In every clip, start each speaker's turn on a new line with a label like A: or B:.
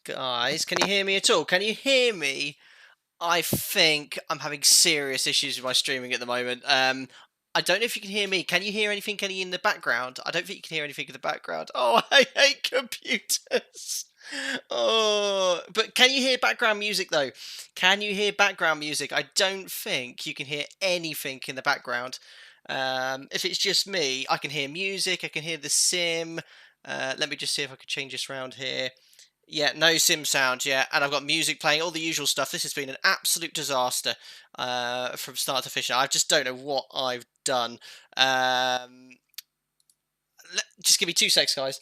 A: Guys, can you hear me at all? Can you hear me? I think I'm having serious issues with my streaming at the moment. I don't know if you can hear me. Can you hear anything in the background? I don't think you can hear anything in the background. Oh, I hate computers. Oh, but can you hear background music though? Can you hear background music? I don't think you can hear anything in the background. If it's just me, I can hear music. I can hear the sim. Let me just see if I could change this around here. Yeah, no sim sound, yeah, and I've got music playing, all the usual stuff. This has been an absolute disaster from start to finish. I just don't know what I've done. Just give me 2 secs, guys.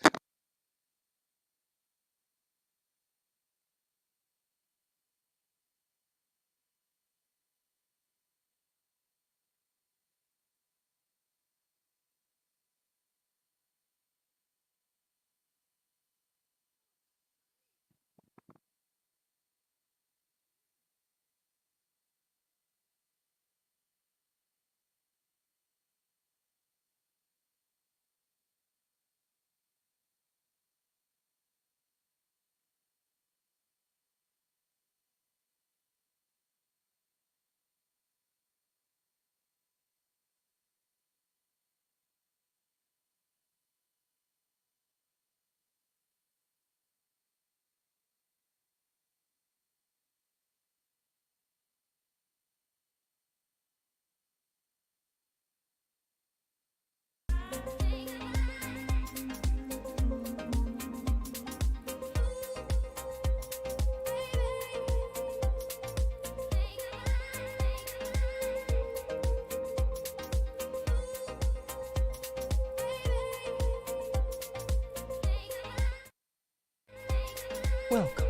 A: Welcome.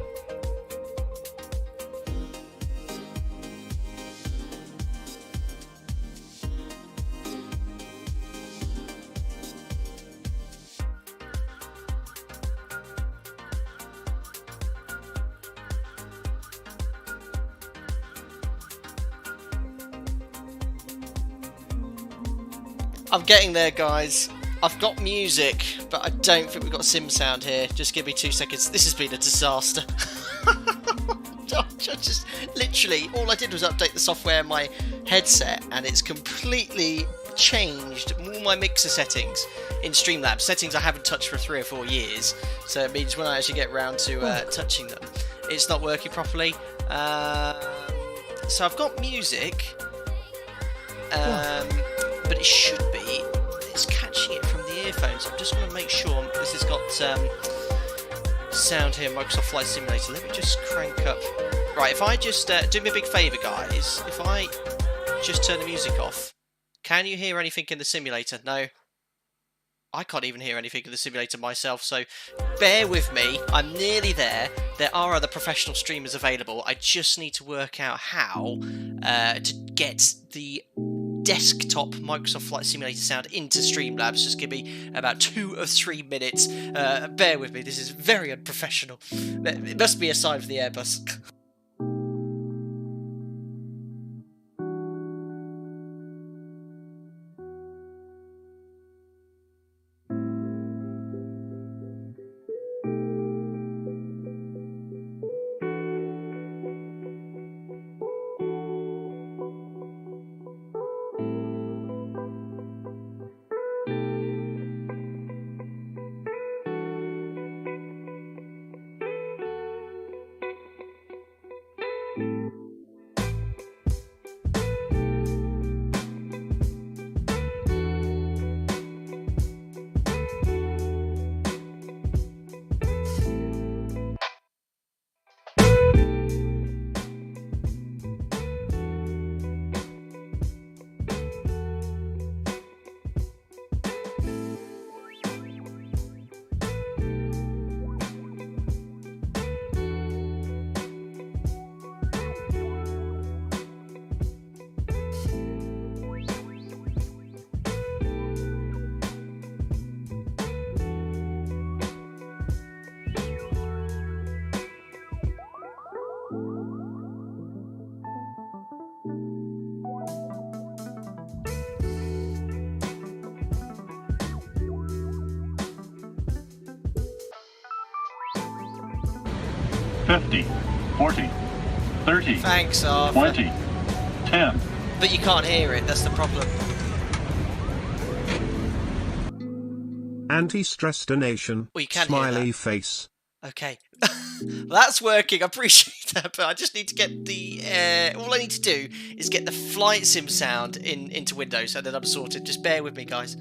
A: I'm getting there, guys. I've got music, but I don't think we've got sim sound here. Just give me 2 seconds. This has been a disaster. Just literally, all I did was update the software in my headset, and it's completely changed all my mixer settings in Streamlabs. Settings I haven't touched for 3 or 4 years. So it means when I actually get round to touching them, it's not working properly. So I've got music. But it should be. It's catching it from the earphones. I just want to make sure this has got sound here. Microsoft Flight Simulator. Let me just crank up. Right, if I just do me a big favour, guys. If I just turn the music off, can you hear anything in the simulator? No, I can't even hear anything in the simulator myself. So bear with me. I'm nearly there. There are other professional streamers available. I just need to work out how to get the desktop Microsoft Flight Simulator sound into Streamlabs. Just give me about 2 or 3 minutes. Bear with me, this is very unprofessional. It must be a sign for the Airbus.
B: 50, 40, 30,
A: Thanks, Arthur.
B: 20, 10.
A: But you can't hear it, that's the problem.
C: Anti-stress donation.
A: Well, you can
C: Smiley
A: hear that.
C: face.
A: Okay. Well, that's working, I appreciate that, but I just need to get the... all I need to do is get the flight sim sound into Windows, and then I'm sorted. Just bear with me, guys.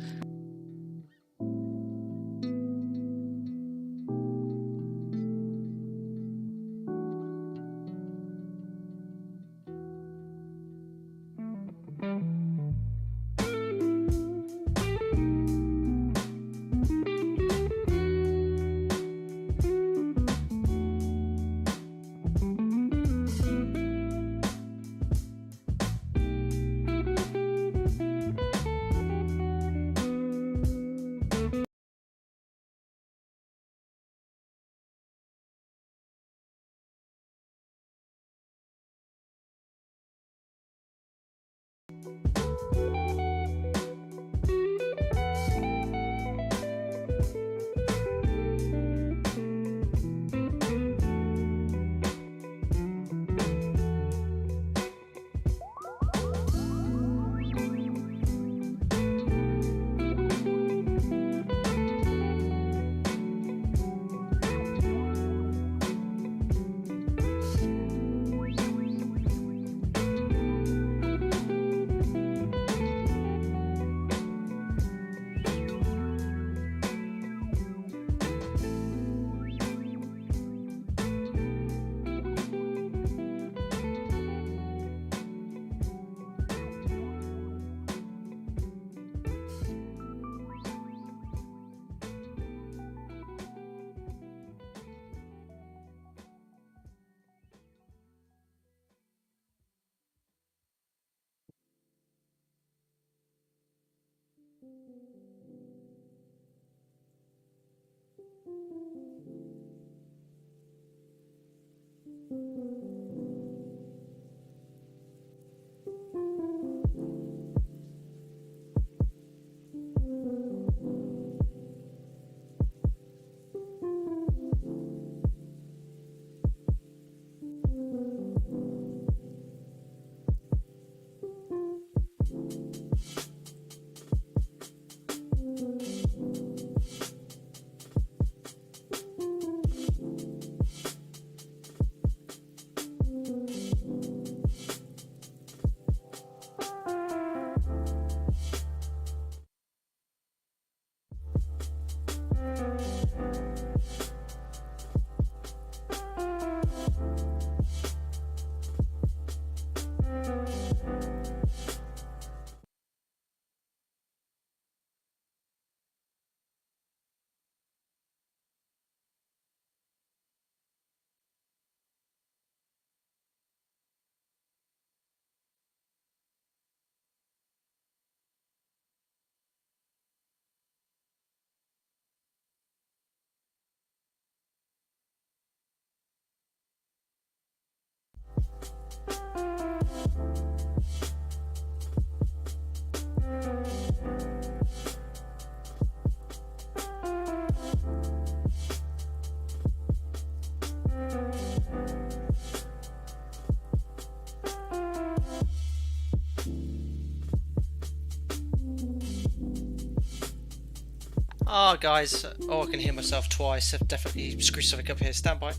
A: Oh, guys. Oh, I can hear myself twice. I've definitely screwed something up here. Stand by.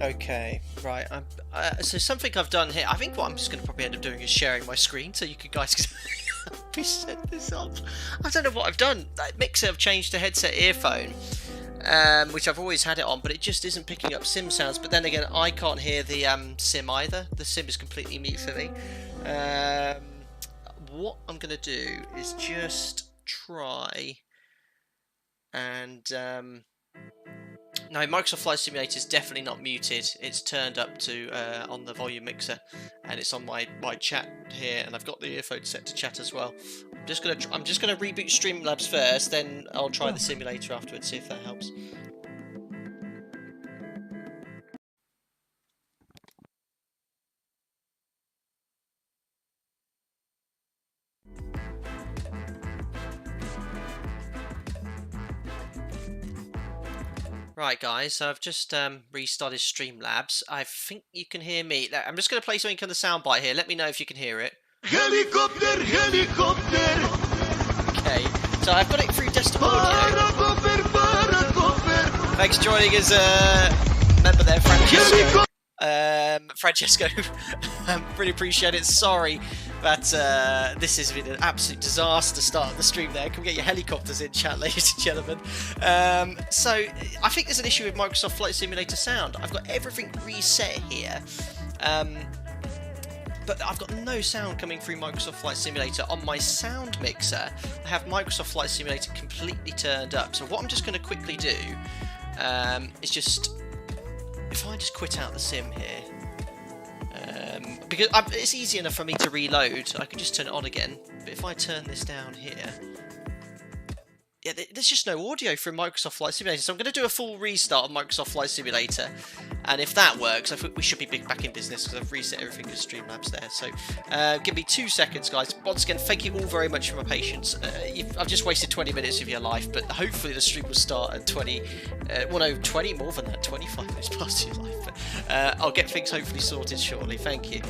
A: Okay, right. So something I've done here. I think what I'm just going to probably end up doing is sharing my screen so you guys can help me set this up. I don't know what I've done. That mixer, I've changed to headset earphone, which I've always had it on, but it just isn't picking up sim sounds. But then again, I can't hear the sim either. The sim is completely mute for me. What I'm going to do is just try and No, Microsoft Flight Simulator is definitely not muted. It's turned up to on the volume mixer, and it's on my chat here, and I've got the earphone set to chat as well. I'm just gonna reboot Streamlabs first, then I'll try the simulator afterwards, see if that helps. Right, guys, so I've just restarted Streamlabs. I think you can hear me. I'm just going to play something on the soundbite here. Let me know if you can hear it.
C: Helicopter, helicopter.
A: Okay, so I've got it through desktop audio. Thanks for joining us, member there, Francesco. Francesco, really appreciate it. Sorry that this has been an absolute disaster start of the stream there. Can we get your helicopters in chat, ladies and gentlemen? So I think there's an issue with Microsoft Flight Simulator sound. I've got everything reset here, but I've got no sound coming through Microsoft Flight Simulator. On my sound mixer, I have Microsoft Flight Simulator completely turned up. So what I'm just going to quickly do is just, if I just quit out the sim here, because it's easy enough for me to reload, I can just turn it on again. But if I turn this down here, yeah, there's just no audio from Microsoft Flight Simulator. So I'm going to do a full restart of Microsoft Flight Simulator, and if that works, I think we should be back in business because I've reset everything with Streamlabs there. So give me 2 seconds, guys. Once again, thank you all very much for my patience. I've just wasted 20 minutes of your life, but hopefully the stream will start at 20 more than that, 25 minutes past your life. But I'll get things hopefully sorted shortly. Thank you.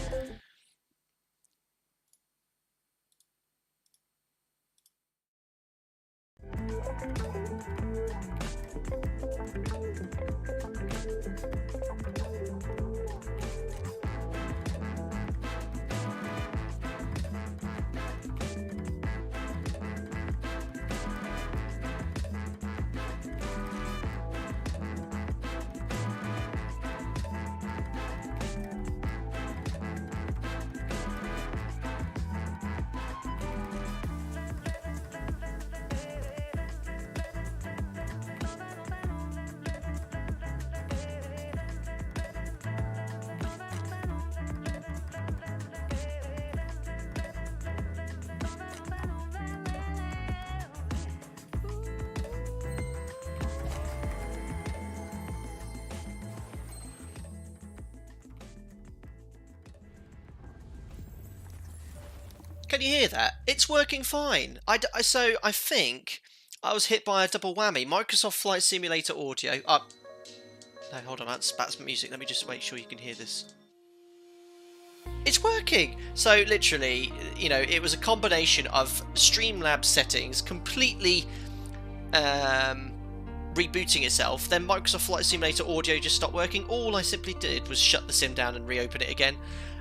A: Can you hear that? It's working fine. So I think I was hit by a double whammy. Microsoft Flight Simulator audio. No, hold on, that's music. Let me just make sure you can hear this. It's working. So literally, you know, it was a combination of Streamlabs settings completely rebooting itself. Then Microsoft Flight Simulator audio just stopped working. All I simply did was shut the sim down and reopen it again.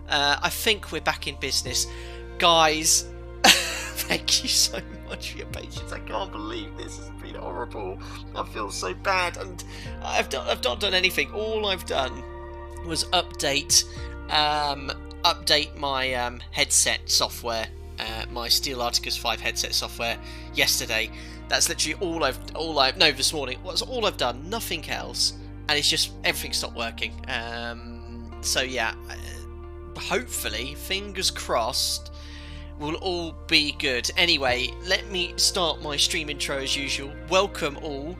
A: I think we're back in business. Guys, thank you so much for your patience. I can't believe this has been horrible. I feel so bad, and I've not done anything. All I've done was update my headset software, my Steel Arcticus 5 headset software yesterday. That's literally this morning. That's all I've done. Nothing else, and it's just everything stopped working. So yeah, hopefully, fingers crossed, we'll all be good. Anyway, let me start my stream intro as usual. Welcome all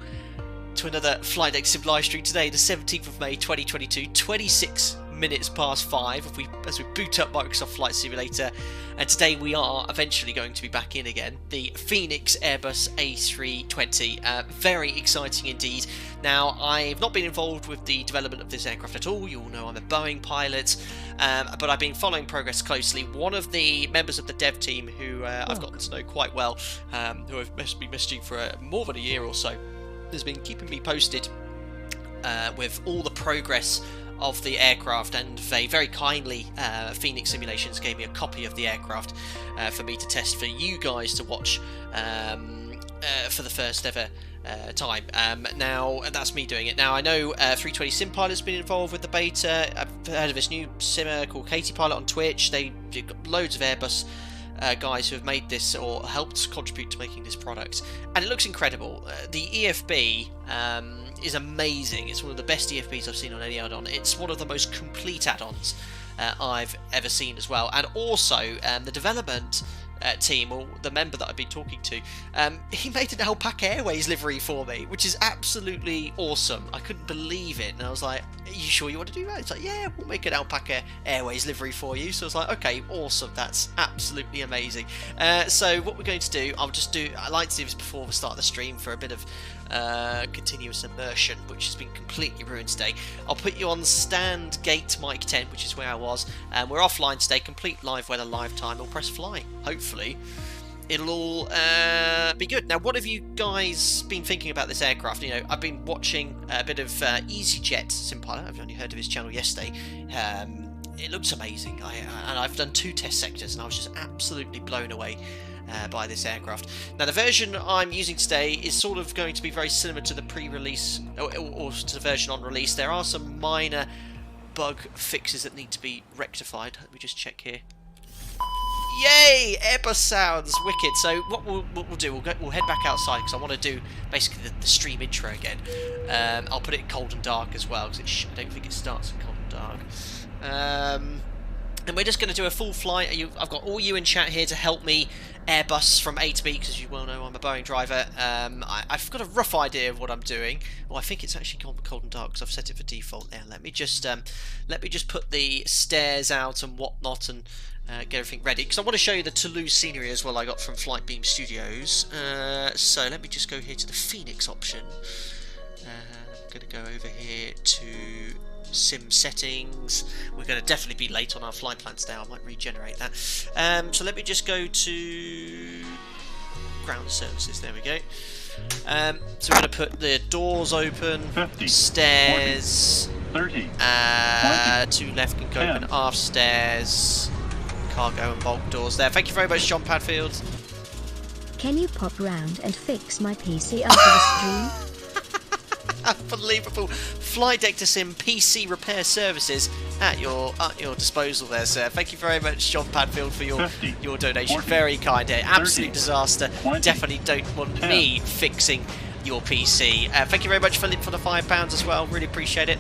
A: to another Flight Deck Sim live stream today, the 17th of May 2022, 26 minutes past 5 as we boot up Microsoft Flight Simulator, and today we are eventually going to be back in again, the Fenix Airbus A320. Very exciting indeed. Now, I've not been involved with the development of this aircraft at all. You all know I'm a Boeing pilot, but I've been following progress closely. One of the members of the dev team who I've gotten to know quite well, who I've been messaging for more than a year or so, has been keeping me posted with all the progress of the aircraft, and they very kindly, Fenix Simulations, gave me a copy of the aircraft for me to test for you guys to watch for the first ever time. Now that's me doing it. Now I know 320 Sim Pilot's been involved with the beta. I've heard of this new simmer called Katie Pilot on Twitch. They've got loads of Airbus guys who have made this or helped contribute to making this product, and it looks incredible. The EFB is amazing. It's one of the best EFBs I've seen on any add-on. It's one of the most complete add-ons I've ever seen as well. And also the development team, or the member that I've been talking to, he made an Alpaca Airways livery for me, which is absolutely awesome. I couldn't believe it, and I was like, are you sure you want to do that? It's like, yeah, we'll make an Alpaca Airways livery for you. So I was like, okay, awesome, that's absolutely amazing. So what we're going to do, I like to do this before the start of the stream for a bit of continuous immersion, which has been completely ruined today. I'll put you on stand gate mic 10, which is where I was, and we're offline today, complete live weather, live time. We'll press fly. Hopefully it'll all be good. Now, what have you guys been thinking about this aircraft? You know, I've been watching a bit of EasyJet Simpilot. I've only heard of his channel yesterday. It looks amazing, and I've done 2 test sectors, and I was just absolutely blown away by this aircraft. Now, the version I'm using today is sort of going to be very similar to the pre-release or to the version on release. There are some minor bug fixes that need to be rectified. Let me just check here. Yay! Airbus sounds wicked. So what we'll do, we'll head back outside because I want to do basically the stream intro again. I'll put it in cold and dark as well because I don't think it starts in cold and dark. And we're just going to do a full flight. I've got all you in chat here to help me Airbus from A to B, because you well know I'm a Boeing driver. I've got a rough idea of what I'm doing. Well, I think it's actually cold and dark because I've set it for default there. Let me just put the stairs out and whatnot and get everything ready, because I want to show you the Toulouse scenery as well I got from Flightbeam Studios. So let me just go here to the Fenix option. I'm going to go over here to sim settings. We're going to definitely be late on our flight plan today. I might regenerate that. So let me just go to ground services. There we go. So we're going to put the doors open,
B: 50,
A: stairs,
B: 40, 30,
A: 2 left can go open, aft stairs, cargo and bulk doors there. Thank you very much, John Padfield.
D: Can you pop round and fix my PC after the stream?
A: Unbelievable. Fly Deck to Sim PC repair services at your disposal there, sir. Thank you very much, John Padfield, for your
B: 50,
A: your donation.
B: 40,
A: very kind. Absolute
B: 30,
A: disaster.
B: 20,
A: Definitely don't want
B: 10.
A: me fixing your PC. Thank you very much for the £5 as well. Really appreciate it.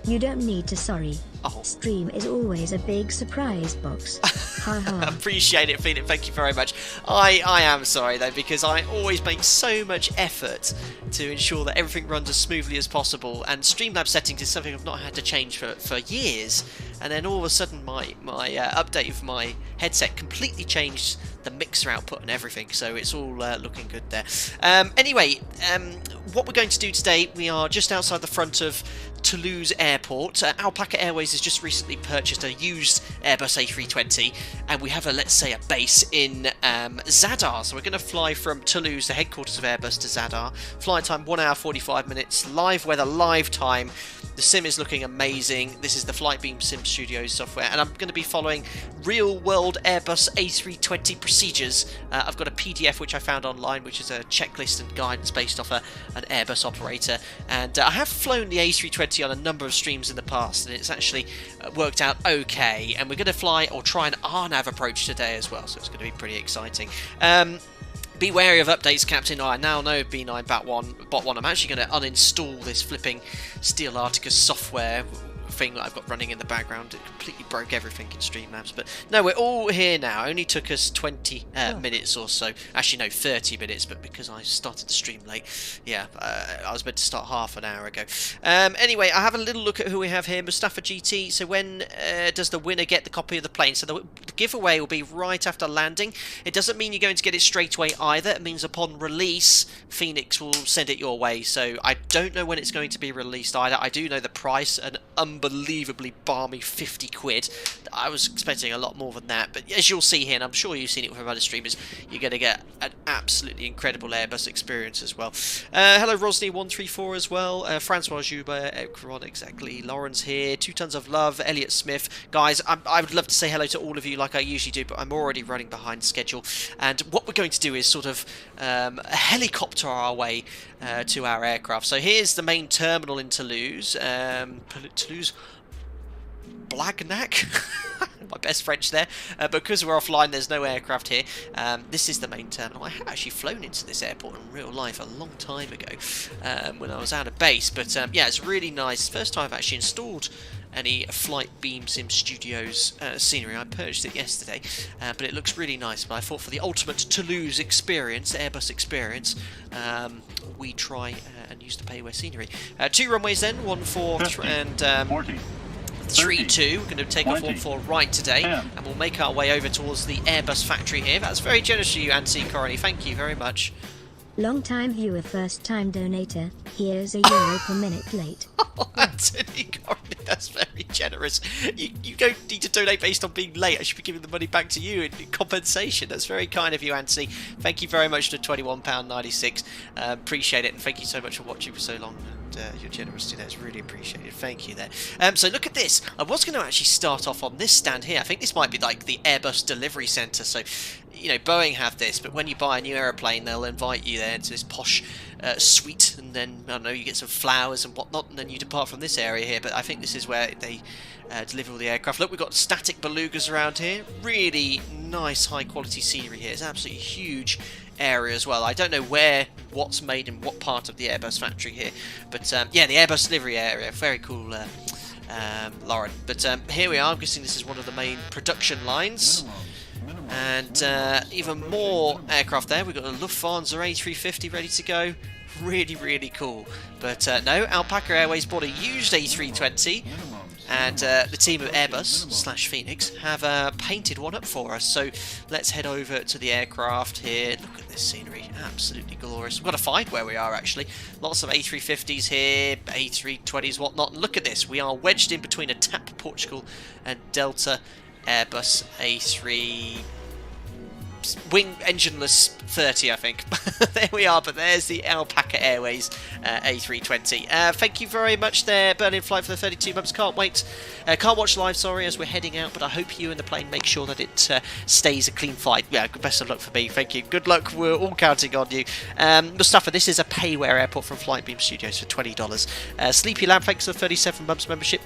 D: You don't need to sorry.
A: Oh.
D: Stream is always a big surprise box. Ha ha.
A: Appreciate it, Phoenix. Thank you very much. I am sorry though, because I always make so much effort to ensure that everything runs as smoothly as possible, and Streamlabs settings is something I've not had to change for years, and then all of a sudden my update of my headset completely changed the mixer output and everything, so it's all looking good there. Anyway, what we're going to do today, we are just outside the front of Toulouse Airport. Alpaca Airways has just recently purchased a used Airbus A320, and we have let's say a base in Zadar. So we're going to fly from Toulouse, the headquarters of Airbus, to Zadar. Flight time 1 hour 45 minutes. Live weather, live time. The sim is looking amazing. This is the Flightbeam Sim Studios software, and I'm going to be following real-world Airbus A320 procedures. I've got a PDF which I found online, which is a checklist and guidance based off an Airbus operator, and I have flown the A320 on a number of streams in the past, and it's actually worked out okay. And we're going to fly or try an RNAV approach today as well, so it's going to be pretty exciting. Be wary of updates, Captain. I now know B9 Bot 1. I'm actually going to uninstall this flipping Steel Arcticus software thing that I've got running in the background. It completely broke everything in Streamlabs. But no, we're all here now. Only took us 20 minutes or so. Actually, no, 30 minutes. But because I started the stream late, yeah, I was meant to start half an hour ago. Anyway, I have a little look at who we have here. Mustafa GT. So when does the winner get the copy of the plane? So the giveaway will be right after landing. It doesn't mean you're going to get it straight away either. It means upon release, Fenix will send it your way. So I don't know when it's going to be released either. I do know the price, an unbelievably balmy 50 quid. I was expecting a lot more than that, but as you'll see here, and I'm sure you've seen it from other streamers, you're going to get an absolutely incredible Airbus experience as well. Hello Rosny134 as well, Francois Juba, Ekron, exactly, Lauren's here, 2 tons of love, Elliot Smith. Guys, I would love to say hello to all of you like I usually do, but I'm already running behind schedule, and what we're going to do is sort of helicopter our way to our aircraft. So here's the main terminal in Toulouse. Toulouse Blagnac. My best French there. Because we're offline, there's no aircraft here. This is the main terminal. I have actually flown into this airport in real life a long time ago when I was out of base. But yeah, it's really nice. First time I've actually installed any Flight Beam Sim Studios scenery. I purchased it yesterday, but it looks really nice. But I thought for the ultimate Toulouse experience, Airbus experience, we try and use the payware scenery. 2 runways then, 1-4 and
B: 40.
A: 3-2. We're going to take off 1-4 right today, and we'll make our way over towards the Airbus factory here. That's very generous of you, Anthony Corony. Thank you very much.
D: Long time viewer, first time donator. Here's a euro per minute late.
A: Oh, Anthony Corony, that's very generous. You don't need to donate based on being late. I should be giving the money back to you in compensation. That's very kind of you, Anthony. Thank you very much for £21.96. Appreciate it, and thank you so much for watching for so long. Your generosity there is really appreciated. Thank you there. So look at this. I was going to actually start off on this stand here. I think this might be like the Airbus delivery centre. So, you know, Boeing have this, but when you buy a new aeroplane, they'll invite you there to this posh suite, and then, I don't know, you get some flowers and whatnot, and then you depart from this area here. But I think this is where they deliver all the aircraft. Look, we've got static belugas around here. Really nice, high-quality scenery here. It's absolutely huge area as well. I don't know what's made in what part of the Airbus factory here, but yeah, the Airbus delivery area, very cool, Lauren. But here we are. I'm guessing this is one of the main production lines, and even more aircraft there. We've got a Lufthansa A320 ready to go. Really cool. But no, Alpaca Airways bought a used A320, and the team of Airbus / Fenix have painted one up for us. So let's head over to the aircraft here. Look at this scenery, absolutely glorious. We've got to find where we are actually. Lots of A350s here, A320s, whatnot. And look at this, we are wedged in between a TAP Portugal and Delta Airbus A3 wing engineless 30, I think. There we are, but there's the Alpaca Airways A320. Thank you very much there, Berlin Flight, for the 32 months. Can't watch live, sorry, as we're heading out, but I hope you and the plane make sure that it stays a clean flight. Yeah, best of luck for me. Thank you. Good luck. We're all counting on you. Mustafa, this is a payware airport from Flight Beam Studios for $20. Sleepy Lamb, thanks for the 37 months membership.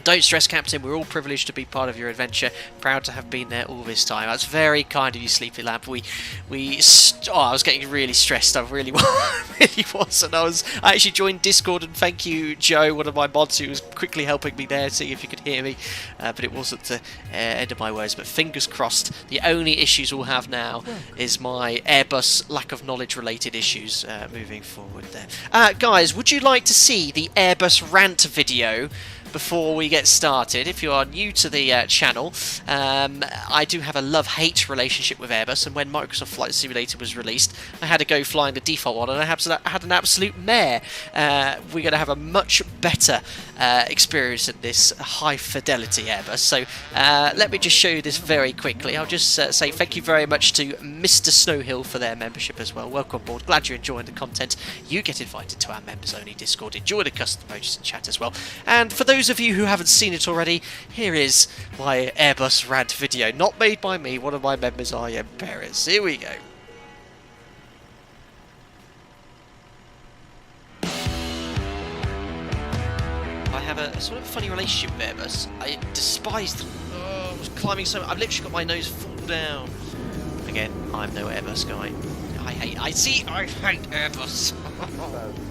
A: Don't stress, Captain. We're all privileged to be part of your adventure. Proud to have been there all this time. That's very kind of you, Sleepy Lab. I was getting really stressed. I really was. And I actually joined Discord, and thank you, Joe, one of my mods, who was quickly helping me there, seeing if you could hear me. But it wasn't the end of my words. But fingers crossed. The only issues we'll have now is my Airbus lack of knowledge related issues moving forward there. Guys, would you like to see the Airbus rant video before we get started? If you are new to the channel, I do have a love-hate relationship with Airbus, and when Microsoft Flight Simulator was released, I had to go flying the default one, and I had an absolute mare. We're going to have a much better experience at this high-fidelity Airbus. So let me just show you this very quickly. I'll just say thank you very much to Mr. Snowhill for their membership as well. Welcome aboard. Glad you're enjoying the content. You get invited to our members-only Discord. Enjoy the custom emojis and chat as well. And for those of you who haven't seen it already, here is my Airbus rant video, not made by me, one of my members, I.M. Perez. Here we go. I have a sort of funny relationship with Airbus. I despise them. Oh, I was climbing so much. I've literally got my nose full down. Again, I'm no Airbus guy. I hate Airbus.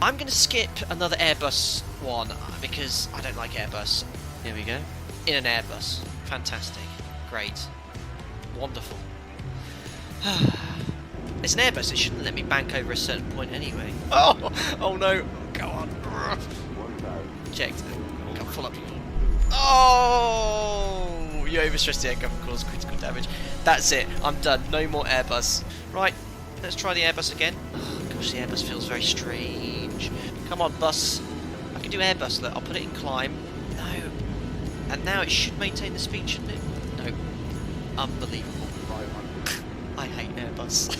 A: I'm going to skip another Airbus one because I don't like Airbus. Here we go. In an Airbus. Fantastic. Great. Wonderful. It's an Airbus. It shouldn't let me bank over a certain point anyway. Oh no. Go on. Checked. Got full up. Oh! You overstressed the aircraft and caused critical damage. That's it. I'm done. No more Airbus. Right. Let's try the Airbus again. Oh gosh, the Airbus feels very strange. Come on, bus. I can do Airbus. Look, I'll put it in climb. No. And now it should maintain the speed, shouldn't it? No. Unbelievable. I hate Airbus.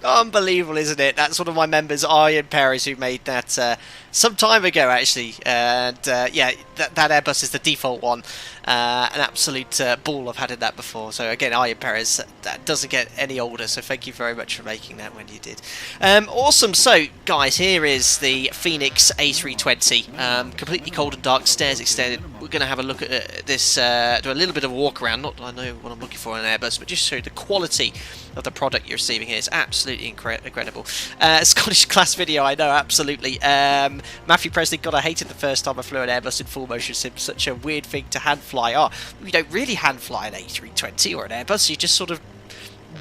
A: Unbelievable, isn't it? That's one of my members, Ian Perez, who made that some time ago, actually. And yeah, that Airbus is the default one. An absolute ball I've had in that before. So again, Ian Perez, that doesn't get any older. So thank you very much for making that when you did. Awesome. So guys, here is the Fenix A320. Completely cold and dark, stairs extended. We're going to have a look at this, do a little bit of a walk around. Not that I know what I'm looking for in an Airbus, but just show you the quality of the product you're receiving here. It's absolutely incredible. Scottish class video, I know, absolutely. Matthew Presley, God, I hated the first time I flew an Airbus in full motion sim. Such a weird thing to hand fly. Oh, we don't really hand fly an A320 or an Airbus. You just sort of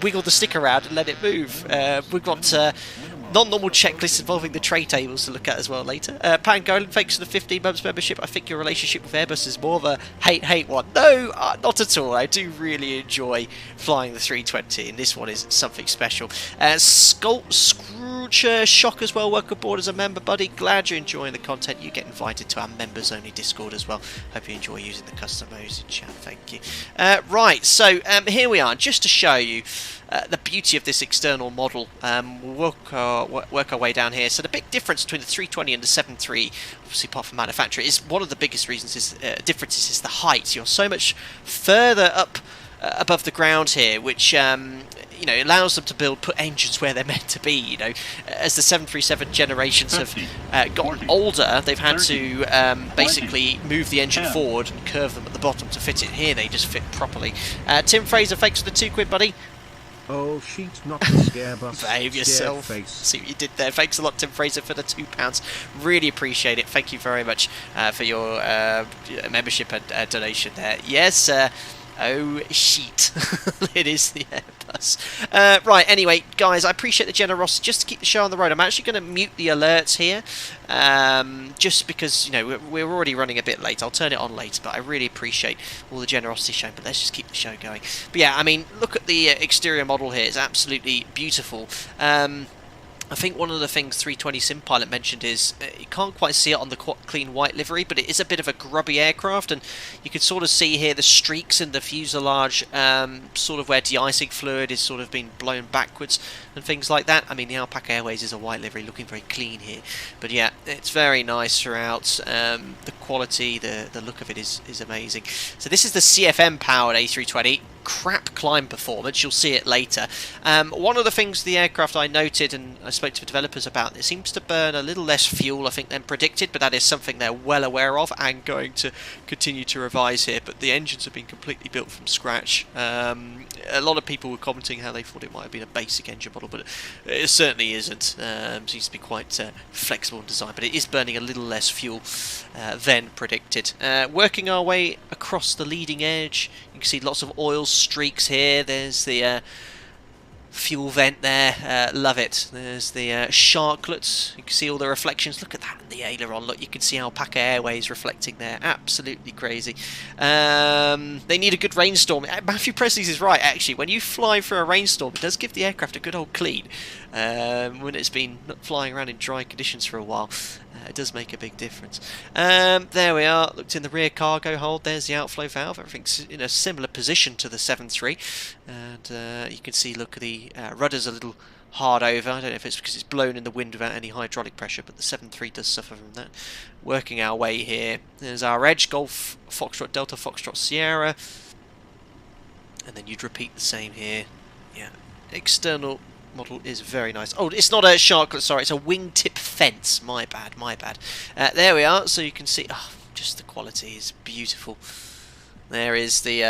A: wiggle the stick around and let it move. We've got non-normal checklists involving the tray tables to look at as well later. Pangolin, thanks for the 15 months membership. I think your relationship with Airbus is more of a hate one. No, not at all. I do really enjoy flying the 320, and this one is something special. Scrooge Shock as well, welcome aboard as a member, buddy. Glad you're enjoying the content. You get invited to our members only Discord as well. Hope you enjoy using the custom modes in chat. Thank you. Right, so here we are, just to show you the beauty of this external model. We'll work our way down here. So the big difference between the 320 and the 73, obviously apart from manufacturer, is one of the biggest reasons differences is the height. You're so much further up above the ground here, which you know, allows them to put engines where they're meant to be. You know, as the 737 generations have gotten older, they've had to basically move the engine forward and curve them at the bottom to fit it. Here they just fit properly. Tim Fraser, thanks for the £2, buddy.
E: Oh, sheet, not the scare bus.
A: Behave yourself. See what you did there. Thanks a lot, Tim Fraser, for the £2. Really appreciate it. Thank you very much for your membership and donation there. Yes, oh, sheet. It is the Airbus. Right, anyway, guys, I appreciate the generosity. Just to keep the show on the road, I'm actually going to mute the alerts here. Just because, you know, we're already running a bit late. I'll turn it on later, but I really appreciate all the generosity shown. But let's just keep the show going. But yeah, I mean, look at the exterior model here. It's absolutely beautiful. I think one of the things 320 Sim Pilot mentioned is you can't quite see it on the clean white livery, but it is a bit of a grubby aircraft, and you can sort of see here the streaks in the fuselage, sort of where de-icing fluid is sort of being blown backwards and things like that. I mean, the Alpaca Airways is a white livery, looking very clean here, but yeah, it's very nice throughout. The quality, the look of it is amazing. So this is the CFM powered A320. Crap climb performance, you'll see it later. One of the things the aircraft I noted, and I spoke to developers about, it seems to burn a little less fuel, I think, than predicted, but that is something they're well aware of and going to continue to revise here. But the engines have been completely built from scratch. A lot of people were commenting how they thought it might have been a basic engine model, but it certainly isn't. Seems to be quite flexible in design, but it is burning a little less fuel than predicted. Working our way across the leading edge, you can see lots of oil streaks here. There's the fuel vent there. Love it. There's the sharklets. You can see all the reflections. Look at that in the aileron. Look, you can see Alpaca Airways reflecting there. Absolutely crazy. They need a good rainstorm. Matthew Presley's is right, actually. When you fly through a rainstorm, it does give the aircraft a good old clean. When it's been flying around in dry conditions for a while, it does make a big difference. There we are. Looked in the rear cargo hold. There's the outflow valve. Everything's in a similar position to the 7.3. And you can see, look, the rudder's a little hard over. I don't know if it's because it's blown in the wind without any hydraulic pressure, but the 7.3 does suffer from that. Working our way here. There's our edge, Golf, Foxtrot, Delta, Foxtrot, Sierra. And then you'd repeat the same here. Yeah. External model is very nice. Oh, it's not a sharklet, sorry, it's a wingtip fence. My bad. There we are, so you can see, oh, just the quality is beautiful. There is the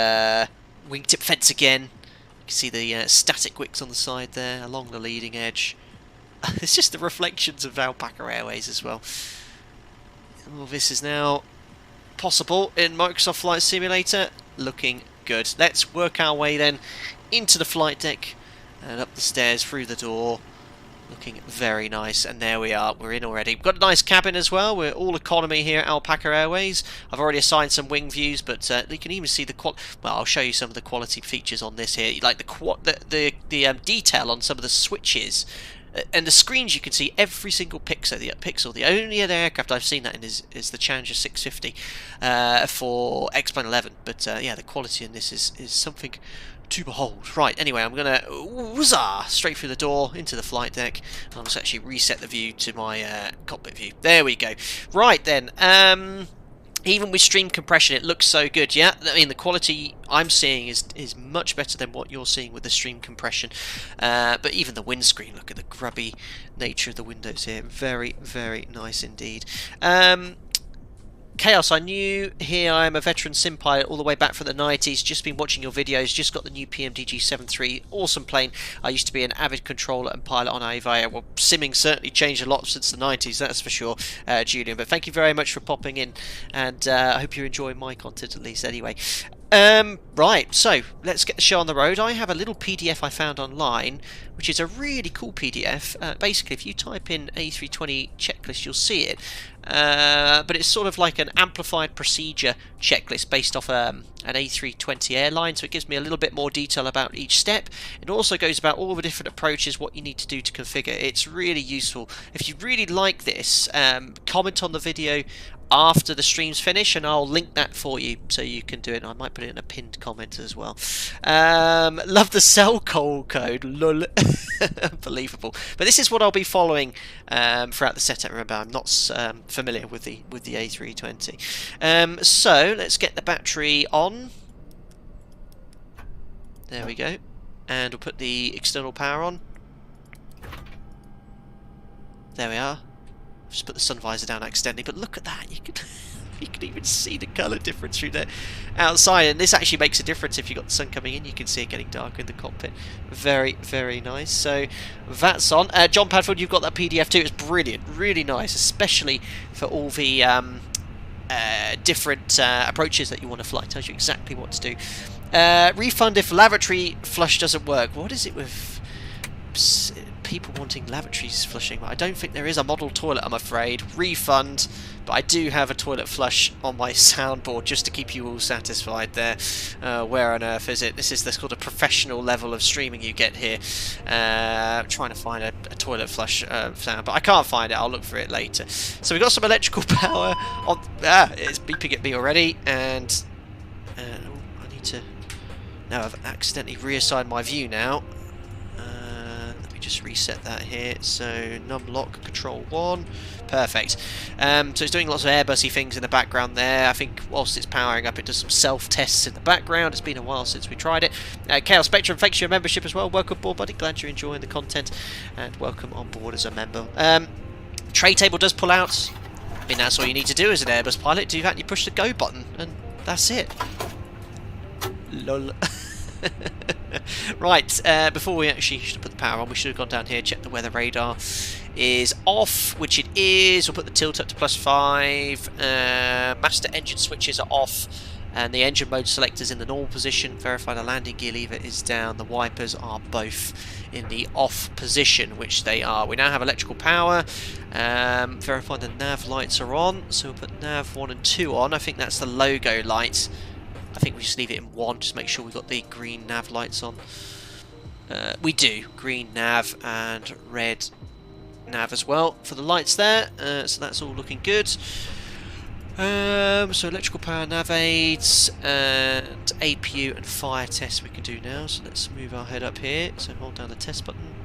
A: wingtip fence again. You can see the static wicks on the side there, along the leading edge. It's just the reflections of Alpaca Airways as well. All this is now possible in Microsoft Flight Simulator. Looking good. Let's work our way then into the flight deck and up the stairs through the door. Looking very nice, and there we are, we're in already. We've got a nice cabin as well. We're all economy here at Alpaca Airways. I've already assigned some wing views, but you can even see the well, I'll show you some of the quality features on this here, like the detail on some of the switches. And the screens, you can see every single pixel. The only other aircraft I've seen that in is the Challenger 650 for X-Plane 11. But yeah, the quality in this is something to behold. Right, anyway, I'm going to whizzah straight through the door into the flight deck. I'll just actually reset the view to my cockpit view. There we go. Right then, even with stream compression, it looks so good. Yeah, I mean, the quality I'm seeing is much better than what you're seeing with the stream compression. But even the windscreen, look at the grubby nature of the windows here. Very, very nice indeed. Chaos, I knew here I am a veteran sim pilot all the way back from the 90s, just been watching your videos, just got the new PMDG 7.3, awesome plane. I used to be an avid controller and pilot on Avaya. Well, simming certainly changed a lot since the 90s, that's for sure, Julian. But thank you very much for popping in, and I hope you're enjoying my content at least anyway. Right, so let's get the show on the road. I have a little PDF I found online, which is a really cool PDF. Basically, if you type in A320 checklist, you'll see it. But it's sort of like an amplified procedure checklist based off an A320 airline, so it gives me a little bit more detail about each step. It also goes about all the different approaches, what you need to do to configure. It's really useful. If you really like this, comment on the video after the stream's finish and I'll link that for you so you can do it. I might put it in a pinned comment as well. Love the cell code, lol. Unbelievable. But this is what I'll be following throughout the setup. Remember, I'm not familiar with the A320. So let's get the battery on. There we go. And we'll put the external power on. There we are. Just put the sun visor down accidentally, but look at that, you can even see the colour difference through there outside, and this actually makes a difference. If you've got the sun coming in, you can see it getting darker in the cockpit. Very, very nice. So that's on. John Padford, you've got that PDF too. It's brilliant, really nice, especially for all the different approaches that you want to fly. It tells you exactly what to do. Refund if lavatory flush doesn't work. What is it with people wanting lavatories flushing? I don't think there is a model toilet, I'm afraid. Refund, but I do have a toilet flush on my soundboard just to keep you all satisfied there. Where on earth is it? This is the sort of professional level of streaming you get here. Trying to find a toilet flush sound, but I can't find it. I'll look for it later. So we've got some electrical power on. It's beeping at me already, and I need to. No, I've accidentally reassigned my view now. Just reset that here. So num lock control 1, perfect. So it's doing lots of Airbussy things in the background there. I think whilst it's powering up, it does some self tests in the background. It's been a while since we tried it. Chaos Spectrum, thanks for your membership as well. Welcome aboard, buddy. Glad you're enjoying the content, and welcome on board as a member. Tray table does pull out. I mean, that's all you need to do as an Airbus pilot. Do that, you push the go button, and that's it. Lol. Right, before we actually should put the power on, we should have gone down here, check the weather radar is off, which it is. We'll put the tilt up to +5. Master engine switches are off, and the engine mode selectors in the normal position. Verify the landing gear lever is down. The wipers are both in the off position, which they are. We now have electrical power. Verify the nav lights are on, so we'll put nav 1 and 2 on. I think that's the logo light. I think we just leave it in 1, just make sure we've got the green nav lights on. We do. Green nav and red nav as well for the lights there. So that's all looking good. So electrical power, nav aids, and APU and fire test we can do now. So let's move our head up here. So hold down the test button.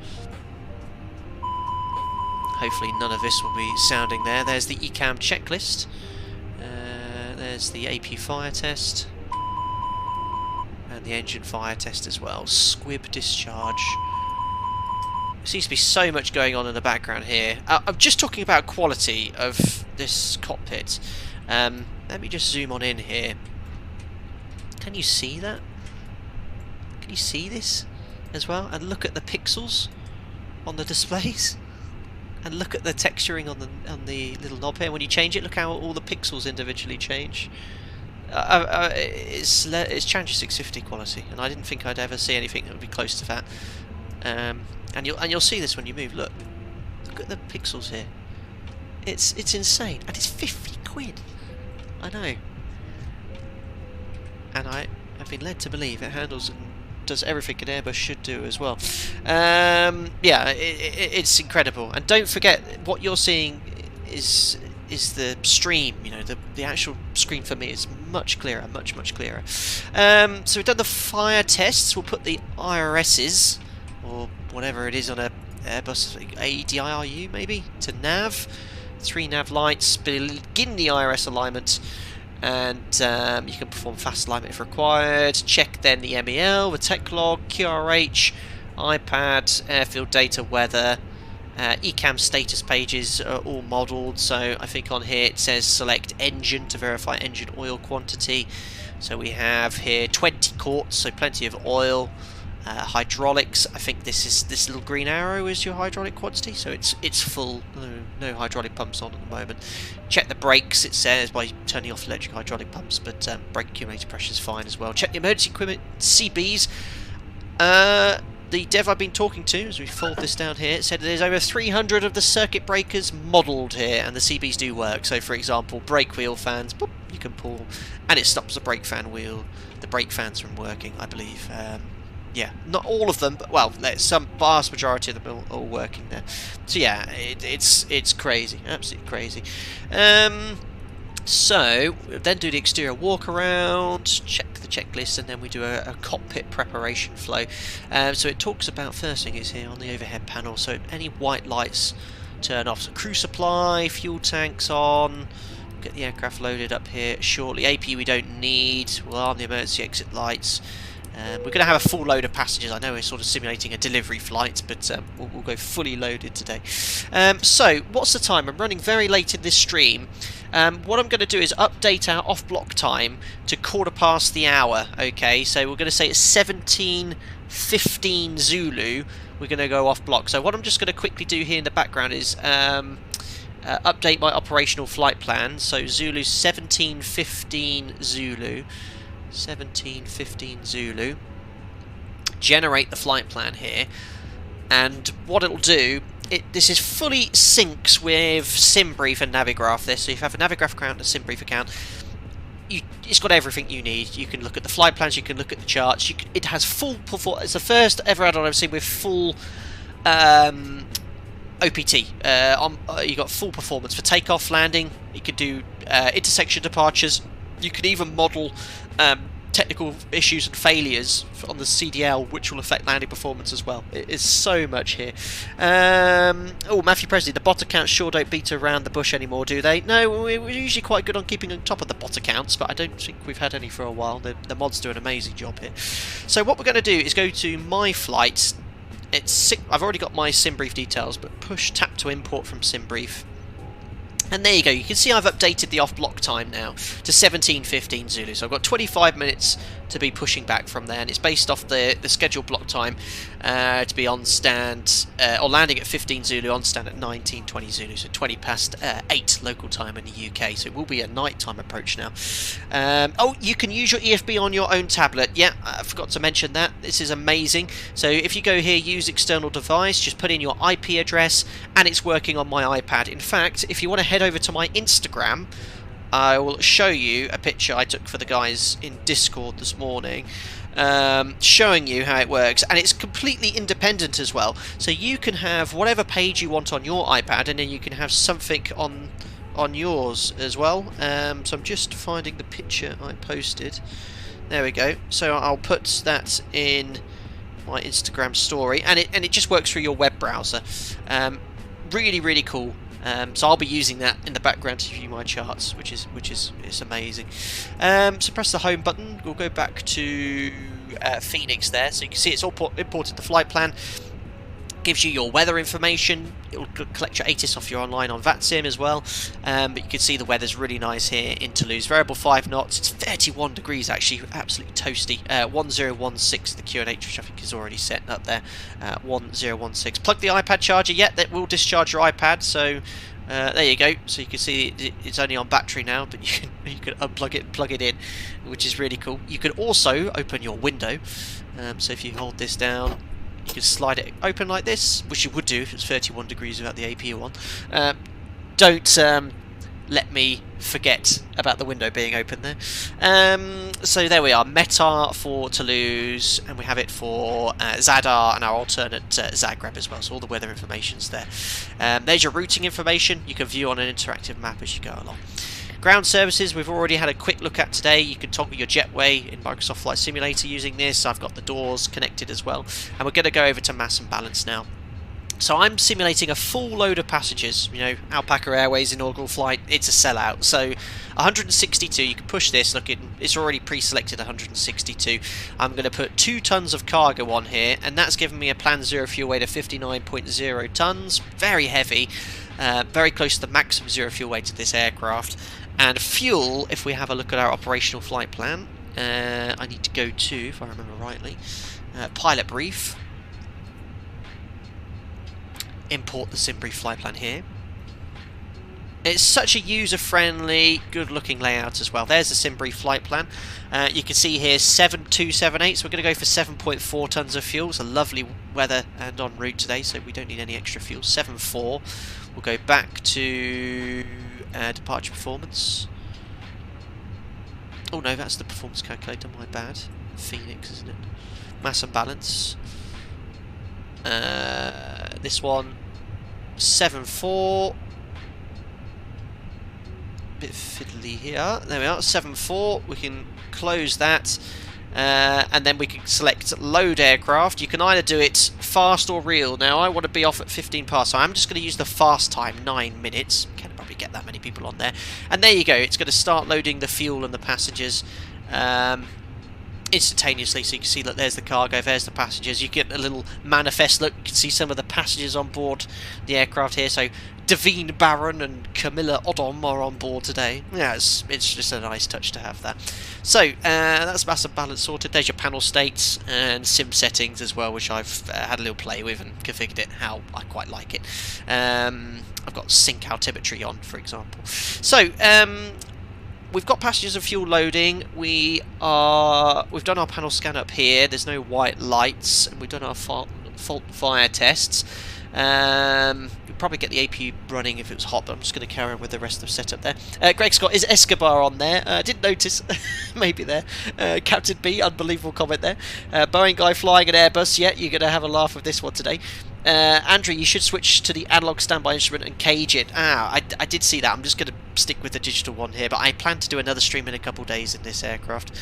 A: Hopefully none of this will be sounding there. There's the ECAM checklist. There's the AP fire test. And the engine fire test as well. Squib discharge. There seems to be so much going on in the background here. I'm just talking about quality of this cockpit. Let me just zoom on in here. Can you see that? Can you see this as well? And look at the pixels on the displays. And look at the texturing on the little knob here. When you change it, look how all the pixels individually change. It's Challenger 650 quality, and I didn't think I'd ever see anything that would be close to that. And you'll see this when you move. Look at the pixels here. It's insane, and it's 50 quid. I know, and I have been led to believe it handles and does everything an Airbus should do as well. Yeah, it's incredible. And don't forget, what you're seeing is is the stream. You know, the actual screen for me is much clearer, much clearer. So we've done the fire tests. We'll put the IRSs, or whatever it is on a Airbus, ADIRU maybe, to nav. 3 nav lights, begin the IRS alignment, and you can perform fast alignment if required. Check then the MEL, the tech log, QRH, iPad, airfield data, weather, ECAM status pages are all modelled. So I think on here it says select engine to verify engine oil quantity. So we have here 20 quarts, so plenty of oil. Hydraulics, I think this little green arrow is your hydraulic quantity, so it's full. No hydraulic pumps on at the moment. Check the brakes, it says, by turning off electric hydraulic pumps, but brake accumulator pressure is fine as well. Check the emergency equipment, CBs. The dev I've been talking to, as we fold this down here, said there's over 300 of the circuit breakers modelled here, and the CBs do work. So for example, brake wheel fans, boop, you can pull, and it stops the brake fans from working, I believe. Yeah, not all of them, but well, some vast majority of them are all working there. So yeah, it's crazy, absolutely crazy. So we'll then do the exterior walk around, check the checklist, and then we do a cockpit preparation flow. So it talks about, first thing is here on the overhead panel, so any white lights turn off. So crew supply, fuel tanks on. Get the aircraft loaded up here shortly. AP we don't need. We'll arm the emergency exit lights. We're going to have a full load of passengers. I know we're sort of simulating a delivery flight, but we'll go fully loaded today. So, what's the time? I'm running very late in this stream. What I'm going to do is update our off-block time to 1/4 the hour. Okay, so we're going to say it's 17:15 Zulu. We're going to go off-block. So what I'm just going to quickly do here in the background is update my operational flight plan. So Zulu 17:15 Zulu. 17:15 Zulu. Generate the flight plan here, and what it'll do, this is fully syncs with SimBrief and Navigraph. This, so if you have a Navigraph account and a SimBrief account, it's got everything you need. You can look at the flight plans, you can look at the charts. It has full performance. It's the first ever add-on I've seen with full OPT. You got full performance for takeoff, landing. You can do intersection departures. You can even model technical issues and failures on the CDL, which will affect landing performance as well. It is so much here. Oh, Matthew Presley, the bot accounts sure don't beat around the bush anymore, do they? No, we're usually quite good on keeping on top of the bot accounts, but I don't think we've had any for a while. The mods do an amazing job here. So what we're going to do is go to My Flights. I've already got my SimBrief details, but tap to import from SimBrief. And there you go, you can see I've updated the off-block time now to 17:15 Zulu. So I've got 25 minutes to be pushing back from there, and it's based off the scheduled block time to be on stand, or landing at 15 Zulu, on stand at 19:20 Zulu, so 20 past 8 local time in the UK. So it will be a nighttime approach now. Oh, you can use your EFB on your own tablet. Yeah, I forgot to mention that. This is amazing. So if you go here, use external device, just put in your IP address, and it's working on my iPad. In fact, if you want to head over to my Instagram, I will show you a picture I took for the guys in Discord this morning, showing you how it works, and it's completely independent as well. So you can have whatever page you want on your iPad, and then you can have something on yours as well. So I'm just finding the picture I posted. There we go. So I'll put that in my Instagram story, and it just works through your web browser. Really cool. So I'll be using that in the background to view my charts, which is amazing. So press the home button. We'll go back to Fenix there, so you can see it's all imported the flight plan. Gives you your weather information. It will collect your ATIS off your online on VATSIM as well. But you can see the weather's really nice here in Toulouse. Variable 5 knots. It's 31 degrees actually, absolutely toasty. 1016 the QNH, which I think is already set up there. 1016. Plug the iPad charger. Yeah, that will discharge your iPad. So there you go. So you can see it's only on battery now, but you can unplug it and plug it in, which is really cool. You can also open your window. So if you hold this down, you can slide it open like this, which you would do if it's 31 degrees without the AP on. Don't let me forget about the window being open there. So there we are, META for Toulouse, and we have it for Zadar and our alternate Zagreb as well, so all the weather information's there. There's your routing information, you can view on an interactive map as you go along. Ground services we've already had a quick look at today. You can toggle your jetway in Microsoft Flight Simulator using this. I've got the doors connected as well, and we're going to go over to mass and balance now. So I'm simulating a full load of passengers, you know, Alpaca Airways inaugural flight, it's a sellout. So 162, you can push this, look, it's already pre-selected 162. I'm going to put 2 tons of cargo on here, and that's giving me a planned zero fuel weight of 59.0 tons, very heavy, very close to the maximum zero fuel weight of this aircraft. And fuel, if we have a look at our operational flight plan, I need to go to, if I remember rightly, pilot brief. Import the SimBrief flight plan here. It's such a user-friendly, good-looking layout as well. There's the SimBrief flight plan. You can see here 7278, so we're going to go for 7.4 tons of fuel. It's a lovely weather and en route today, so we don't need any extra fuel. 7.4. We'll go back to departure performance. Oh no, that's the performance calculator, my bad. Fenix, isn't it? Mass and balance. This one 7.4. Bit fiddly here. There we are, 7.4. We can close that, and then we can select load aircraft. You can either do it fast or real. Now I want to be off at 15 past, so I'm just going to use the fast time, 9 minutes. Can't probably get that many people on there. And there you go. It's going to start loading the fuel and the passengers instantaneously, so you can see that there's the cargo, there's the passengers. You get a little manifest look, you can see some of the passengers on board the aircraft here. So Davine Barron and Camilla Odom are on board today. Yeah, it's just a nice touch to have that. So that's mass and balance sorted. There's your panel states and sim settings as well, which I've had a little play with and configured it how I quite like it. I've got sync altimetry on, for example. So we've got passengers and fuel loading. We've done our panel scan up here. There's no white lights, and we've done our fault fire tests. We'd probably get the APU running if it was hot, but I'm just going to carry on with the rest of the setup there. Greg Scott, is Escobar on there? Didn't notice. Maybe there. Captain B, unbelievable comment there. Boeing guy flying an Airbus. Yeah, you're going to have a laugh with this one today. Andrew, you should switch to the analog standby instrument and cage it. I did see that. I'm just going to stick with the digital one here, but I plan to do another stream in a couple of days in this aircraft.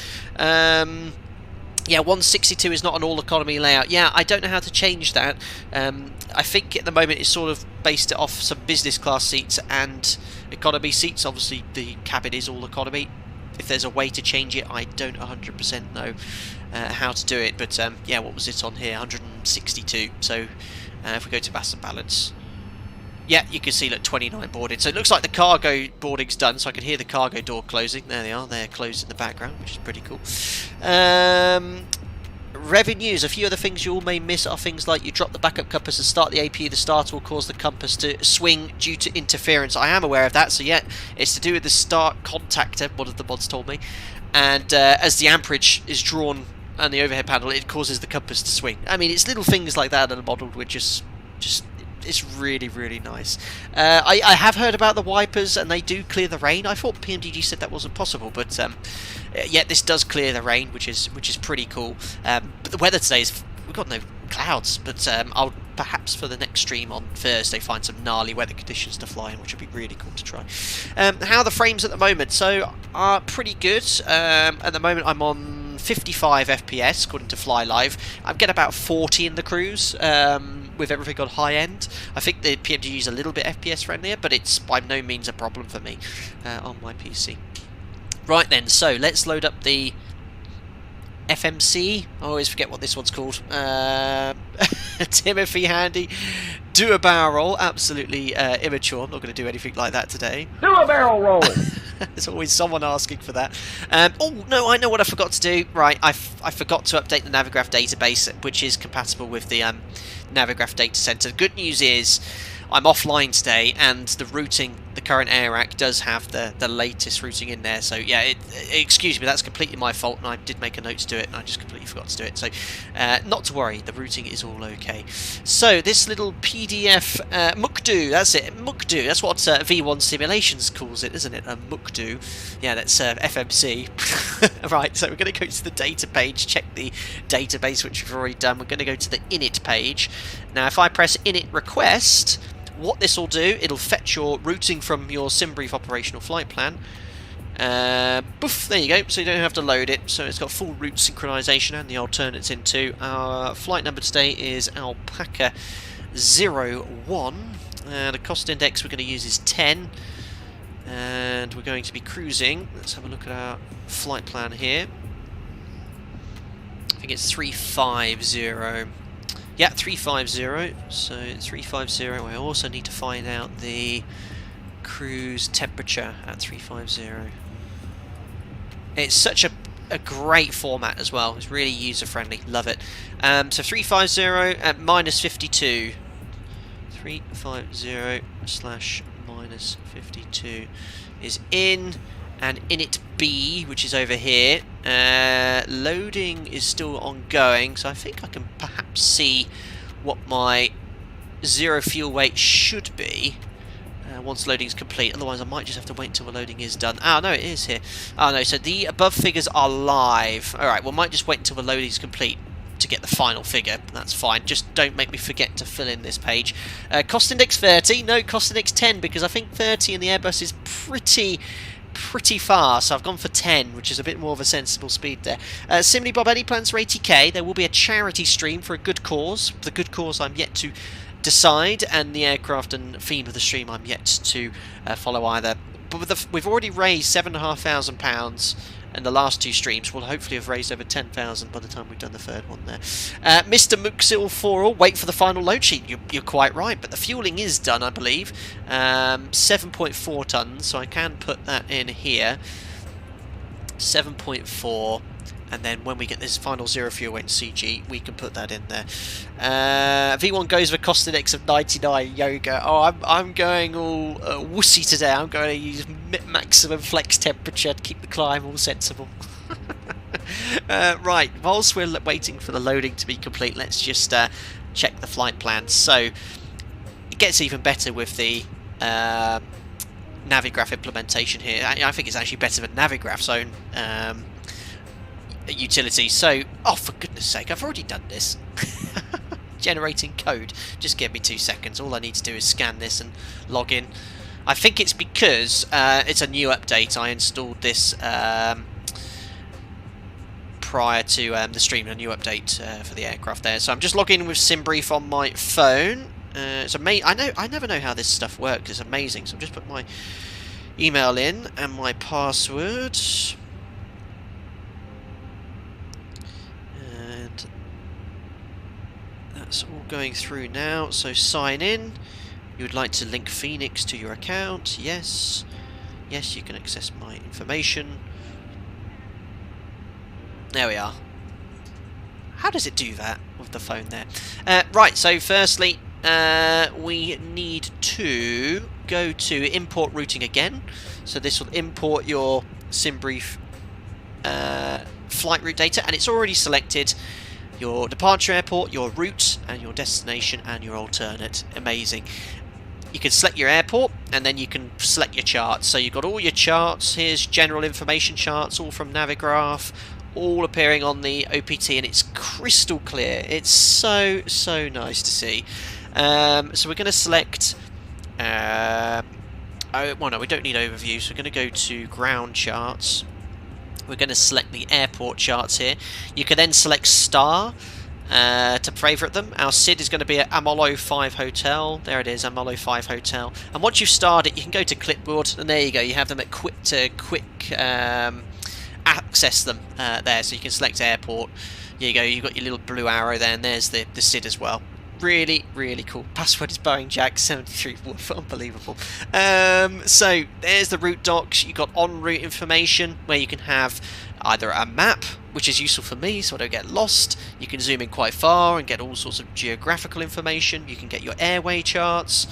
A: Yeah, 162 is not an all-economy layout. Yeah, I don't know how to change that. I think at the moment it's sort of based it off some business class seats and economy seats. Obviously, the cabin is all economy. If there's a way to change it, I don't 100% know how to do it. But yeah, what was it on here? 162. So if we go to mass and balance, yeah, you can see, look, 29 boarded. So it looks like the cargo boarding's done, so I can hear the cargo door closing. There they are, they're closed in the background, which is pretty cool. Revenues, a few other things you all may miss are things like you drop the backup compass and start the APU. The starter will cause the compass to swing due to interference. I am aware of that, so yeah, it's to do with the start contactor, one of the mods told me. And as the amperage is drawn on the overhead panel, it causes the compass to swing. I mean, it's little things like that that are modelled with just it's really, really nice. I have heard about the wipers, and they do clear the rain. I thought PMDG said that wasn't possible, but yeah, this does clear the rain, which is pretty cool. But the weather today is, we've got no clouds, but I'll perhaps for the next stream on Thursday find some gnarly weather conditions to fly in, which would be really cool to try. How are the frames at the moment? So are pretty good. At the moment I'm on 55 FPS according to Fly Live. I'm getting about 40 in the cruise. With everything on high end. I think the PMG is a little bit FPS friendlier, but it's by no means a problem for me on my PC. Right then, so let's load up the FMC. I always forget what this one's called. Timothy Handy. Do a barrel roll. Absolutely immature. I'm not going to do anything like that today.
F: Do a barrel roll!
A: There's always someone asking for that. Oh, no, I know what I forgot to do. Right, I forgot to update the Navigraph database, which is compatible with the Navigraph data center. Good news is I'm offline today, and the the current AirAC does have the latest routing in there. So yeah, excuse me, that's completely my fault, and I did make a note to do it, and I just completely forgot to do it. So not to worry, the routing is all okay. So this little PDF Mukdu, that's it, Mukdu. That's what V1 Simulations calls it, isn't it? A Mukdu. Yeah, that's FMC. Right. So we're going to go to the data page, check the database, which we've already done. We're going to go to the init page. Now, if I press init request, what this will do, it'll fetch your routing from your SimBrief operational flight plan. Boof, there you go, so you don't have to load it. So it's got full route synchronization and the alternates into. Our flight number today is Alpaca 01. The cost index we're going to use is 10. And we're going to be cruising. Let's have a look at our flight plan here. I think it's 350. Yeah, 350. So 350. I also need to find out the cruise temperature at 350. It's such a great format as well. It's really user friendly. Love it. So 350 at -52. 350 / -52 is in, and init B, which is over here. Loading is still ongoing, so I think I can perhaps see what my zero fuel weight should be once loading is complete. Otherwise I might just have to wait until the loading is done. Oh no, it is here. Oh no, so the above figures are live. Alright, we might just wait until the loading is complete to get the final figure. That's fine. Just don't make me forget to fill in this page. Cost index 30. No, cost index 10, because I think 30 in the Airbus is pretty fast. So I've gone for 10, which is a bit more of a sensible speed there. Simony Bob, any plans for 80k? There will be a charity stream for a good cause. The good cause I'm yet to decide, and the aircraft and theme of the stream I'm yet to follow either. But we've already raised £7,500. And the last two streams will hopefully have raised over 10,000 by the time we've done the third one there. Mr. Muxil4, wait for the final load sheet. You're quite right, but the fueling is done, I believe. 7.4 tons, so I can put that in here. 7.4, and then when we get this final zero fuel weight in CG, we can put that in there. V1 goes with a cost index of 99. Yoga. Oh, I'm going all wussy today. I'm going to use maximum flex temperature to keep the climb all sensible. Right, whilst we're waiting for the loading to be complete, let's just check the flight plan. So it gets even better with the Navigraph implementation here. I think it's actually better than Navigraph's own utility. So, oh, for goodness sake, I've already done this. Generating code. Just give me 2 seconds. All I need to do is scan this and log in. I think it's because it's a new update. I installed this prior to the stream, a new update for the aircraft there. So I'm just logging in with SimBrief on my phone. It's amazing. I never know how this stuff works. It's amazing. So I've just put my email in and my password. And that's all going through now. So sign in. You would like to link Fenix to your account. Yes. Yes, you can access my information. There we are. How does it do that with the phone there? Right, so firstly, we need to go to import routing again. So this will import your SimBrief flight route data, and it's already selected your departure airport, your route, and your destination, and your alternate. Amazing. You can select your airport, and then you can select your charts. So you've got all your charts. Here's general information charts, all from Navigraph, all appearing on the OPT, and it's crystal clear. It's so nice to see. So we're going to select well no, we don't need overview, so we're going to go to ground charts. We're going to select the airport charts here. You can then select star to favourite them. Our SID is going to be at Amolo 5 Hotel. There it is, Amolo 5 Hotel. And once you've starred it, you can go to clipboard, and there you go. You have them at quick access them there, so you can select airport. There you go, you've got your little blue arrow there, and there's the SID as well. Really cool. Password is Boeing Jack 73. Unbelievable. So there's the route docs. You've got en route information where you can have either a map, which is useful for me so I don't get lost. You can zoom in quite far and get all sorts of geographical information. You can get your airway charts.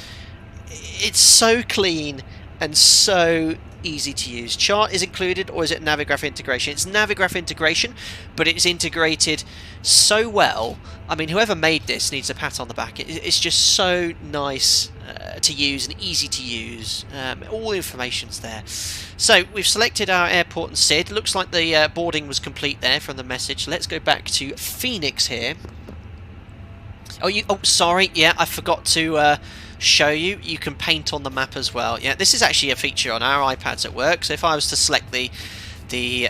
A: It's so clean and so easy to use. Chart is included, or is it Navigraph integration? It's Navigraph integration, but it's integrated so well. I mean, whoever made this needs a pat on the back. It's just so nice to use and easy to use. All the information's there. So we've selected our airport and SID. Looks like the boarding was complete there from the message. Let's go back to Fenix here. Oh, sorry. Yeah, I forgot to show you. You can paint on the map as well. Yeah, this is actually a feature on our iPads at work. So if I was to select the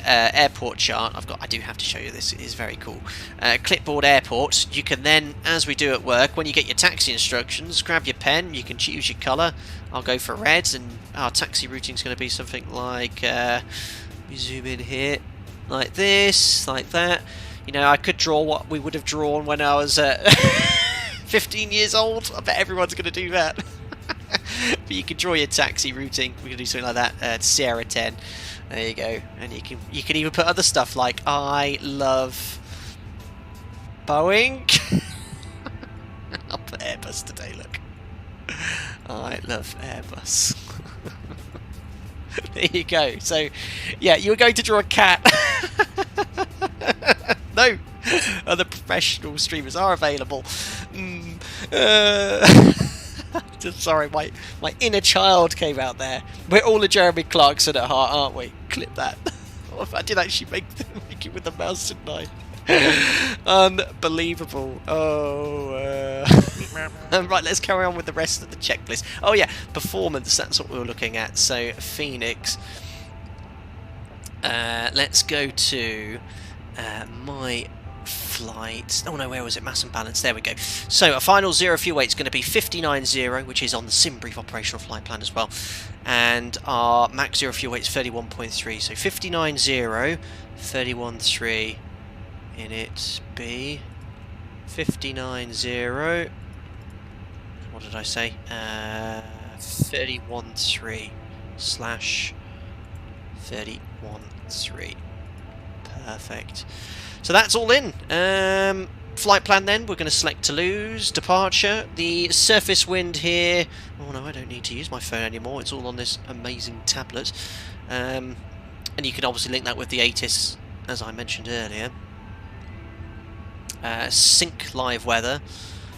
A: airport chart, I do have to show you this. It is very cool. Clipboard airport. You can then, as we do at work, when you get your taxi instructions, grab your pen. You can choose your colour. I'll go for red, and our taxi routing is going to be something like. Let me zoom in here, like this, like that. You know, I could draw what we would have drawn when I was 15 years old. I bet everyone's going to do that. But you can draw your taxi routing. We can do something like that. Sierra 10. There you go. And you can even put other stuff like I love Boeing. I'll put Airbus today. Look, I love Airbus. There you go. So, yeah, you were going to draw a cat. No, other professional streamers are available. Just sorry, my inner child came out there. We're all a Jeremy Clarkson at heart, aren't we? Clip that. Oh, if I did actually make it with the mouse, didn't I? Unbelievable. Oh. Right, let's carry on with the rest of the checklist. Oh yeah, performance. That's what we were looking at. So Fenix. Let's go to my flight. Oh no, where was it? Mass and balance. There we go. So a final zero fuel weight is going to be 59.0, which is on the sim brief operational flight plan as well. And our max zero fuel weight is 31.3. So 59.0, 31.3 in it B. 59.0. What did I say? 31.3 slash 31.3. Perfect. So that's all in. Flight plan then, we're going to select Toulouse, departure, the surface wind here. Oh no, I don't need to use my phone anymore, it's all on this amazing tablet. And you can obviously link that with the ATIS, as I mentioned earlier. Sync live weather.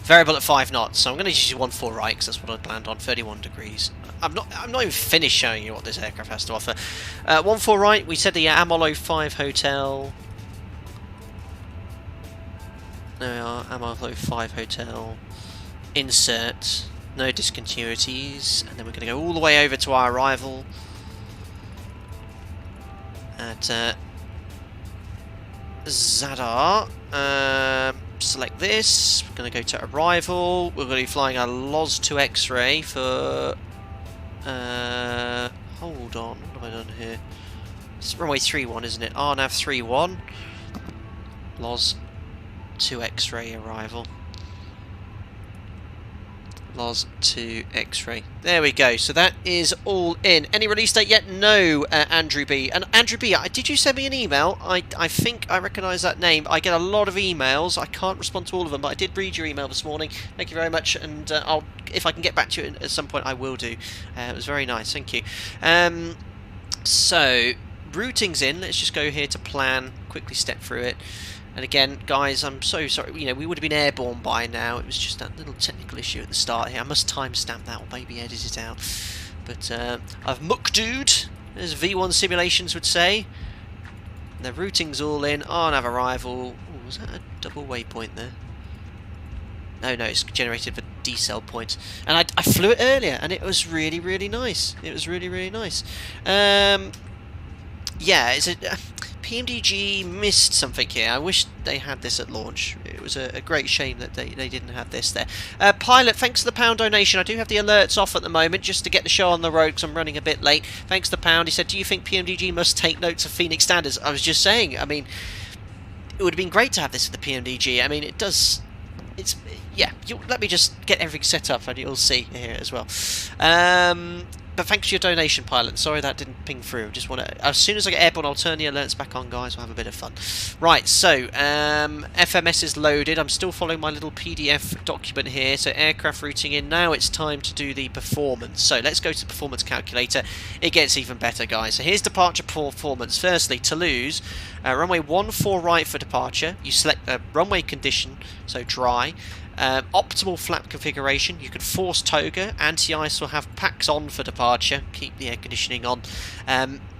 A: Variable at 5 knots, so I'm going to use 14 right, because that's what I planned on, 31 degrees. I'm not even finished showing you what this aircraft has to offer. 14 right, we said the Amolo 5 hotel. There we are, Amolo 5 hotel. Insert, no discontinuities, and then we're going to go all the way over to our arrival at Zadar. Select this. We're going to go to arrival. We're going to be flying a LOS 2 X-ray for. Hold on, what have I done here? It's runway 31, isn't it? RNAV 31. LOS 2 X-ray arrival. LOS 2 X-ray. There we go. So that is all in. Any release date yet? No, Andrew B. And Andrew B, did you send me an email? I think I recognise that name. I get a lot of emails. I can't respond to all of them, but I did read your email this morning. Thank you very much. And if I can get back to you at some point, I will do. It was very nice. Thank you. So routing's in. Let's just go here to plan. Quickly step through it. And again, guys, I'm so sorry. You know, we would have been airborne by now. It was just that little technical issue at the start here. I must timestamp that or maybe edit it out. But I've muckdude, as V1 Simulations would say. And the routing's all in. RNAV arrival. Ooh, was that a double waypoint there? No, it's generated for decel points. And I flew it earlier, and it was really, really nice. It was really, really nice. Yeah, it's a... PMDG missed something here. I wish they had this at launch. It was a great shame that they didn't have this there. Pilot, thanks for the £1 donation. I do have the alerts off at the moment just to get the show on the road because I'm running a bit late. Thanks for the £1. He said, do you think PMDG must take notes of Fenix standards? I was just saying, I mean, it would have been great to have this at the PMDG. I mean, it does... Yeah, let me just get everything set up and you'll see here as well. But thanks for your donation, pilot. Sorry that didn't ping through. Just want to, as soon as I get airborne, I'll turn the alerts back on, guys. We'll have a bit of fun. Right, so FMS is loaded. I'm still following my little PDF document here. So aircraft routing in. Now it's time to do the performance. So let's go to the performance calculator. It gets even better, guys. So here's departure performance. Firstly, Toulouse, runway 14 right for departure. You select the runway condition, so dry. Optimal flap configuration. You can force toga. Anti-ice will have packs on for departure. Keep the air conditioning on.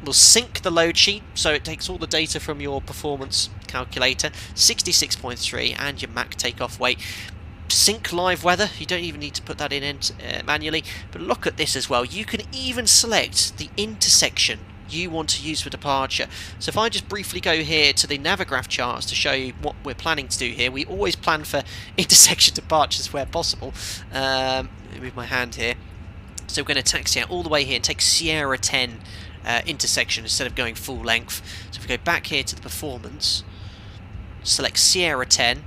A: We'll sync the load sheet, so it takes all the data from your performance calculator. 66.3 and your Mach takeoff weight. Sync live weather. You don't even need to put that in manually. But look at this as well. You can even select the intersection you want to use for departure. So if I just briefly go here to the Navigraph charts to show you what we're planning to do here, we always plan for intersection departures where possible. Move my hand here. So we're going to taxi out all the way here and take Sierra 10 intersection instead of going full length. So if we go back here to the performance, select Sierra 10,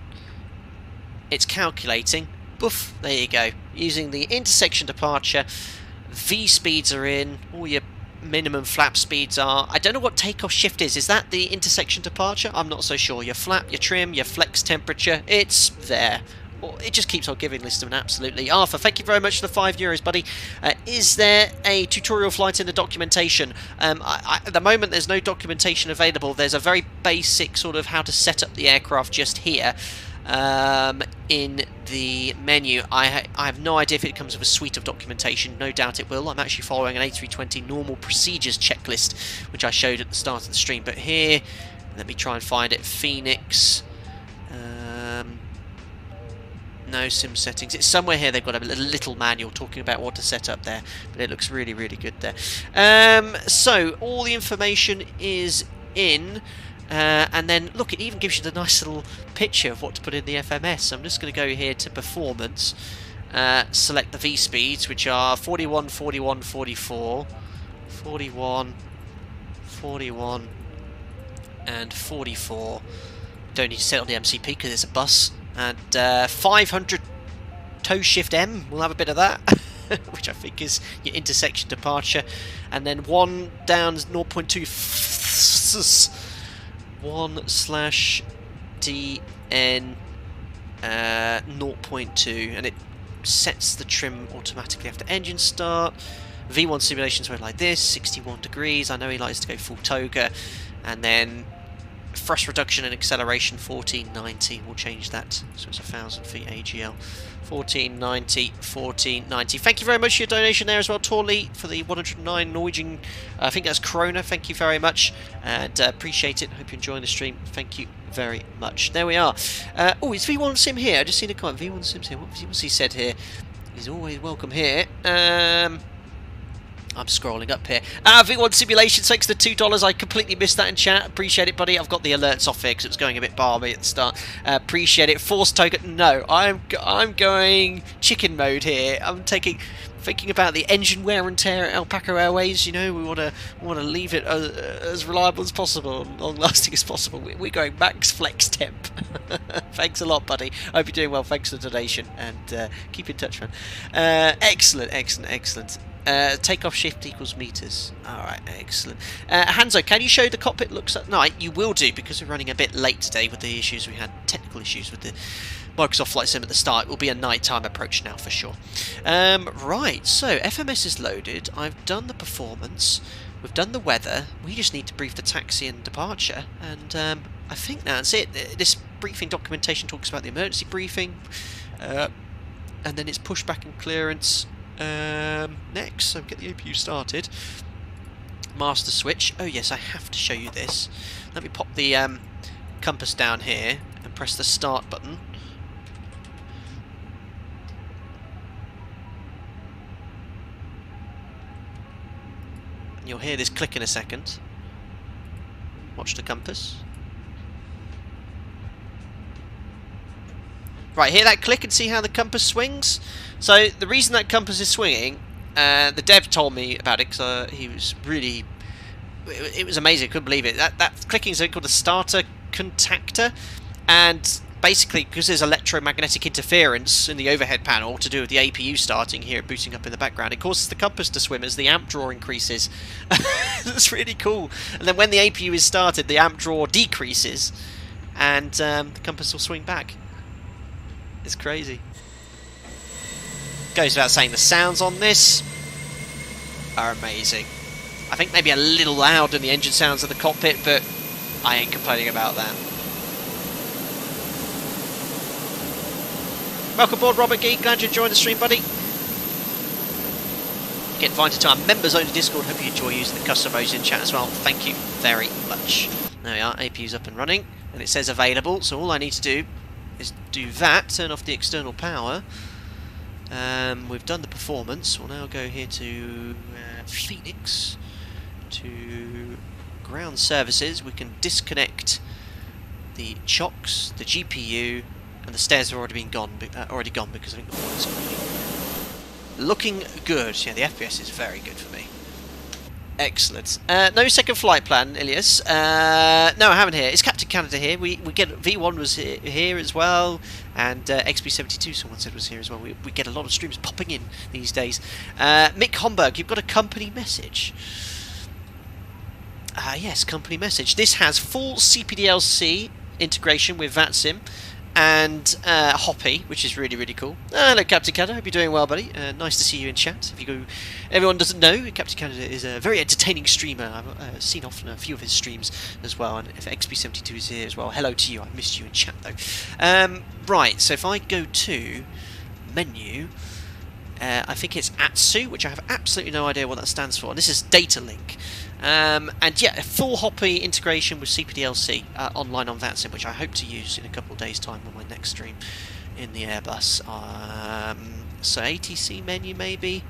A: it's calculating. Boof, there you go. Using the intersection departure, V speeds are in, all your minimum flap speeds are. I don't know what takeoff shift is. Is that the intersection departure? I'm not so sure. Your flap, your trim, your flex temperature, it's there. It just keeps on giving Liston absolutely. Arthur, thank you very much for the €5, buddy. Is there a tutorial flight in the documentation? At the moment, there's no documentation available. There's a very basic sort of how to set up the aircraft just here. In the menu. I have no idea if it comes with a suite of documentation. No doubt it will. I'm actually following an A320 normal procedures checklist, which I showed at the start of the stream. But here, let me try and find it. Phoenix. No sim settings. It's somewhere here. They've got a little manual talking about what to set up there. But it looks really, really good there. So all the information is in. And then look, it even gives you the nice little picture of what to put in the FMS. So I'm just going to go here to performance, select the V speeds, which are 41, 41, 44, 41, 41, and 44. Don't need to set on the MCP because it's a bus. And 500 toe shift M, we'll have a bit of that. Which I think is your intersection departure. And then 1 down 0.2 1/DN 0.2, and it sets the trim automatically after engine start. V1 simulations went like this, 61 degrees. I know he likes to go full toga. And then thrust reduction and acceleration 1490. We'll change that so it's 1,000 feet AGL. 1490, 1490. Thank you very much for your donation there as well, Torley, for the 109 Norwegian, I think that's Corona. Thank you very much, and appreciate it. Hope you're enjoying the stream. Thank you very much. There we are. Oh, is V1 Sim here? I just seen a comment. V1 Sim's here. What's he said here? He's always welcome here. I'm scrolling up here. V1 Simulations, thanks for the $2. I completely missed that in chat. Appreciate it, buddy. I've got the alerts off here because it was going a bit balmy at the start. Appreciate it. Force token. No, I'm going chicken mode here. I'm thinking about the engine wear and tear at Alpaca Airways. You know, we want to leave it as reliable as possible, and long lasting as possible. We're going max flex temp. Thanks a lot, buddy. Hope you're doing well. Thanks for the donation, and keep in touch, man. Excellent. Takeoff shift equals meters. Alright, excellent. Hanzo, can you show the cockpit looks at night? You will do, because we're running a bit late today with the issues. We had technical issues with the Microsoft Flight Sim at the start. It will be a nighttime approach now for sure. Right, so FMS is loaded. I've done the performance. We've done the weather. We just need to brief the taxi and departure. And I think that's it. This briefing documentation talks about the emergency briefing. And then it's pushback and clearance. Next, so get the APU started. Master switch. Oh yes, I have to show you this. Let me pop the compass down here and press the start button. And you'll hear this click in a second. Watch the compass. Right, hear that click and see how the compass swings? So the reason that compass is swinging, the dev told me about it because he was really, it was amazing. I couldn't believe it. That clicking is called a starter contactor, and basically, because there's electromagnetic interference in the overhead panel to do with the APU starting here, booting up in the background, it causes the compass to swim as the amp draw increases. That's really cool. And then when the APU is started, the amp draw decreases, and the compass will swing back. It's crazy. Goes without saying, the sounds on this are amazing. I think maybe a little loud than the engine sounds of the cockpit, but I ain't complaining about that. Welcome aboard, Robert Gee. Glad you enjoyed the stream, buddy. Get invited to our members only Discord. Hope you enjoy using the custom modes in chat as well. Thank you very much. There we are. APU's up and running, and it says available. So all I need to do is do that. Turn off the external power. We've done the performance. We'll now go here to Fenix, to ground services. We can disconnect the chocks, the GPU, and the stairs have already gone because I think the oil's looking good. Yeah, the FPS is very good for me. Excellent. No second flight plan, Ilias. No, I haven't here. It's Captain Canada here. We get V1 was here as well, and XB72 someone said was here as well. We get a lot of streams popping in these days. Mick Homburg, you've got a company message. Yes, company message. This has full CPDLC integration with VATSIM and Hoppy, which is really, really cool. Hello, Captain Canada. Hope you're doing well, buddy. Nice to see you in chat. If you go, everyone doesn't know, Captain Canada is a very entertaining streamer. I've seen often a few of his streams as well, and if XP72 is here as well, hello to you. I missed you in chat though. Right, so if I go to menu, I think it's ATSU, which I have absolutely no idea what that stands for. And this is data link. And yeah, a full Hoppy integration with CPDLC online on VATSIM, which I hope to use in a couple of days' time on my next stream in the Airbus. So ATC menu maybe?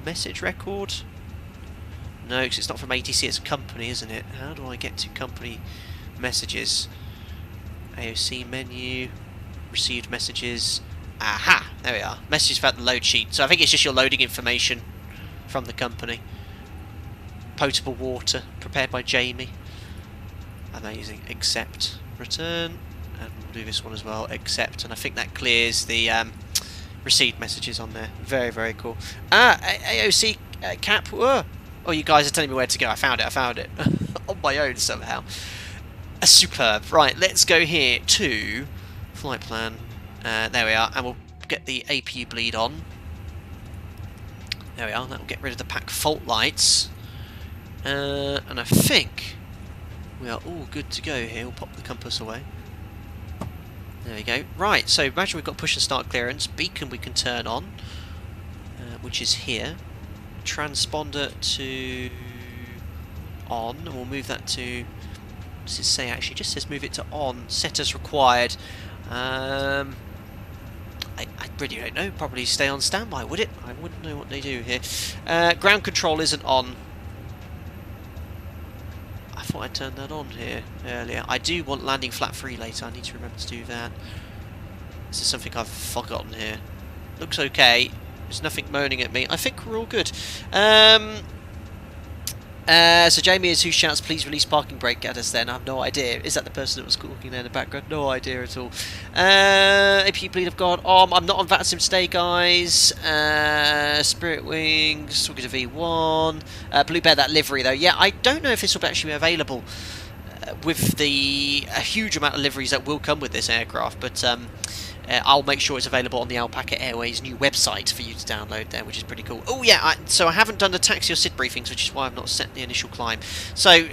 A: Message record? No, because it's not from ATC, it's a company, isn't it? How do I get to company messages? AOC menu, received messages. Aha! There we are. Messages about the load sheet. So I think it's just your loading information from the company. Potable water, prepared by Jamie. Amazing. Accept. Return. And we'll do this one as well. Accept. And I think that clears the received messages on there. Very, very cool. AOC cap. Whoa. Oh, you guys are telling me where to go. I found it. On my own somehow. Superb. Right, let's go here to flight plan. There we are. And we'll get the APU bleed on. There we are. That'll get rid of the pack fault lights. And I think we are all good to go here. We'll pop the compass away. There we go. Right, so imagine we've got push and start clearance. Beacon we can turn on, which is here. Transponder to on, and we'll move that to, what does it say actually? It just says move it to on, set as required. I really don't know. Probably stay on standby, would it? I wouldn't know what they do here. Ground control isn't on. I thought I turned that on here earlier. I do want landing flap free later. I need to remember to do that. This is something I've forgotten here. Looks okay. There's nothing moaning at me. I think we're all good. So Jamie is who shouts, please release parking brake at us then. I have no idea. Is that the person that was talking there in the background? No idea at all. APU bleed of God. I'm not on VATSIM today, guys. Spirit Wings, talking to V1. Blue Bear, that livery though. Yeah, I don't know if this will actually be available with the huge amount of liveries that will come with this aircraft, but I'll make sure it's available on the Alpaca Airways new website for you to download there, which is pretty cool. Oh yeah, so I haven't done the taxi or SID briefings, which is why I've not set the initial climb. So,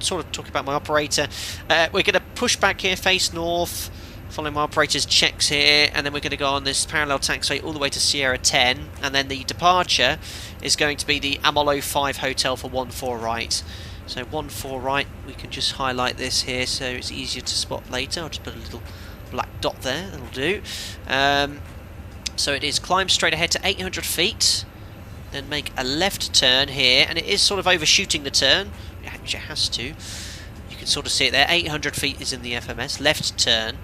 A: sort of talking about my operator, we're going to push back here, face north, following my operator's checks here, and then we're going to go on this parallel taxiway all the way to Sierra 10, and then the departure is going to be the Amolo 5 Hotel for 14 right. So 14 right, we can just highlight this here so it's easier to spot later. I'll just put a little black dot there, that'll do. So it is climb straight ahead to 800 feet, then make a left turn here, and it is sort of overshooting the turn, which it has to. You can sort of see it there, 800 feet is in the FMS, left turn,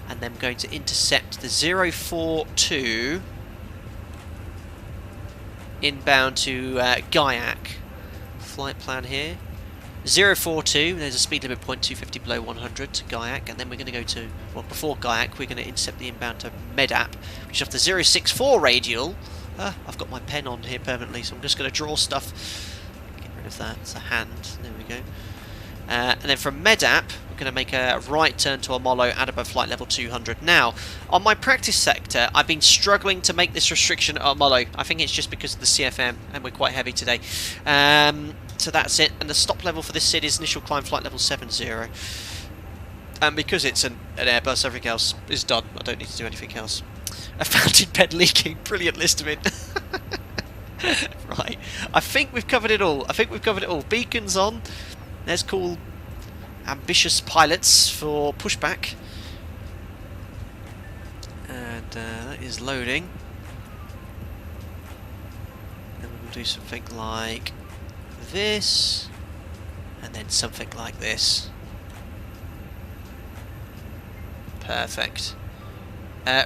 A: and then we're going to intercept the 042 inbound to Gaiac. Flight plan here. 042, there's a speed limit point 250 below 100 to Gaiac, and then we're going to go to, well, before Gaiac, we're going to intercept the inbound to Medap, which is off the 064 radial. I've got my pen on here permanently, so I'm just going to draw stuff. Get rid of that, it's a hand, there we go. And then from Medap, we're going to make a right turn to Omolo at above flight level 200. Now, on my practice sector, I've been struggling to make this restriction at Omolo. I think it's just because of the CFM, and we're quite heavy today. So that's it, and the stop level for this SID is initial climb flight level 70. And because it's an Airbus, everything else is done. I don't need to do anything else. A fountain pen leaking, brilliant list of it. Right, I think we've covered it all. Beacons on. Let's call ambitious pilots for pushback. And that is loading. And we'll do something like this, and then something like this. Perfect.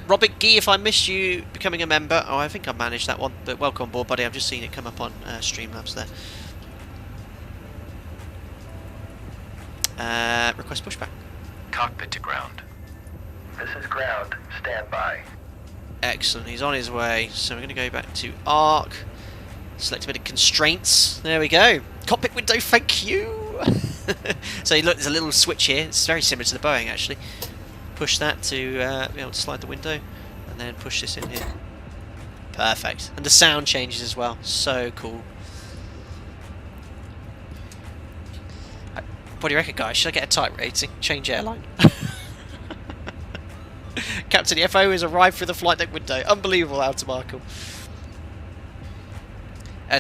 A: Robert Gee, if I missed you becoming a member, I think I managed that one, but welcome on board, buddy. I've just seen it come up on Streamlabs there. Request pushback.
F: Cockpit to ground.
G: This is ground. Stand by.
A: Excellent, he's on his way. So we're going to go back to ARC. Select a bit of constraints. There we go. Cockpit window, thank you. So look, there's a little switch here. It's very similar to the Boeing, actually. Push that to be able to slide the window, and then push this in here. Perfect. And the sound changes as well. So cool. What do you reckon, guys? Should I get a type rating? Change airline. Captain, the FO has arrived through the flight deck window. Unbelievable, Automarkle.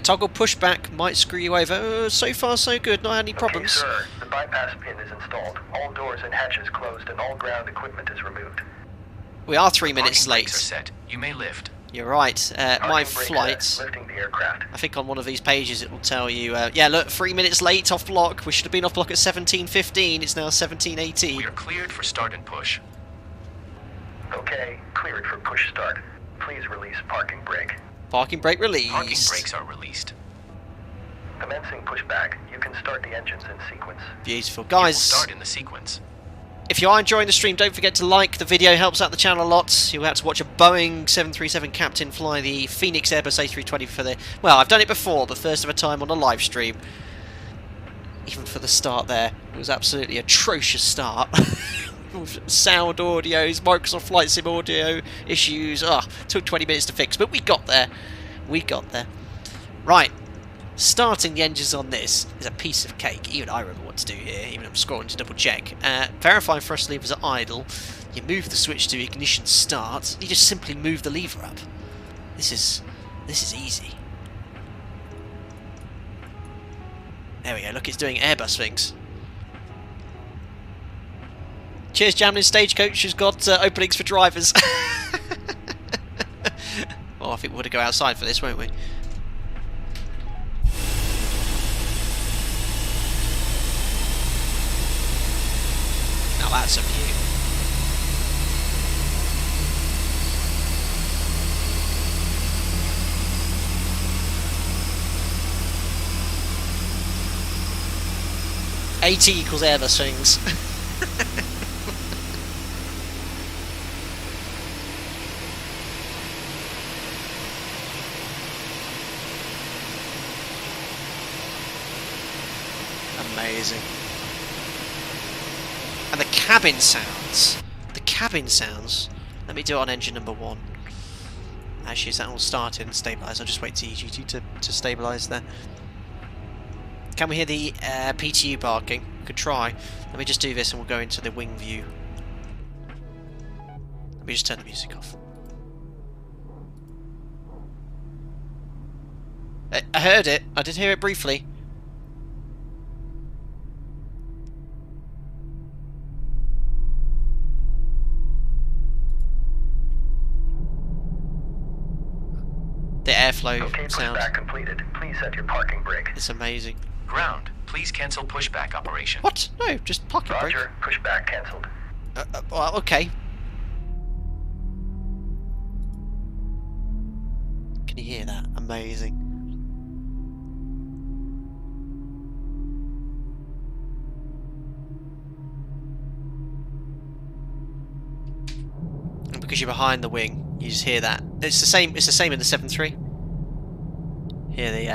A: Toggle pushback might screw you over. So far, so good. Not any problems.
G: Okay, sir. The bypass pin is installed. All doors and hatches closed, and all ground equipment is removed.
A: We are 3 minutes
F: Parking brakes are
A: late.
F: set. You may lift.
A: You're right. My
G: Parking brakes
A: flight.
G: set. Lifting the aircraft.
A: I think on one of these pages it will tell you. Yeah, look, 3 minutes late off block. We should have been off block at 17:15. It's now 17:18.
F: We are cleared for start and push.
G: Okay, cleared for push start. Please release parking brake.
A: Parking brake released.
F: Parking brakes are released.
G: Commencing pushback. You can start the engines in sequence.
A: Beautiful,
F: It will
A: guys.
F: start in the sequence.
A: If you are enjoying the stream, don't forget to like the video. Helps out the channel a lot. You'll have to watch a Boeing 737 captain fly the Fenix Airbus A320 for the... Well, I've done it before, but first of a time on a live stream. Even for the start there, it was absolutely atrocious start. With sound audios, Microsoft Flight Sim audio issues. Took 20 minutes to fix, but we got there. We got there. Right. Starting the engines on this is a piece of cake. Even I remember what to do here, even I'm scrolling to double check. Verify thrust levers are idle. You move the switch to ignition start. You just simply move the lever up. This is easy. There we go, look, it's doing Airbus things. Cheers, Jamlin Stagecoach has got openings for drivers. Well, I think we would have go outside for this, won't we? Now that's a view. AT equals Airbus things. Amazing. And the cabin sounds. The cabin sounds. Let me do it on engine number 1. Actually, is that all started and stabilised? I'll just wait to EGT to stabilise there. Can we hear the PTU barking? We could try. Let me just do this and we'll go into the wing view. Let me just turn the music off. I heard it. I did hear it briefly. The airflow
G: Okay,
A: sound.
G: pushback completed. Please set your parking brake.
A: It's amazing.
F: Ground, please cancel pushback operation.
A: What? No, just parking brake.
G: Roger, pushback cancelled.
A: Well, okay. Can you hear that? Amazing. because you're behind the wing. You just hear that. It's the same. It's the same in the 7.3. Hear the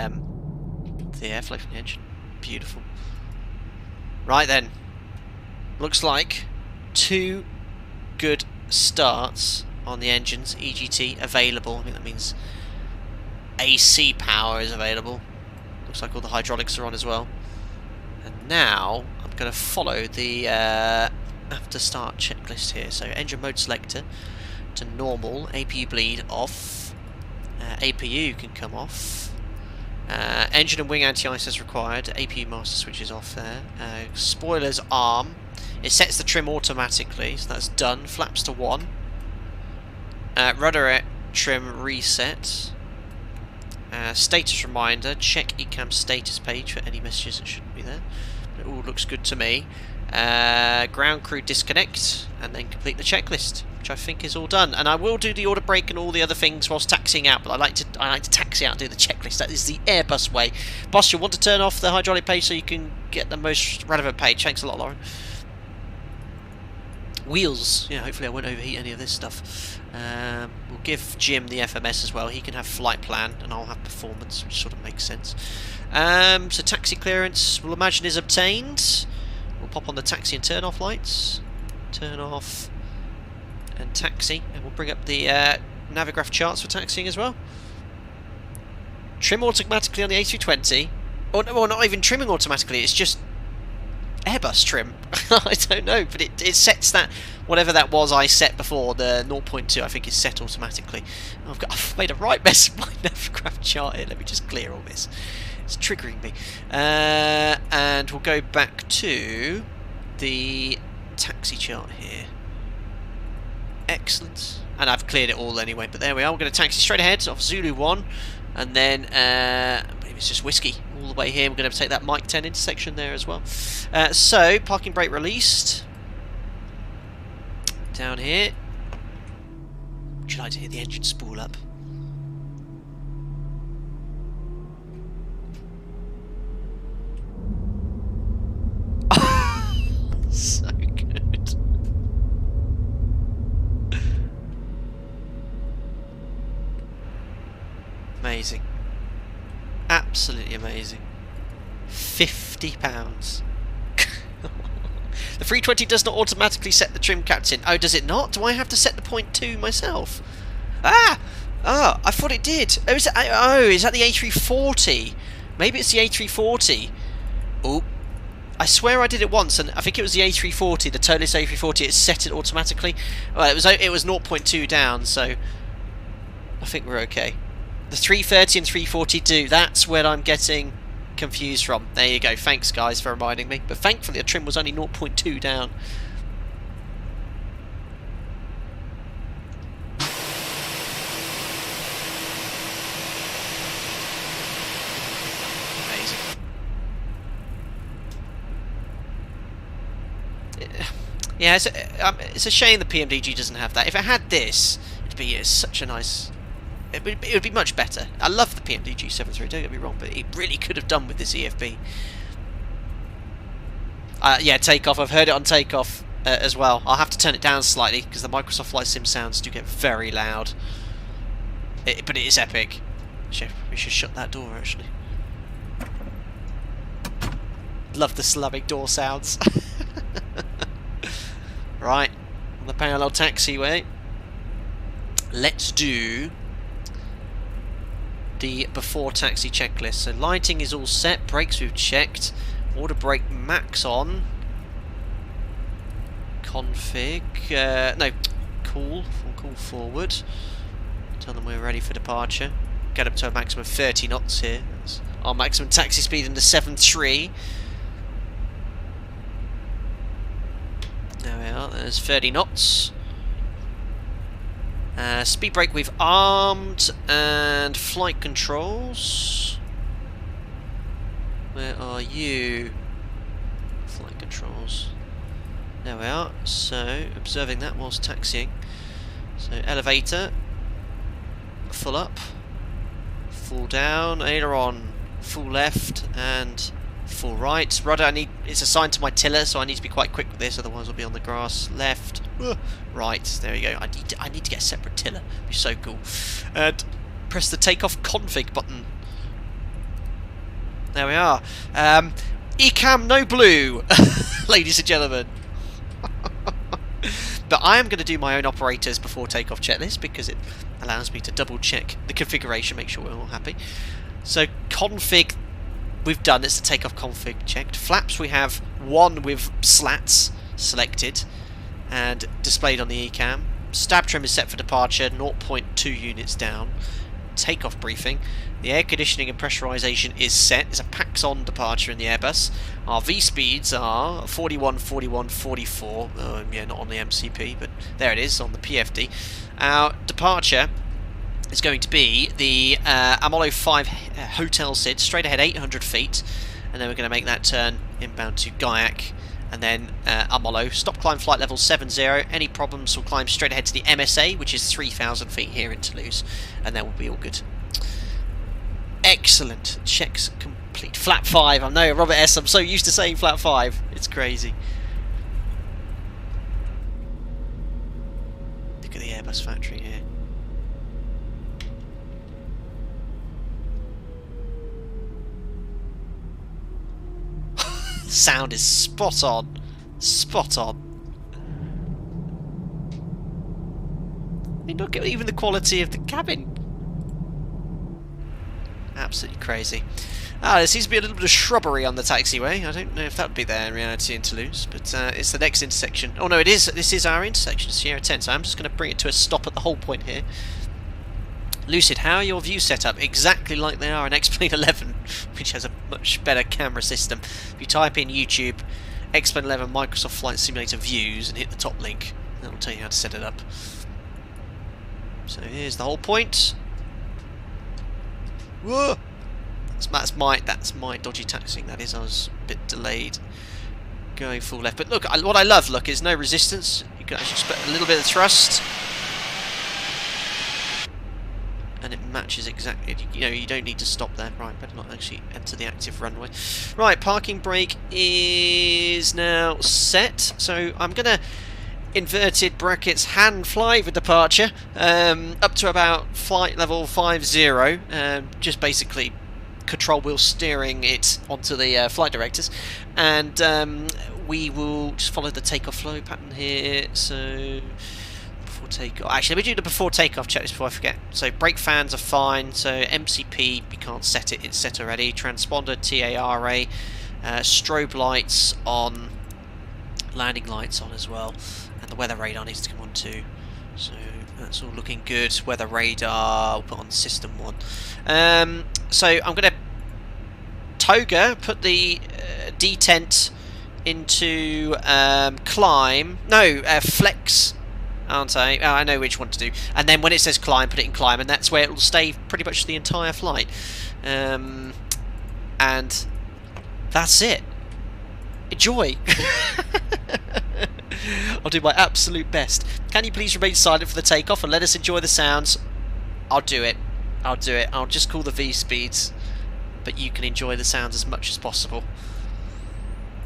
A: airflow from the engine. Beautiful. Right then. Looks like 2 good starts on the engines. EGT available. I think that means AC power is available. Looks like all the hydraulics are on as well. And now I'm going to follow the after start checklist here. So engine mode selector to normal, APU bleed off, APU can come off, engine and wing anti-ice as required, APU master switch is off there, spoilers arm, it sets the trim automatically, so that's done, flaps to 1, rudder trim reset, status reminder, check ECAM status page for any messages that shouldn't be there. It all looks good to me. Ground crew disconnect and then complete the checklist, which I think is all done. And I will do the order break and all the other things whilst taxiing out, but I like to taxi out and do the checklist. That is the Airbus way. Boss, you'll want to turn off the hydraulic page so you can get the most relevant page. Thanks a lot, Lauren. Wheels. Yeah, hopefully I won't overheat any of this stuff. We'll give Jim the FMS as well. He can have flight plan and I'll have performance, which sort of makes sense. So taxi clearance, we'll imagine, is obtained. We'll pop on the taxi and turn off lights. Turn off and taxi. And we'll bring up the Navigraph charts for taxiing as well. Trim automatically on the A320. Or no, not even trimming automatically, it's just Airbus trim. I don't know, but it sets that, whatever that was I set before, the 0.2 I think is set automatically. I've made a right mess of my Navigraph chart here. Let me just clear all this. It's triggering me. And we'll go back to the taxi chart here. Excellent. And I've cleared it all anyway, but there we are. We're going to taxi straight ahead off Zulu 1. And then, maybe it's just whiskey all the way here. We're going to take that Mike 10 intersection there as well. So, parking brake released. Down here. Would you like to hear the engine spool up? So good. Amazing. Absolutely amazing. £50. The 320 does not automatically set the trim captain. Oh, does it not? Do I have to set the 0.2 myself? Ah! Oh, I thought it did. Oh, is that the A340? Maybe it's the A340. Oh. I swear I did it once, and I think it was the A340, the Toulouse A340. It set it automatically. Well, it was 0.2 down, so I think we're okay. The 330 and 342. That's where I'm getting confused from. There you go. Thanks, guys, for reminding me. But thankfully, the trim was only 0.2 down. Yeah, it's a shame the PMDG doesn't have that. If it had this, it'd be such a nice... It would be much better. I love the PMDG 7.3, don't get me wrong, but it really could have done with this EFB. Yeah, Takeoff. I've heard it on Takeoff as well. I'll have to turn it down slightly because the Microsoft Flight Sim sounds do get very loud. But it is epic. We should shut that door, actually. Love the slamming door sounds. Right, on the parallel taxiway, let's do the before taxi checklist. So lighting is all set, brakes we've checked, order brake max on, config, no, call forward, tell them we're ready for departure, get up to a maximum of 30 knots here. That's our maximum taxi speed in the 7.3. There we are, there's 30 knots. Speed brake we've armed, and flight controls. Where are you? Flight controls. There we are, so observing that whilst taxiing. So elevator, full up, full down, aileron, full left, and Full right. Rudder, it's assigned to my tiller, so I need to be quite quick with this, otherwise I'll be on the grass. Left. Right. There we go. I need to get a separate tiller. It'd be so cool. And press the takeoff config button. There we are. Ecam no blue, ladies and gentlemen. But I am going to do my own operators before takeoff checklist because it allows me to double check the configuration, make sure we're all happy. So config, we've done. It's the takeoff config checked. Flaps, we have one with slats selected and displayed on the Ecam. Stab trim is set for departure, 0.2 units down. Takeoff briefing. The air conditioning and pressurization is set. It's a PAX-on departure in the Airbus. Our V-speeds are 41, 41, 44. Yeah, not on the MCP, but there it is on the PFD. Our departure is going to be the Amolo 5 Hotel SID, straight ahead 800 feet. And then we're going to make that turn inbound to Gaillac. And then Amolo. Stop climb flight level 70. Any problems will climb straight ahead to the MSA, which is 3,000 feet here in Toulouse. And then we'll be all good. Excellent. Checks complete. Flap 5. I know, Robert S. I'm so used to saying flap 5. It's crazy. Look at the Airbus factory here. Sound is spot on. Spot on. I mean, look at even the quality of the cabin. Absolutely crazy. There seems to be a little bit of shrubbery on the taxiway. I don't know if that would be there in reality in Toulouse, but it's the next intersection. Oh no, it is. This is our intersection, Sierra 10. So I'm just going to bring it to a stop at the whole point here. Lucid, how are your views set up? Exactly like they are in X-Plane 11, which has a much better camera system. If you type in YouTube, X-Plane 11 Microsoft Flight Simulator views and hit the top link, that will tell you how to set it up. So here's the whole point. Whoa! That's my dodgy taxiing. That is, I was a bit delayed going full left. But look, what I love, look, is no resistance. You can actually expect a little bit of thrust. And it matches exactly, you know, you don't need to stop there. Right, better not actually enter the active runway. Right, parking brake is now set. So I'm going to, inverted brackets, hand fly with departure up to about flight level 50. Just basically control wheel steering it onto the flight directors. And we will just follow the takeoff flow pattern here. So before takeoff, actually let me do the before takeoff checklist before I forget. So brake fans are fine. So MCP, you can't set it, it's set already. Transponder TARA, strobe lights on, landing lights on as well, and the weather radar needs to come on too. So that's all looking good. Weather radar, we'll put on system 1. So I'm going to toga, put the detent into climb, no, flex, aren't I? Oh, I know which one to do. And then when it says climb, put it in climb, and that's where it will stay pretty much the entire flight. And that's it. Enjoy. I'll do my absolute best. Can you please remain silent for the takeoff and let us enjoy the sounds? I'll do it. I'll do it. I'll just call the V speeds, but you can enjoy the sounds as much as possible.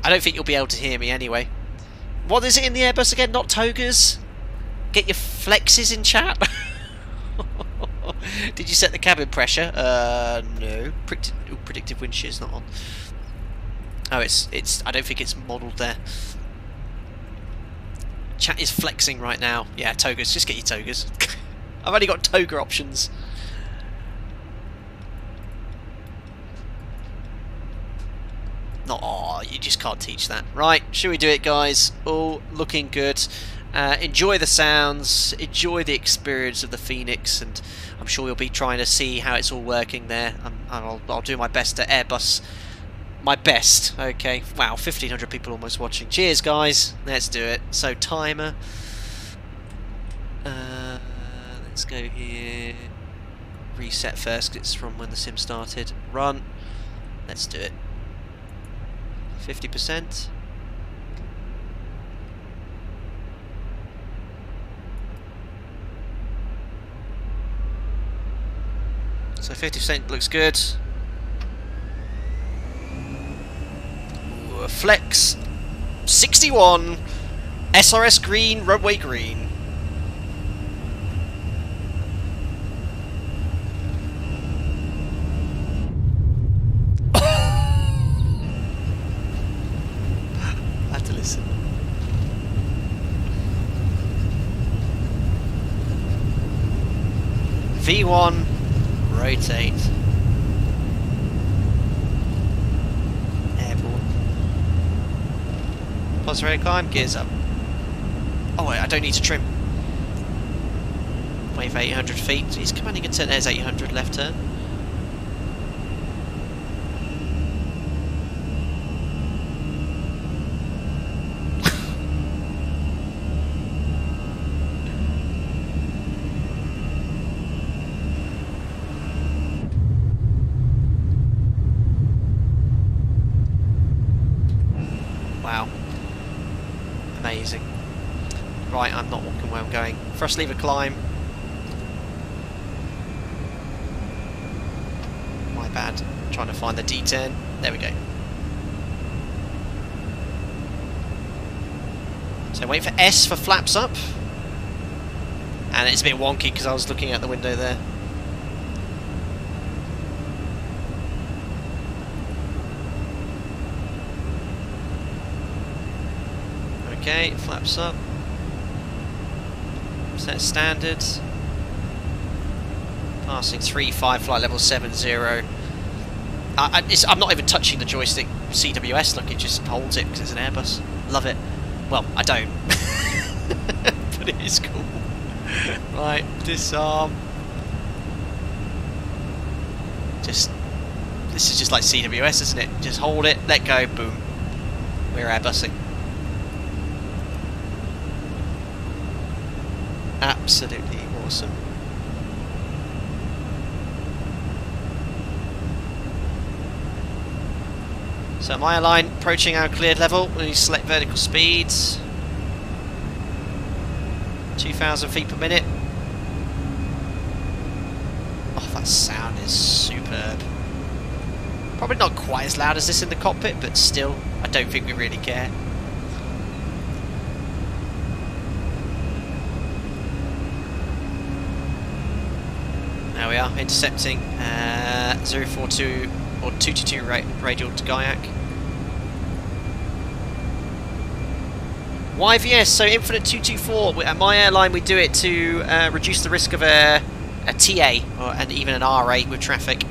A: I don't think you'll be able to hear me anyway. What is it in the Airbus again? Not togas? Get your flexes in chat? Did you set the cabin pressure? No. Predictive wind shear's not on. Oh, it's. I don't think it's modelled there. Chat is flexing right now. Yeah, togas. Just get your togas. I've only got toga options. Not. Oh, you just can't teach that. Right, should we do it, guys? All looking good. Enjoy the sounds. Enjoy the experience of the Fenix, and I'm sure you'll be trying to see how it's all working there. I'll do my best to Airbus. My best. Okay. Wow, 1,500 people almost watching. Cheers, guys. Let's do it. So timer. Let's go here. Reset first. It's from when the sim started. Run. Let's do it. 50%. So 50% looks good. a flex 61 SRS green, runway green. I had to listen. V1, rotate. Airborne. Pause ready climb, gears up. Oh wait, I don't need to trim. Wait for 800 feet. He's commanding a turn. There's 800 left turn. Wow. Amazing. Right, I'm not walking where I'm going. Thrust lever climb. My bad. Trying to find the D10. There we go. So wait for S for flaps up. And it's a bit wonky because I was looking out the window there. Okay, flaps up. Set standard. Passing 3-5, flight level 70. I'm not even touching the joystick CWS, look, it just holds it because it's an Airbus. Love it. Well, I don't. But it is cool. Right, disarm. This is just like CWS, isn't it? Just hold it, let go, boom. We're Airbussing. Absolutely awesome. So my airline approaching our cleared level. We select vertical speeds. 2,000 feet per minute. Oh, that sound is superb. Probably not quite as loud as this in the cockpit, but still, I don't think we really care. There we are, intercepting 042 or 222 radial to Gaiac. YVS, so Infinite 224. At my airline, we do it to reduce the risk of a TA and even an RA with traffic.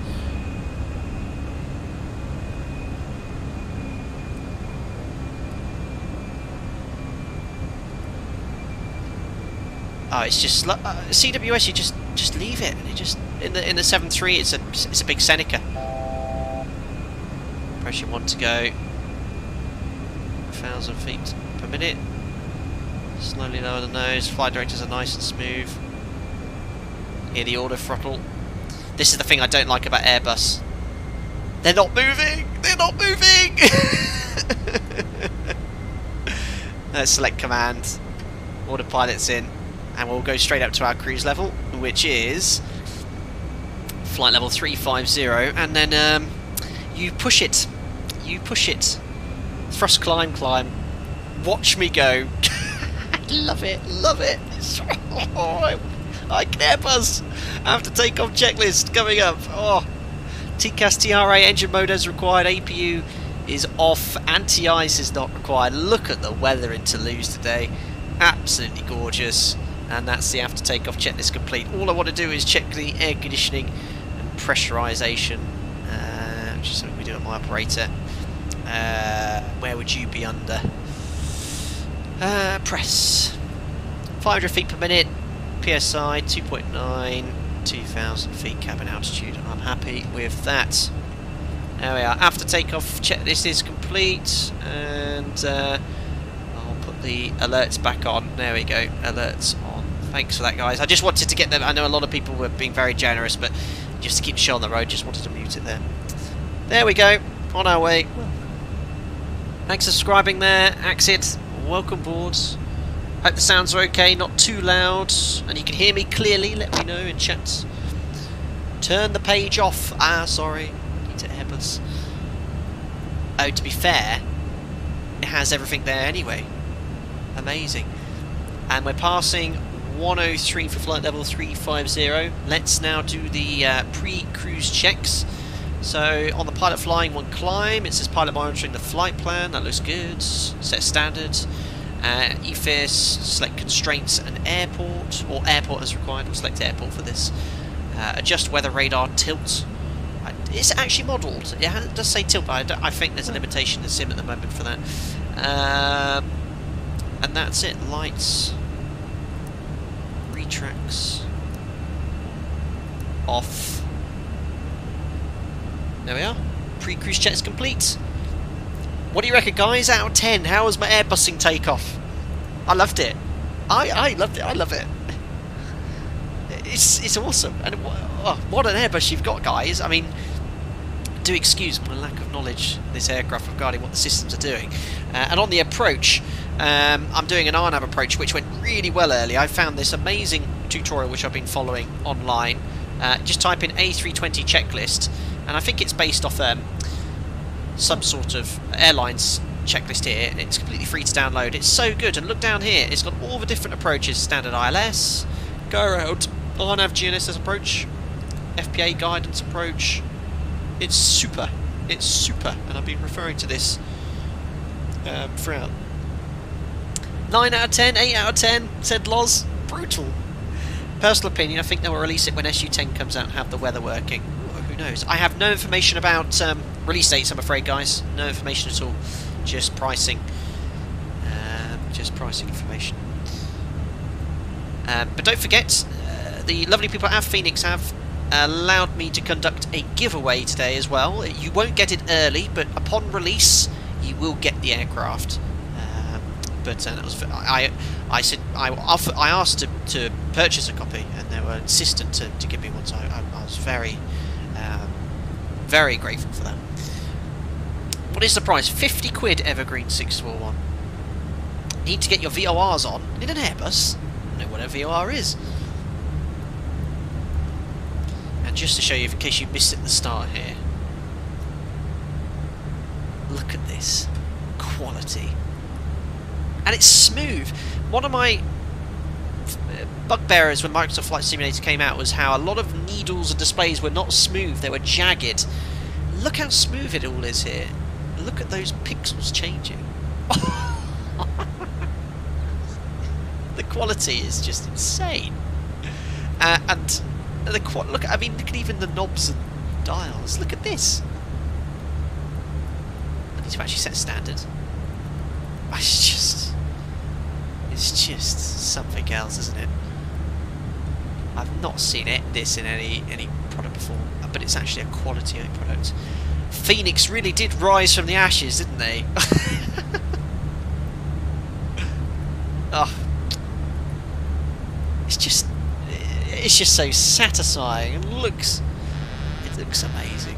A: Oh, it's just CWS. You just leave it. And it just in the 7.3. It's a big Seneca. Pressure 1 to go. 1,000 feet per minute. Slowly lower the nose. Flight directors are nice and smooth. Hear the auto throttle. This is the thing I don't like about Airbus. They're not moving. They're not moving. Let's select command. Autopilot's in. And we'll go straight up to our cruise level, which is flight level 350, and then you push it. You push it. Thrust climb, climb. Watch me go. Love it, love it. I can Airbus. After takeoff checklist coming up. Oh, TCAS TRA engine mode as required. APU is off. Anti-ice is not required. Look at the weather in Toulouse today. Absolutely gorgeous. And that's the after takeoff checklist complete. All I want to do is check the air conditioning and pressurization, which is something we do at my operator. Where would you be under? Press. 500 feet per minute. PSI 2.9. 2,000 feet cabin altitude. I'm happy with that. There we are. After takeoff checklist is complete, and I'll put the alerts back on. There we go. Alerts on. Thanks for that, guys. I just wanted to get them. I know a lot of people were being very generous, but just to keep the show on the road, just wanted to mute it there. There we go. On our way. Thanks for subscribing there, Axid. Welcome board. Hope the sounds are okay, not too loud, and you can hear me clearly. Let me know in chat. Turn the page off. Ah, sorry. Need to Airbus. Oh, to be fair, has everything there anyway. Amazing. And we're passing 103 for flight level 350. Let's now do the pre-cruise checks. So on the pilot flying one climb, it says pilot monitoring the flight plan. That looks good. Set standards. EFIS, select constraints and airport, or airport as required. We'll select airport for this. Adjust weather radar tilt. It's actually modelled. It does say tilt, but I think there's a limitation in the sim at the moment for that. And that's it. Lights. Retracts. Off. There we are. Pre-cruise checks complete. What do you reckon, guys? Out of 10, how was my Airbussing takeoff? I loved it. I loved it. I love it. It's awesome. And what an Airbus you've got, guys. I mean, do excuse my lack of knowledge of this aircraft regarding what the systems are doing. And on the approach, I'm doing an RNAV approach, which went really well early. I found this amazing tutorial which I've been following online. Just type in A320 checklist, and I think it's based off some sort of airline's checklist here. It's completely free to download. It's so good. And look down here, it's got all the different approaches: standard ILS, go around, RNAV GNSS approach, FPA guidance approach. It's super. It's super, and I've been referring to this throughout. 9 out of 10, 8 out of 10, said Loz. Brutal. Personal opinion, I think they will release it when SU-10 comes out and have the weather working. Ooh, who knows? I have no information about release dates, I'm afraid, guys. No information at all. Just pricing. Just pricing information. But don't forget, the lovely people at Fenix have allowed me to conduct a giveaway today as well. You won't get it early, but upon release, you will get the aircraft. But that was, I asked to purchase a copy, and they were insistent to give me one, so I was very very grateful for that. What is the price? 50 quid Evergreen 641. Need to get your VORs on in an Airbus. I don't know what a VOR is. And just to show you, in case you missed it at the start here, look at this quality. And it's smooth. One of my bugbearers when Microsoft Flight Simulator came out was how a lot of needles and displays were not smooth, they were jagged. Look how smooth it all is here. Look at those pixels changing. The quality is just insane. And look at even the knobs and dials. Look at this. I need to actually set standard. It's just something else, isn't it? I've not seen this in any product before, but it's actually a quality product. Fenix really did rise from the ashes, didn't they? Oh, it's just so satisfying. It looks amazing.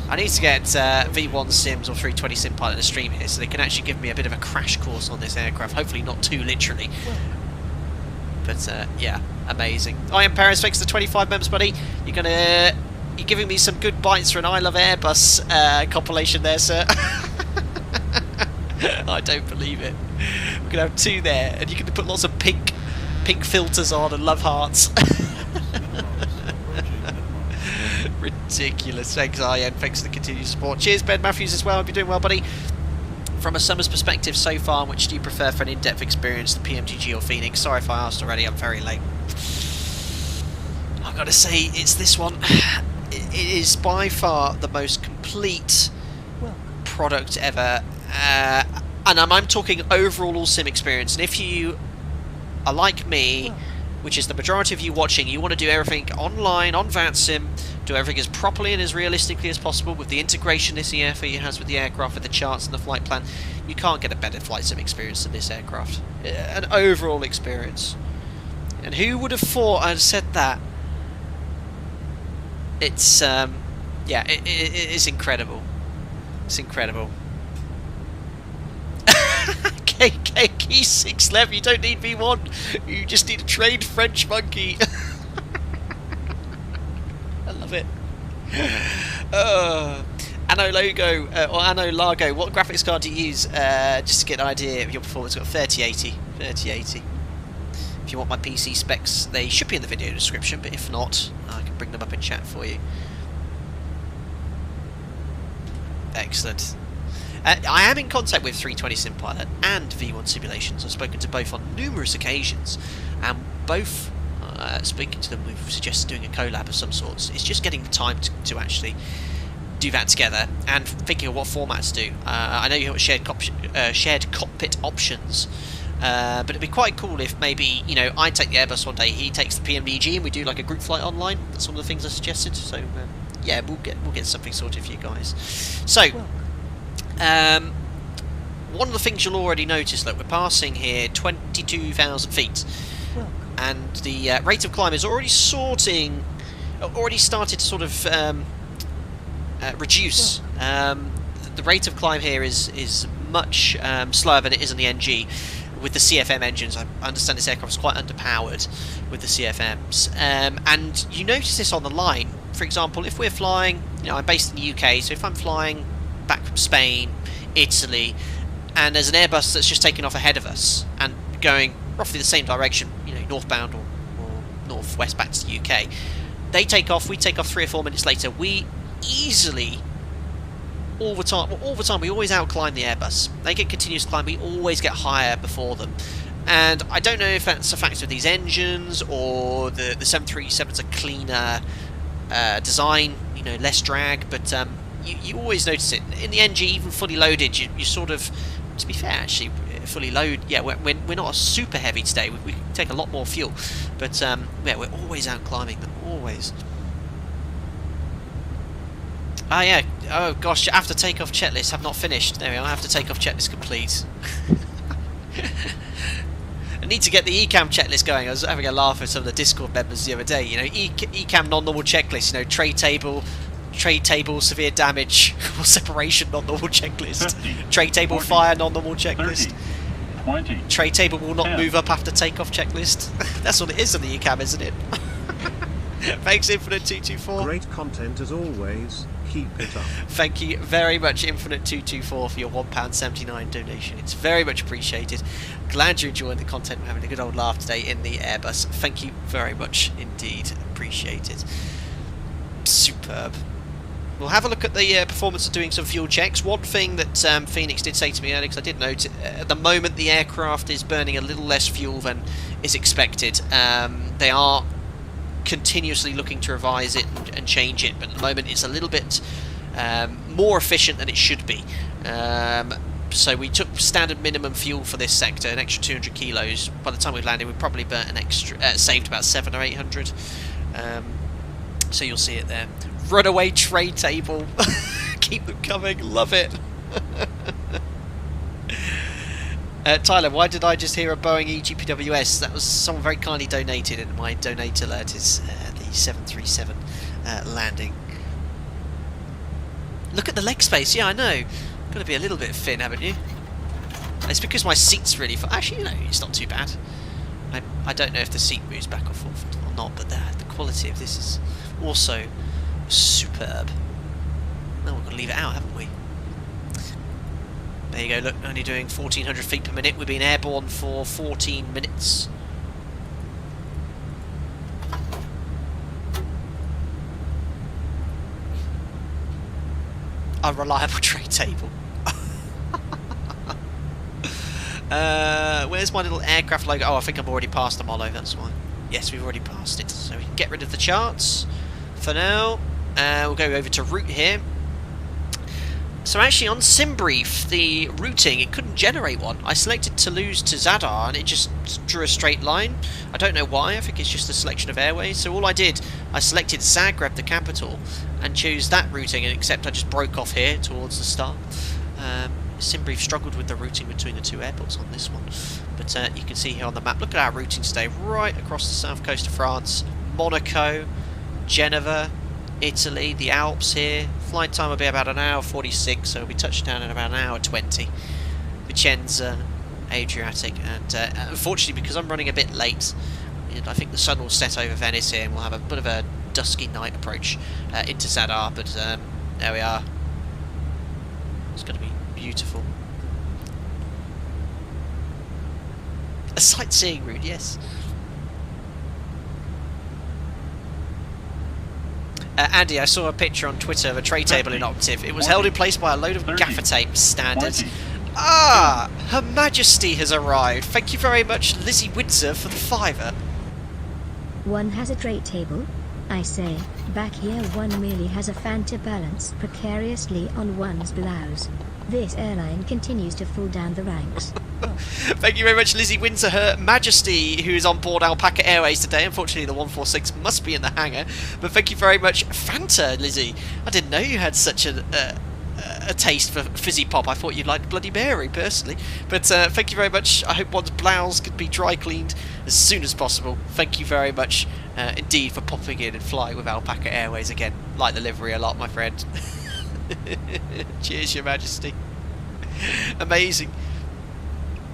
A: I need to get V1 Sims or 320 Sim Pilot to stream here so they can actually give me a bit of a crash course on this aircraft. Hopefully not too literally. But yeah, amazing. I am Paris, thanks to 25 members, buddy. You're giving me some good bites for an I Love Airbus compilation there, sir. I don't believe it. We're gonna have 2 there, and you can put lots of pink filters on and love hearts. Ridiculous. Thanks, Ian. Thanks for the continued support. Cheers, Ben Matthews, as well. Hope you're doing well, buddy. From a summer's perspective so far, which do you prefer for an in-depth experience, the PMGG or Fenix? Sorry if I asked already, I'm very late. I've got to say, it's this one. It is by far the most complete product ever. And I'm talking overall all-sim experience. And if you are like me, which is the majority of you watching, you want to do everything online, on VATSIM, do everything as properly and as realistically as possible with the integration this EFE has with the aircraft, with the charts and the flight plan, you can't get a better flight sim experience than this aircraft. An overall experience. And who would have thought I'd said that? It's, yeah, it is incredible. It's incredible. Key 6 left, you don't need V1, you just need a trained French monkey. I love it. Anno logo or Anno Largo, what graphics card do you use? Just to get an idea of your performance. I've got 3080. If you want my PC specs, they should be in the video description, but if not, I can bring them up in chat for you. Excellent. I am in contact with 320 SimPilot and V1 Simulations. I've spoken to both on numerous occasions, and both speaking to them, we've suggested doing a collab of some sorts. It's just getting the time to actually do that together and thinking of what format to do. I know you've got shared cockpit options, but it'd be quite cool if maybe, you know, I take the Airbus one day, he takes the PMDG, and we do like a group flight online. That's one of the things I suggested. So yeah, we'll get something sorted for you guys. So one of the things you'll already notice, look, we're passing here 22,000 feet, and the rate of climb is already started to sort of reduce. The rate of climb here is much slower than it is on the NG with the CFM engines. I understand this aircraft is quite underpowered with the CFMs, and you notice this on the line. For example, if we're flying, you know, I'm based in the UK, so if I'm flying back from Spain, Italy, and there's an Airbus that's just taken off ahead of us and going roughly the same direction, you know, northbound or northwest back to the UK, they take off, we take off 3 or 4 minutes later, we easily, all the time, we always outclimb the Airbus. They get continuous climb, we always get higher before them. And I don't know if that's a factor of these engines or the 737's a cleaner design, you know, less drag, but you always notice it. In the NG, even fully loaded, you sort of, to be fair actually, fully load, yeah, we're not super heavy today, we take a lot more fuel, but yeah, we're always out climbing them, always. Ah yeah, oh gosh, after takeoff checklist, have not finished. There we are, after takeoff checklist complete. I need to get the ECAM checklist going. I was having a laugh with some of the Discord members the other day, you know, ECAM non-normal checklist, you know, tray table, severe damage or separation non-normal checklist.
B: 50,
A: tray table
B: 40,
A: fire non-normal checklist.
B: 30, 20.
A: Tray table will not
B: 10.
A: move up after takeoff checklist. That's what it is on the ECAM, isn't it? Thanks, Infinite224.
E: Great content as always. Keep it up.
A: Thank you very much, Infinite224, for your £1.79 donation. It's very much appreciated. Glad you're enjoying the content. We're having a good old laugh today in the Airbus. Thank you very much indeed. Appreciate it. Superb. We'll have a look at the performance of doing some fuel checks. One thing that Fenix did say to me earlier, because I did note, at the moment the aircraft is burning a little less fuel than is expected. They are continuously looking to revise it and change it, but at the moment it's a little bit more efficient than it should be. So we took standard minimum fuel for this sector, an extra 200 kilos. By the time we landed, we probably burnt an extra, saved about 700 or 800. So you'll see it there. Runaway tray table. Keep them coming. Love it. Tyler, why did I just hear a Boeing EGPWS? That was someone very kindly donated, and my donate alert is the 737 landing. Look at the leg space. Yeah, I know. Got to be a little bit thin, haven't you? It's because my seat's really far. Actually, no, it's not too bad. I don't know if the seat moves back or forth or not, but the quality of this is also superb. Now we've got to leave it out, haven't we? There you go, look, only doing 1400 feet per minute. We've been airborne for 14 minutes. Unreliable tray table. Where's my little aircraft logo? Oh, I think I've already passed the Molo, that's why. Yes, we've already passed it. So we can get rid of the charts for now. We'll go over to route here. So actually on SimBrief, the routing, it couldn't generate one. I selected Toulouse to Zadar and it just drew a straight line. I don't know why, I think it's just a selection of airways. So all I did, I selected Zagreb, the capital, and chose that routing, except I just broke off here towards the start. SimBrief struggled with the routing between the two airports on this one. But you can see here on the map, look at our routing today, right across the south coast of France, Monaco, Geneva, Italy, the Alps here. Flight time will be about 1 hour 46, so we'll be touching down in about 1 hour 20. Vicenza, Adriatic, and unfortunately, because I'm running a bit late, I think the sun will set over Venice here, and we'll have a bit of a dusky night approach into Zadar. But there we are. It's going to be beautiful. A sightseeing route, yes. Andy, I saw a picture on Twitter of a tray table in Octave. It was held in place by a load of gaffer tape. Standard.
B: 20.
A: Ah! Her Majesty has arrived. Thank you very much, Lizzie Windsor, for the $5.
D: One has a tray table. I say, back here one merely has a fan to balance precariously on one's blouse. This airline continues to fall down the ranks.
A: Thank you very much, Lizzie Windsor, Her Majesty, who is on board Alpaca Airways today. Unfortunately, the 146 must be in the hangar. But thank you very much, Fanta, Lizzie. I didn't know you had such a taste for fizzy pop. I thought you'd like Bloody Mary, personally. But thank you very much. I hope one's blouse could be dry cleaned as soon as possible. Thank you very much indeed for popping in and flying with Alpaca Airways again. Like the livery a lot, my friend. Cheers, Your Majesty. Amazing.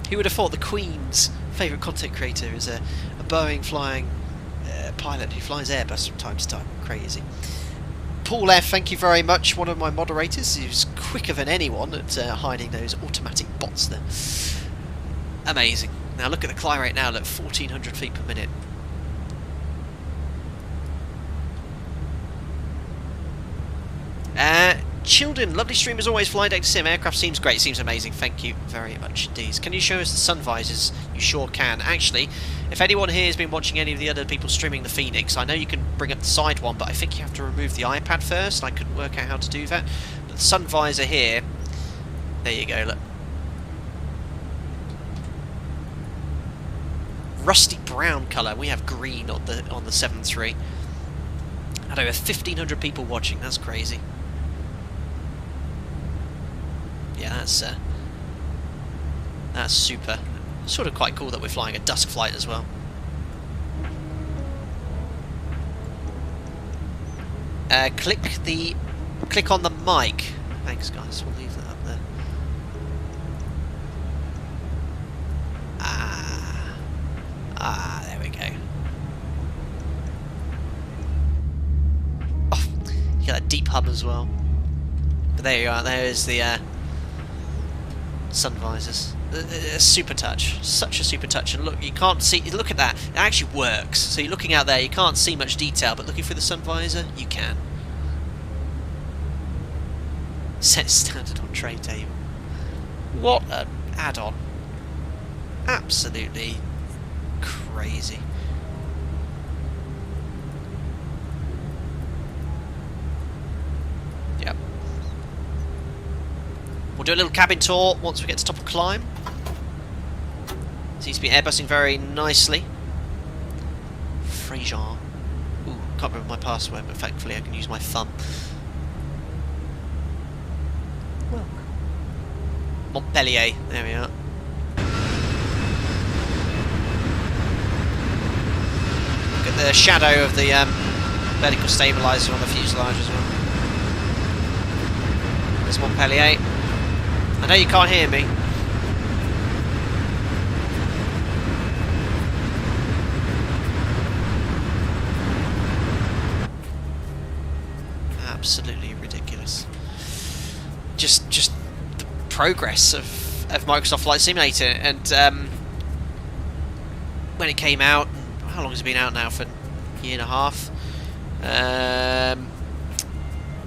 A: Who would have thought the Queen's favourite content creator is a Boeing flying pilot who flies Airbus from time to time? Crazy. Paul F, thank you very much. One of my moderators who's quicker than anyone at hiding those automatic bots there. Amazing. Now look at the climb rate now at 1400 feet per minute. Children, lovely stream as always. Flying deck sim aircraft seems great, seems amazing. Thank you very much indeed. Can you show us the sun visors? You sure can. Actually, if anyone here has been watching any of the other people streaming the Fenix, I know you can bring up the side one, but I think you have to remove the iPad first. I couldn't work out how to do that. But the sun visor here, there you go. Look, rusty brown colour. We have green on the 7.3. And over 1,500 people watching. That's crazy. Yeah, that's super. Sort of quite cool that we're flying a dusk flight as well. Click on the mic. Thanks, guys. We'll leave that up there. There we go. Oh, you got that deep hum as well. But there you are. There's the sun visors. Super touch, such a super touch. And look, you can't see. Look at that. It actually works. So you're looking out there, you can't see much detail, but looking through the sun visor, you can. Set standard on tray table. What an add-on! Absolutely crazy. Yep. We'll do a little cabin tour once we get to top of climb. Seems to be airbussing very nicely. Fraser. Ooh, can't remember my password, but thankfully I can use my thumb. Welcome. Montpellier, there we are. Look at the shadow of the vertical stabiliser on the fuselage as well. There's Montpellier. I know you can't hear me. Absolutely ridiculous. Just the progress of Microsoft Flight Simulator, and when it came out, how long has it been out now? For a year and a half.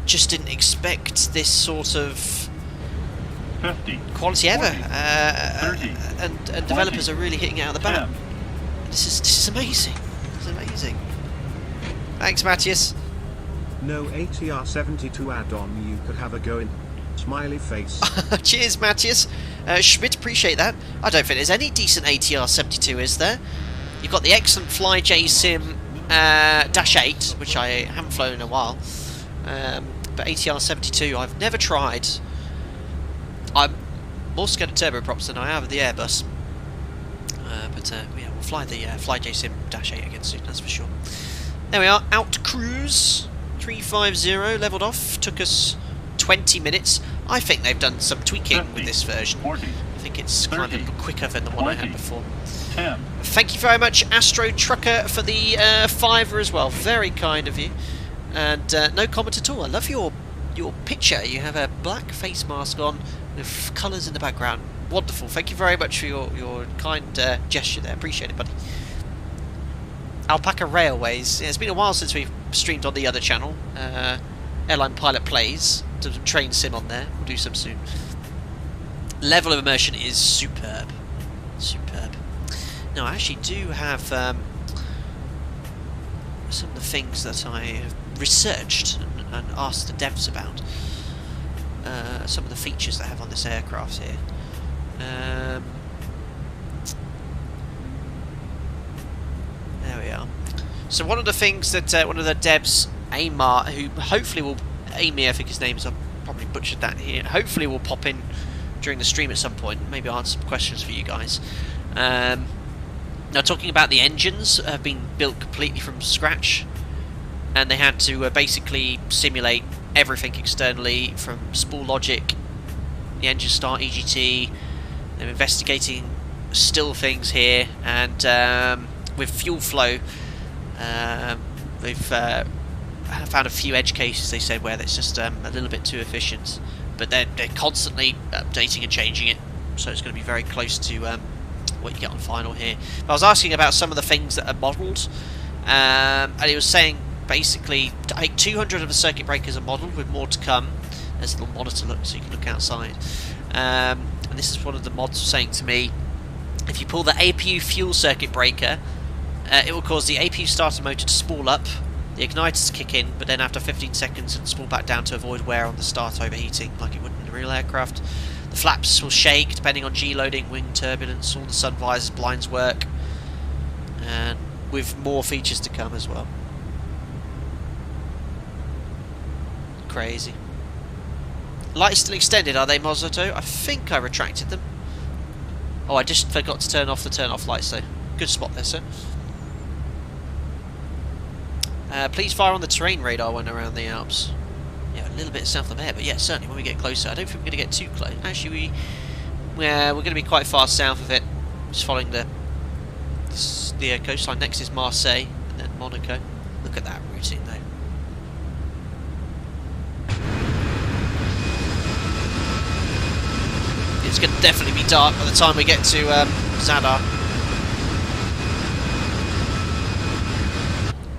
A: Just didn't expect this sort of
B: 50,
A: quality ever,
B: 40, 30,
A: and developers
B: 20,
A: are really hitting it out of the bat.
B: 10.
A: This is amazing. It's amazing. Thanks, Matthias.
E: No ATR-72 add-on, you could have a go in. Smiley face.
A: Cheers, Matthias. Schmidt, appreciate that. I don't think there's any decent ATR-72, is there? You've got the excellent FlyJ Sim Dash 8, which I haven't flown in a while. But ATR-72, I've never tried. I'm more scared of turboprops than I am of the Airbus. But yeah, we'll fly the FlyJ Sim Dash 8 again soon, that's for sure. There we are, out cruise. 350, levelled off. Took us 20 minutes. I think they've done some tweaking
B: 50,
A: with this version.
B: 40,
A: I think it's
B: 30,
A: kind of a little quicker than the one I had
B: 20,
A: before.
B: 10.
A: Thank you very much, Astro Trucker, for the $5 as well. Very kind of you. And no comment at all. I love your your picture. You have a black face mask on with colours in the background. Wonderful. Thank you very much for your kind gesture there. Appreciate it, buddy. Alpaca Railways. Yeah, it's been a while since we've streamed on the other channel. Airline Pilot Plays. Did some train sim on there. We'll do some soon. Level of immersion is superb. Superb. Now, I actually do have some of the things that I have researched and asked the devs about. Some of the features they have on this aircraft here. There we are. So one of the things that one of the devs, Amar, who hopefully will, Amy, I think his name is, I've probably butchered that here, hopefully will pop in during the stream at some point, maybe answer some questions for you guys. Now, talking about the engines, have been built completely from scratch, and they had to basically simulate everything externally from spool logic, the engine start, EGT. They're investigating still things here, and with fuel flow, they've found a few edge cases, they said, where it's just a little bit too efficient, but they're constantly updating and changing it, so it's going to be very close to what you get on final here. But I was asking about some of the things that are modelled, and he was saying basically I think 200 of the circuit breakers are modelled, with more to come. There's a little monitor look so you can look outside, and this is one of the mods saying to me, if you pull the APU fuel circuit breaker, it will cause the APU starter motor to spool up, the igniters to kick in, but then after 15 seconds it'll spool back down to avoid wear on the start overheating like it would in a real aircraft. The flaps will shake depending on G-loading, wing turbulence, all the sun visors, blinds work, and with more features to come as well. Crazy. Lights still extended, are they, Mozoto? I think I retracted them. Oh, I just forgot to turn off the turn-off lights though. Good spot there, sir. Please fire on the terrain radar when around the Alps. Yeah, a little bit south of there, but yeah, certainly when we get closer. I don't think we're going to get too close. Actually, we're going to be quite far south of it, just following the coastline. Next is Marseille, and then Monaco. Look at that routing, though. It's going to definitely be dark by the time we get to Zadar.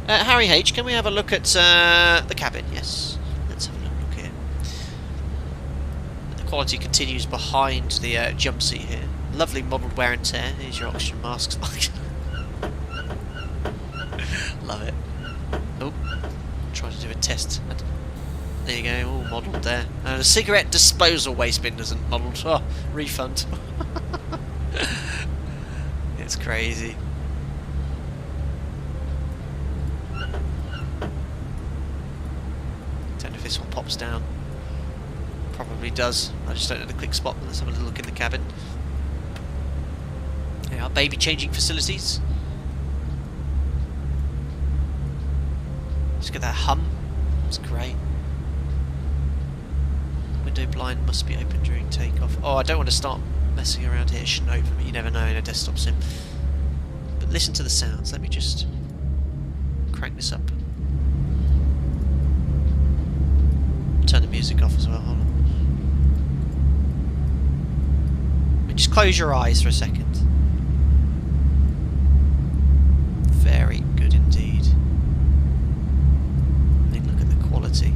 A: Harry H, can we have a look at the cabin? Yes. Let's have a look here. The quality continues behind the jump seat here. Lovely modelled wear and tear. Here's your oxygen masks. Love it. Oh, try to do a test. There you go, all modelled there. The cigarette disposal waste bin isn't modelled. Oh, refund. It's crazy. Don't know if this one pops down. Probably does. I just don't know the click spot. Let's have a little look in the cabin. There are baby changing facilities. Let's get that hum. It's great. Window blind must be open during takeoff. Oh, I don't want to start messing around here. It shouldn't open, but you never know in a desktop sim. But listen to the sounds. Let me just crank this up. Turn the music off as well. Hold on. Just close your eyes for a second. Very good indeed. I mean, look at the quality.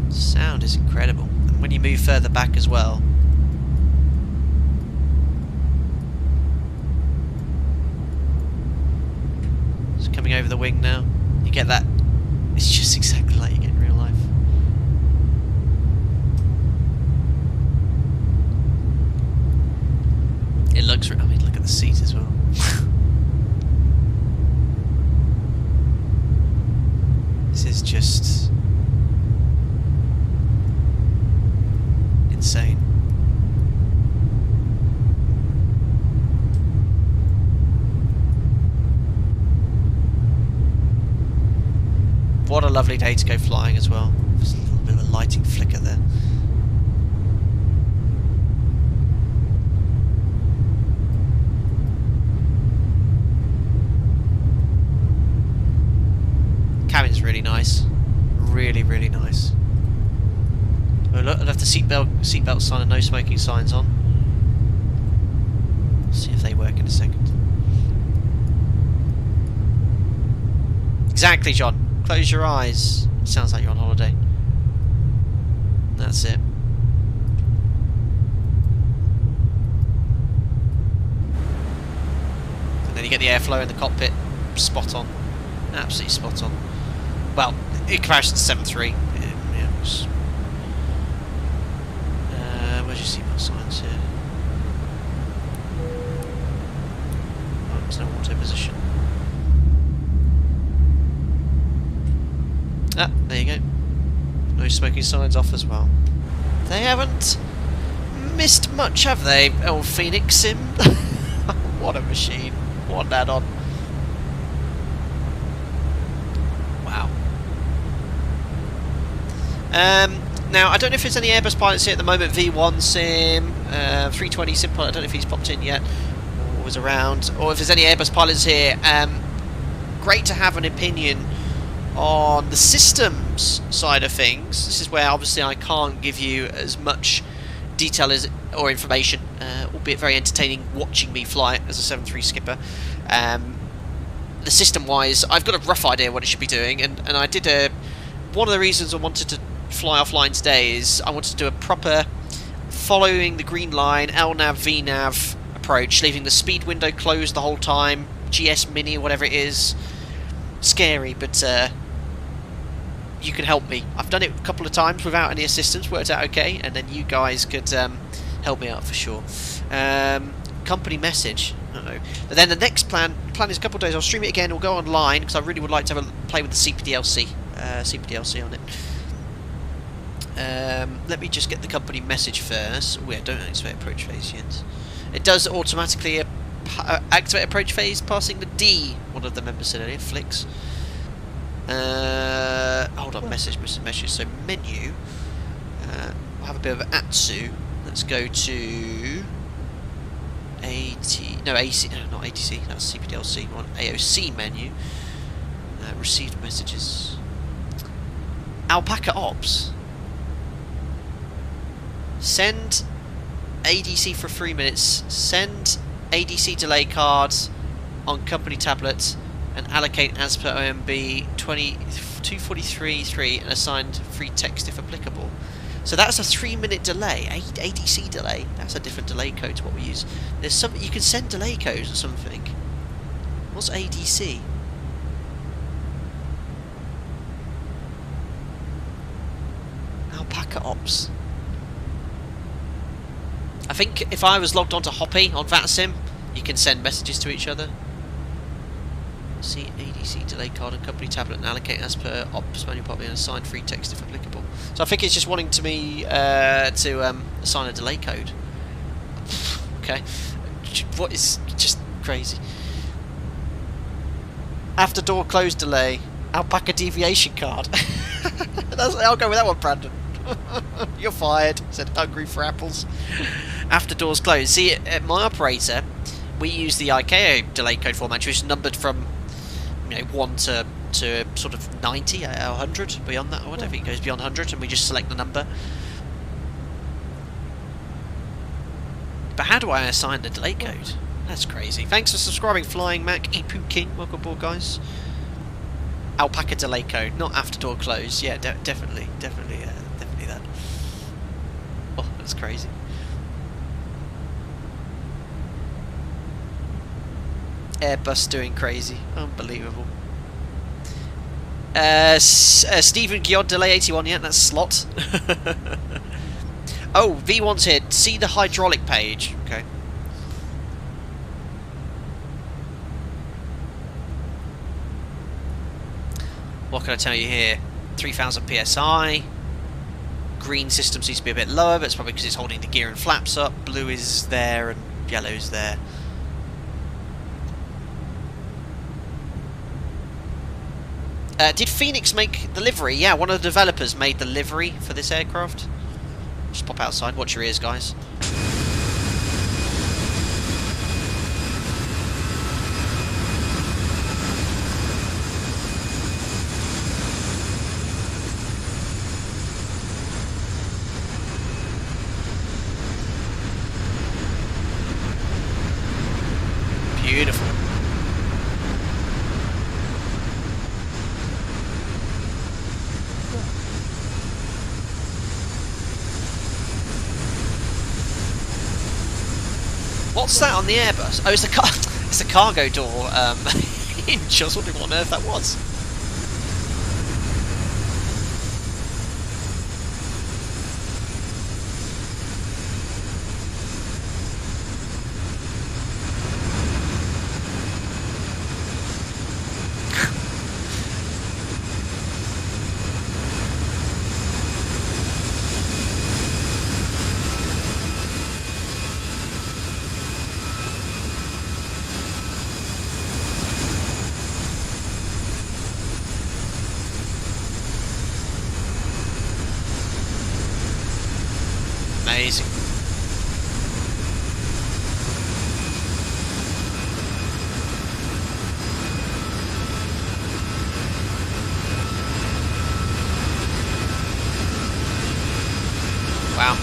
A: Sound is incredible, and when you move further back as well, it's coming over the wing now. You get that. It's just exactly like you get in real life. It looks. I mean, look at the seat as well. This is just insane. What a lovely day to go flying as well. There's a little bit of a lighting flicker there. really nice. Really, really nice. Oh, look, I'll have the seatbelt sign and no smoking signs on. See if they work in a second. Exactly, John. Close your eyes. Sounds like you're on holiday. That's it. And then you get the airflow in the cockpit. Spot on. Absolutely spot on. Well, in comparison to 7.3. Yeah, where's your seatbelt signs here? Oh, there's no auto position. Ah, there you go. No smoking signs off as well. They haven't missed much, have they? Oh, Fenix Sim. What a machine. What an add-on. Wow. Now, I don't know if there's any Airbus pilots here at the moment. V1 Sim, 320 Sim pilot. I don't know if he's popped in yet or was around. Or if there's any Airbus pilots here. Great to have an opinion on the systems side of things. This is where obviously I can't give you as much detail as or information, albeit very entertaining watching me fly as a 7.3 skipper. The system wise, I've got a rough idea what it should be doing, and I did one of the reasons I wanted to fly offline today is I wanted to do a proper following the green line LNAV VNAV approach, leaving the speed window closed the whole time, GS Mini, whatever it is. Scary, but you can help me. I've done it a couple of times without any assistance, worked out okay, and then you guys could help me out for sure. Company message. Uh-oh. But then the next plan is a couple of days. I'll stream it again. We'll go online because I really would like to have a play with the CPDLC on it. Let me just get the company message first. Oh, yeah, don't activate approach phase yet. It does automatically activate approach phase passing the D. One of the members said earlier. Flicks. Hold on, message. So menu. We'll have a bit of an Atsu. Let's go to AC. No, not ATC. That's CPDLC. We want AOC menu. Received messages. Alpaca Ops. Send ADC for 3 minutes. Send ADC delay cards on company tablet and allocate as per OMB 243.3 and assigned free text if applicable. So that's a 3-minute delay, ADC delay. That's a different delay code to what we use. There's some you can send delay codes or something. What's ADC? Alpaca Ops. I think if I was logged onto Hoppy on VATSIM, you can send messages to each other. See ADC delay card and company tablet and allocate as per ops manual probably and assign free text if applicable. So I think it's just wanting to me to assign a delay code. Okay, what is just crazy. After door close delay, alpaca deviation card. I'll go with that one, Brandon. You're fired. Said hungry for apples. After doors closed. See, at my operator, we use the ICAO delay code format, which is numbered from 1 to sort of 90 or 100. Beyond that, I don't think it goes beyond 100, and we just select the number. But how do I assign the delay code? That's crazy. Thanks for subscribing, Flying Mac, Ipu King. Welcome aboard, guys. Alpaca delay code, not after door close. Yeah, definitely that. Oh, that's crazy. Airbus doing crazy. Unbelievable. Stephen Giod, delay 81, yeah, that's slot. Oh, V1's here. See the hydraulic page. Okay. What can I tell you here? 3000 PSI. Green system seems to be a bit lower, but it's probably because it's holding the gear and flaps up. Blue is there and yellow is there. Did Fenix make the livery? Yeah, one of the developers made the livery for this aircraft. Just pop outside, watch your ears, guys. What's that on the Airbus? Oh, it's it's the cargo door hinge. I was wondering what on earth that was. Amazing. Wow.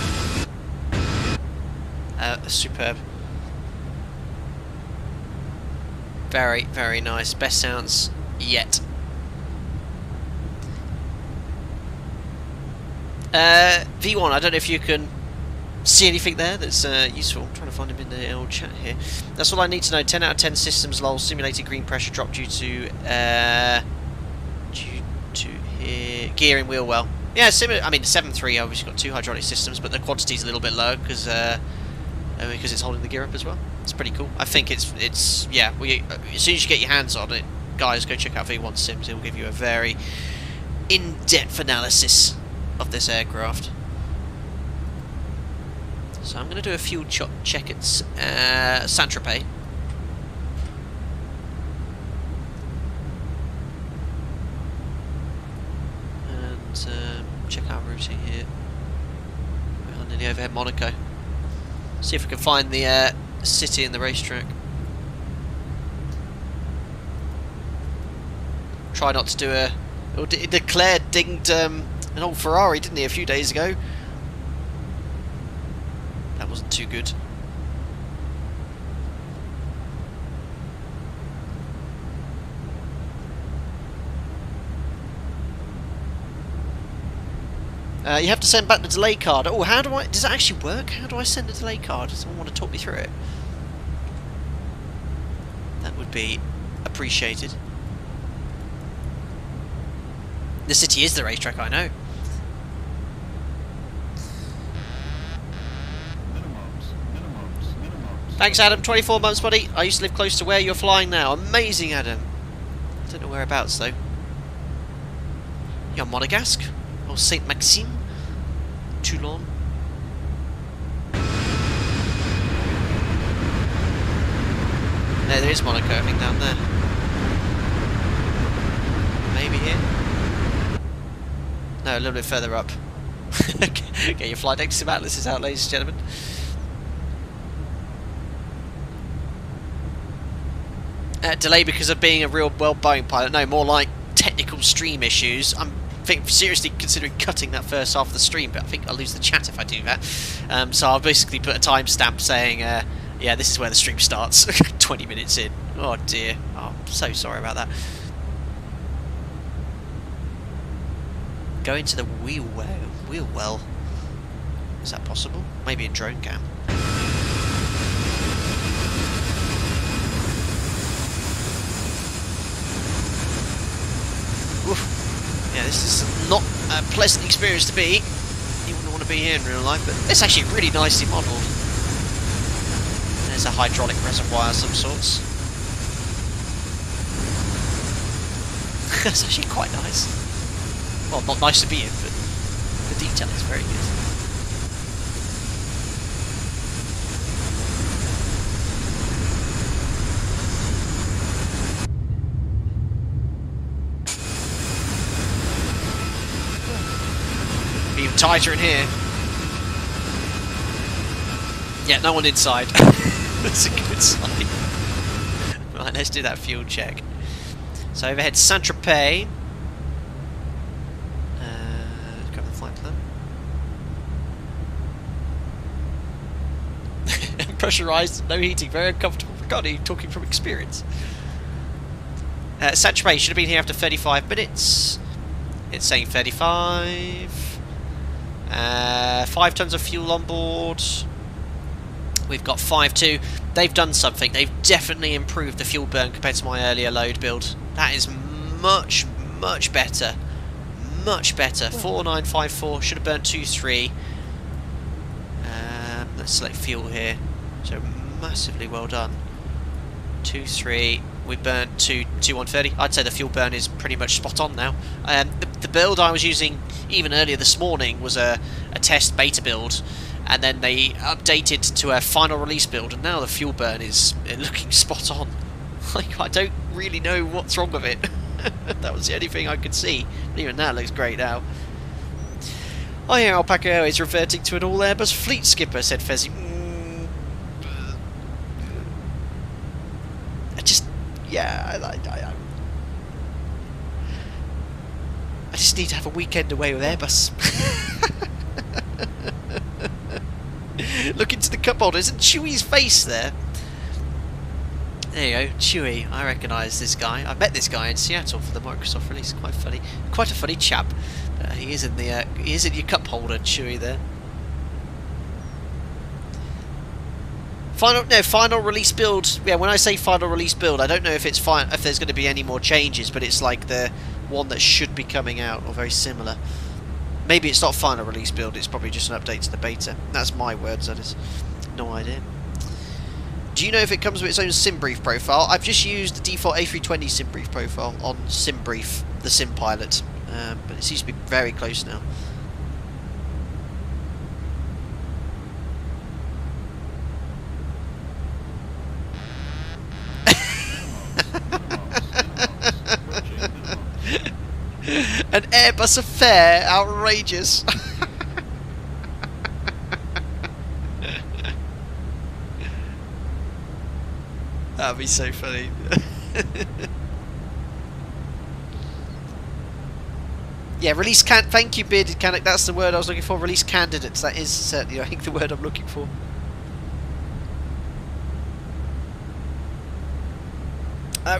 A: Superb. Very, very nice. Best sounds yet. V1, I don't know if you can see anything there that's useful. I'm trying to find him in the old chat here. That's all I need to know. 10 out of 10 systems lol. Simulated green pressure drop due to here gearing wheel well. Yeah, similar. I mean, the 7.3 obviously got 2 hydraulic systems, but the quantity's a little bit low because it's holding the gear up as well. It's pretty cool. I think it's yeah. As soon as you get your hands on it, guys, go check out V1 Sims. It will give you a very in-depth analysis of this aircraft. So I'm going to do a fuel check at Saint-Tropez. And check out routing here. We're on the overhead Monaco. See if we can find the city and the racetrack. Try not to do a... Leclerc dinged an old Ferrari, didn't he, a few days ago? That wasn't too good. You have to send back the delay card. Oh, how do I... Does it actually work? How do I send a delay card? Does someone want to talk me through it? That would be appreciated. The city is the racetrack, I know. Thanks, Adam. 24 months, buddy. I used to live close to where you're flying now. Amazing, Adam. I don't know whereabouts, though. You're Monegasque? Or Saint Maxime? Toulon? No, there is Monaco, I think, down there. Maybe here? No, a little bit further up. Get your flight deck sim atlases out, ladies and gentlemen. Delay because of being a real well-Boeing pilot. No, more like technical stream issues. I'm seriously considering cutting that first half of the stream, but I think I'll lose the chat if I do that. So I'll basically put a timestamp saying, yeah, this is where the stream starts. 20 minutes in. Oh dear. Oh, I'm so sorry about that. Go into the wheel well. Is that possible? Maybe in drone cam. Oof. Yeah, this is not a pleasant experience to be. You wouldn't want to be here in real life, but it's actually really nicely modelled. There's a hydraulic reservoir of some sorts. That's actually quite nice. Well, not nice to be in, but the detail is very good. Even tighter in here. Yeah, no one inside. That's a good sign. Right, let's do that fuel check. So overhead Saint-Tropez. Grab the flight plan. Pressurised, no heating, very uncomfortable. God, are you talking from experience? Saint-Tropez should have been here after 35 minutes. It's saying 35. 5 tons of fuel on board. We've got 5.2. They've done something. They've definitely improved the fuel burn compared to my earlier load build. That is much, much better. Much better. 4954 should have burned 2.3. Let's select fuel here. So massively well done. 2.3. We burnt 2.130. I'd say the fuel burn is pretty much spot on now. The build I was using even earlier this morning was a test beta build, and then they updated to a final release build, and now the fuel burn is looking spot on. Like, I don't really know what's wrong with it. That was the only thing I could see. But even that looks great now. Oh yeah, Alpaca Airways reverting to an all Airbus fleet, skipper, said Fezzi. I just need to have a weekend away with Airbus. Look into the cup holder. Isn't Chewy's face there? There you go, Chewy. I recognise this guy. I met this guy in Seattle for the Microsoft release. Quite funny, quite a funny chap. He is in your cup holder, Chewy. There. Final release build. Yeah, when I say final release build, I don't know if it's if there's going to be any more changes, but it's like the one that should be coming out or very similar. Maybe it's not final release build. It's probably just an update to the beta. That's my words. That is. No idea. Do you know if it comes with its own sim brief profile? I've just used the default A320 sim brief profile on sim brief, the sim pilot, but it seems to be very close now. An Airbus affair, outrageous. That'd be so funny. Yeah, release thank you, bearded candidate. That's the word I was looking for. Release candidates. That is certainly, I think, the word I'm looking for.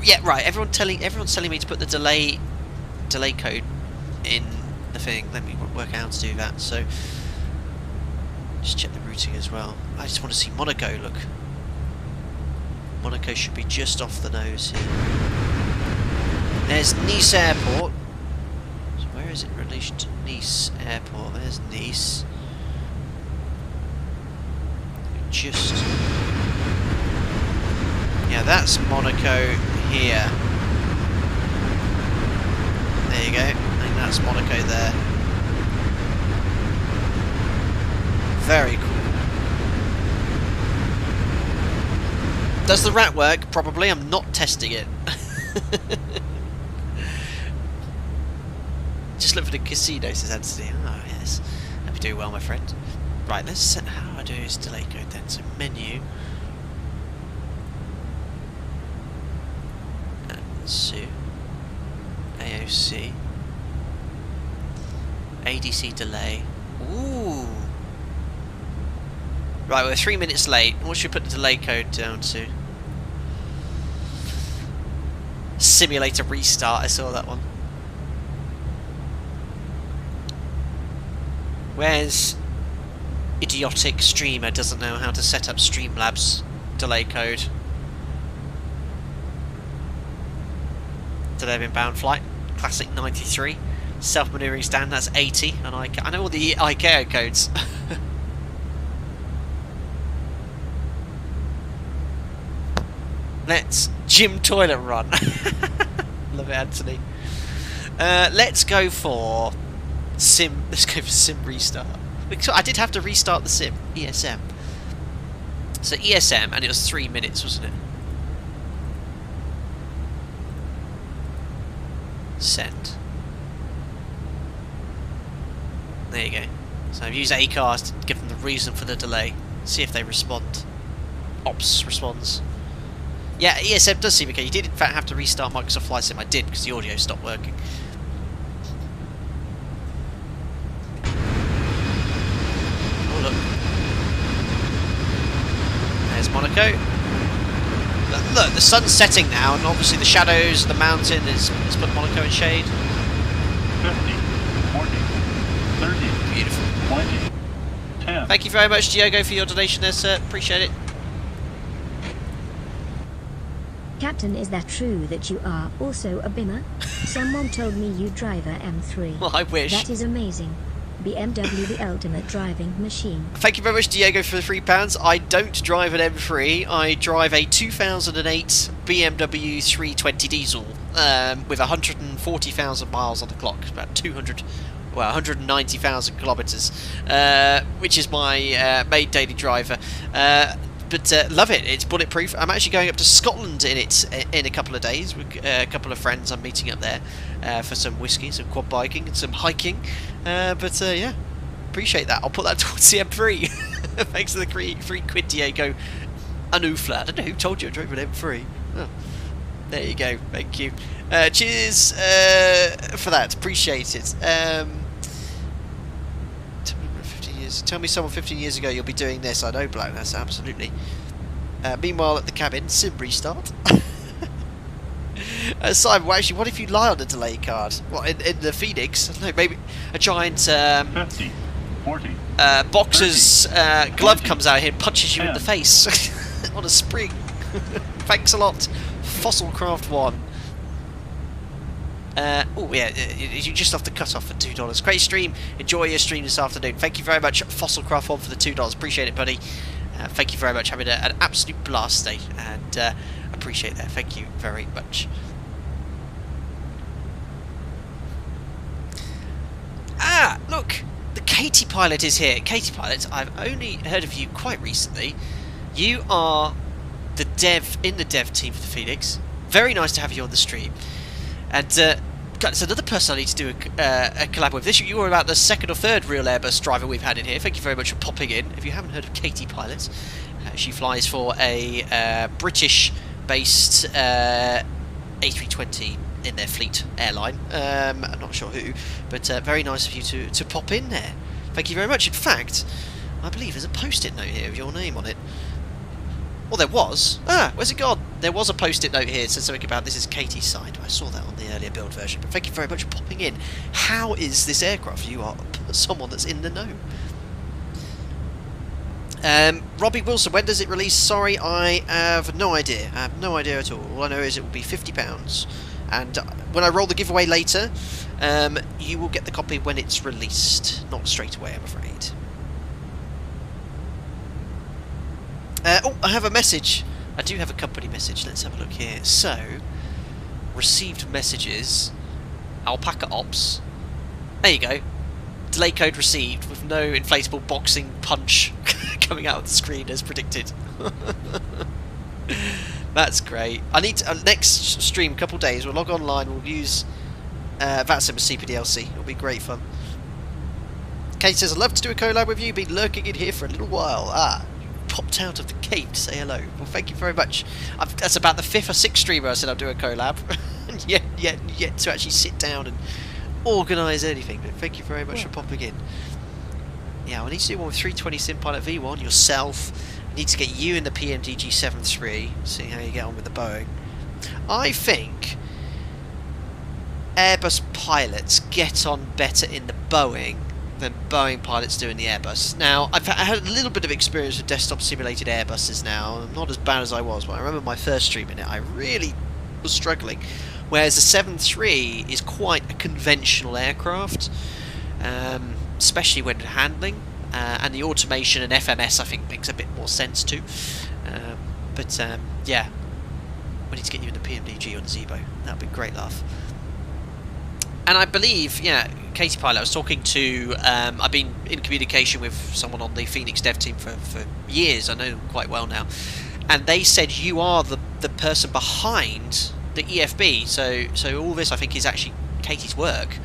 A: Yeah, right. Everyone's telling me to put the delay code in the thing. Let me work out how to do that. So, just check the routing as well. I just want to see Monaco. Look. Monaco should be just off the nose here. There's Nice Airport. So where is it in relation to Nice Airport? There's Nice. Just... yeah, that's Monaco here. There you go. I think that's Monaco there. Very cool. Does the rat work? Probably. I'm not testing it. Just look for the casino, says Anthony. Oh, yes. Hope you do well, my friend. Right, let's set... how do I do this delay code then? So, menu. Sue. AOC. ADC delay. Ooh. Right, we're 3 minutes late. What should we put the delay code down to? Simulator restart, I saw that one. Where's idiotic streamer doesn't know how to set up Streamlabs delay code? Delay of inbound flight, classic 93. Self-maneuvering stand, that's 80. And I know all the ICAO codes. Let's gym toilet run. Love it, Anthony. Let's go for sim. Let's go for sim restart. I did have to restart the sim ESM. So ESM, and it was 3 minutes, wasn't it? Send. There you go. So I've used ACARS to give them the reason for the delay. See if they respond. Ops responds. Yeah, ESM does seem okay. You did in fact have to restart Microsoft Flight Sim. I did because the audio stopped working. Oh look. There's Monaco. Look, the sun's setting now, and obviously the shadows, the mountain has put Monaco in shade.
B: 50, 40, 30,
A: Beautiful.
B: 20, 10,
A: Thank you very much, Diogo, for your donation there, sir. Appreciate it.
D: Captain, is that true that you are also a bimmer? Someone told me you drive a M3.
A: Well, I wish.
D: That is amazing. BMW, the ultimate driving machine.
A: Thank you very much, Diego, for the £3. I don't drive an M3. I drive a 2008 BMW 320 diesel with 140,000 miles on the clock. It's about 190,000 kilometres, which is my main daily driver. But love it. It's bulletproof. I'm actually going up to Scotland in it in a couple of days with a couple of friends. I'm meeting up there for some whiskey, some quad biking, and some hiking. But yeah, appreciate that. I'll put that towards the M3. Thanks for the £3 Diego Anufla. I don't know who told you I drove an M3. Oh, there you go. Thank you. Cheers for that. Appreciate it. Tell me someone 15 years ago you'll be doing this. I know, Black. That's absolutely. Meanwhile, at the cabin, sim restart. Simon, well, actually, what if you lie on the delay card? What, in the Phoenix? I don't know, maybe a giant
B: 50, 40,
A: boxer's
B: 30,
A: glove
B: 20,
A: comes out here and punches you in
B: 10.
A: the face on a spring. Thanks a lot, Fossilcraft 1. Oh yeah, you just off the cut off for $2. Great stream. Enjoy your stream this afternoon. Thank you very much, Fossilcraft 1, for the $2. Appreciate it, buddy. Thank you very much. Having an absolute blast day, and appreciate that. Thank you very much. Ah, look, the Katie pilot is here. Katie pilot, I've only heard of you quite recently. You are the dev in the dev team for the Phoenix. Very nice to have you on the stream. And it's another person I need to do a collab with. You were about the second or third real Airbus driver we've had in here. Thank you very much for popping in. If you haven't heard of Katie Pilot, she flies for a British-based A320 in their fleet, Airline. I'm not sure who, but very nice of you to pop in there. Thank you very much. In fact, I believe there's a post-it note here with your name on it. Well, there was. Ah, where's it gone? There was a post-it note here that said something about this is Katie's side. I saw that on the earlier build version. But thank you very much for popping in. How is this aircraft? You are someone that's in the know. Robbie Wilson, when does it release? Sorry, I have no idea. I have no idea at all. All I know is it will be £50. And when I roll the giveaway later, you will get the copy when it's released. Not straight away, I'm afraid. Oh, I have a message. I do have a company message. Let's have a look here. So, received messages. Alpaca Ops. There you go. Delay code received with no inflatable boxing punch coming out of the screen as predicted. That's great. I need to, next stream, couple days, we'll log online. We'll use VATSIM as CPDLC. It'll be great fun. Kate says, I'd love to do a collab with you. Been lurking in here for a little while. Ah. Popped out of the cave to say hello. Well, thank you very much. That's about the 5th or 6th streamer I said I'll do a collab. And yet to actually sit down and organise anything. But thank you very much for popping in. Yeah, I need to do one with 320 SimPilot V1, yourself. I need to get you in the PMDG 7.3, see how you get on with the Boeing. I think Airbus pilots get on better in the Boeing than Boeing pilots do in the Airbus. Now, I had a little bit of experience with desktop simulated Airbuses now. I'm not as bad as I was, but I remember my first stream in it, I really was struggling. Whereas the 7.3 is quite a conventional aircraft, especially when handling, and the automation and FMS I think makes a bit more sense too. Yeah, we need to get you in the PMDG on Zebo. That would be a great laugh. And I believe, yeah, Katie Pilot, I was talking to, I've been in communication with someone on the Phoenix dev team for years, I know them quite well now, and they said you are the person behind the EFB, so all this I think is actually Katie's work,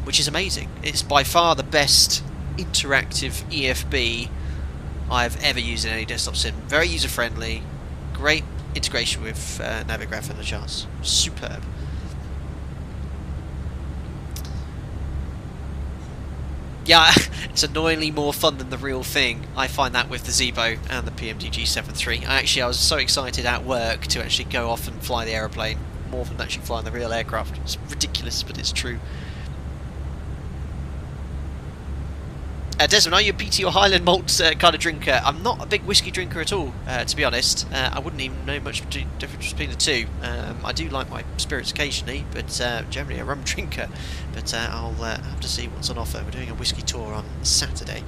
A: which is amazing. It's by far the best interactive EFB I've ever used in any desktop sim. Very user friendly, great integration with Navigraph and the charts, superb. Yeah, it's annoyingly more fun than the real thing. I find that with the Zebo and the PMDG 7.3. I was so excited at work to actually go off and fly the aeroplane, more than actually flying the real aircraft. It's ridiculous, but it's true. Desmond, are you a BT or Highland malt kind of drinker? I'm not a big whiskey drinker at all, to be honest. I wouldn't even know much difference between the two. I do like my spirits occasionally, but generally a rum drinker. But I'll have to see what's on offer. We're doing a whiskey tour on Saturday.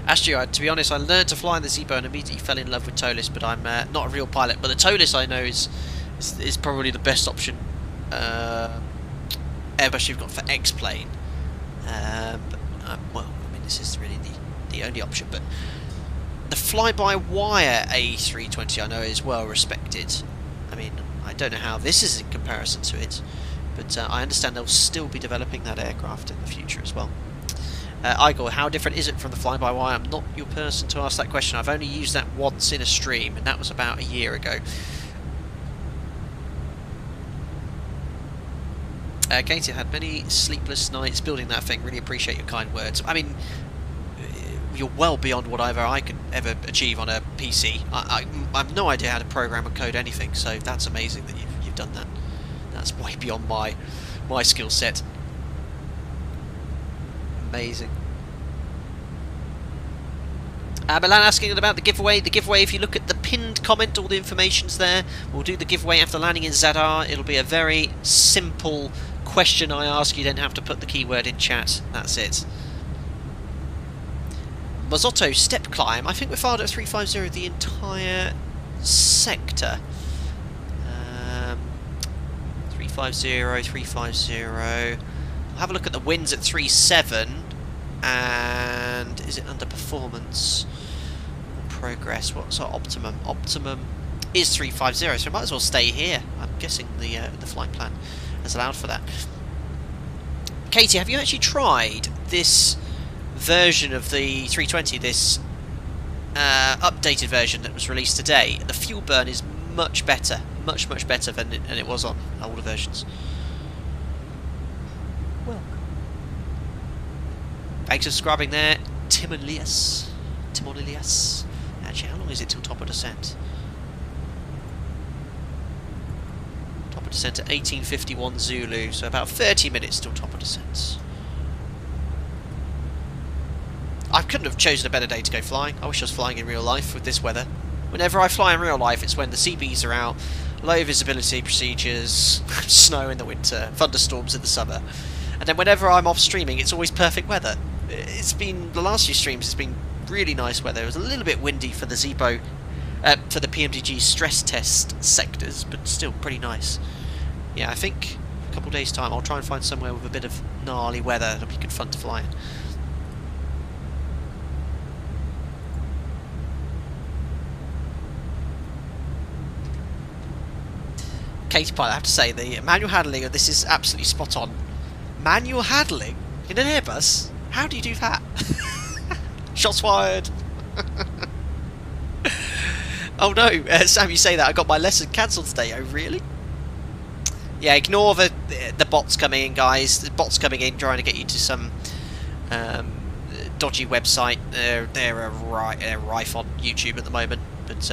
A: Actually, to be honest, I learned to fly in the Zebo and immediately fell in love with Toulouse, but I'm not a real pilot. But the Toulouse I know is probably the best option Airbus you've got for X-plane. Well, I mean, this is really the only option, but the fly-by-wire A320 I know is well respected. I mean, I don't know how this is in comparison to it, but I understand they'll still be developing that aircraft in the future as well. Igor, how different is it from the fly-by-wire? I'm not your person to ask that question. I've only used that once in a stream, and that was about a year ago. Katie, I've had many sleepless nights building that thing. Really appreciate your kind words. I mean, you're well beyond whatever I could ever achieve on a PC. I have no idea how to program and code anything, so that's amazing that you've done that. That's way beyond my skill set. Amazing. Milan asking about the giveaway. The giveaway, if you look at the pinned comment, all the information's there. We'll do the giveaway after landing in Zadar. It'll be a very simple question I ask. You don't have to put the keyword in chat. That's it. Mazzotto step climb. I think we're fired at 350 the entire sector. 350, 350. I'll have a look at the winds at 37. And is it under performance or progress? What's our optimum? Optimum is 350, so I might as well stay here. I'm guessing the flight plan has allowed for that. Katie, have you actually tried this version of the 320? This updated version that was released today. The fuel burn is much better, much better than it was on older versions. Thanks for subscribing there, Timon Elias. Actually, how long is it till top of descent? Top of descent at 1851 Zulu, so about 30 minutes till top of descent. I couldn't have chosen a better day to go flying. I wish I was flying in real life with this weather. Whenever I fly in real life, it's when the CBs are out, low visibility procedures, snow in the winter, thunderstorms in the summer. And then whenever I'm off streaming, it's always perfect weather. It's been, the last few streams, it's been really nice weather. It was a little bit windy for the Zebo, for the PMDG stress test sectors, but still pretty nice. Yeah, I think a couple of days' time I'll try and find somewhere with a bit of gnarly weather that'll be good fun to fly in. Katie Pilot, I have to say, the manual handling of this is absolutely spot on. Manual handling in an Airbus? How do you do that? Shots fired. Oh no, Sam, you say that I got my lesson cancelled today. Oh really? Yeah, ignore the bots coming in, guys. The bots coming in trying to get you to some dodgy website. They're rife on YouTube at the moment, but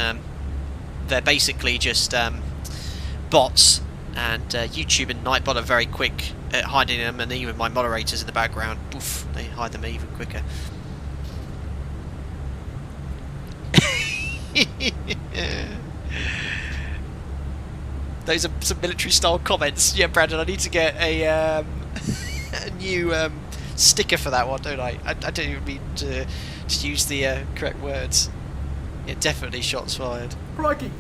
A: they're basically just bots. And YouTube and Nightbot are very quick at hiding them, and even my moderators in the background, oof, they hide them even quicker. Those are some military-style comments. Yeah, Brandon, I need to get a new sticker for that one, don't I? I don't even mean to use the correct words. Yeah, definitely shots fired.
C: Crikey!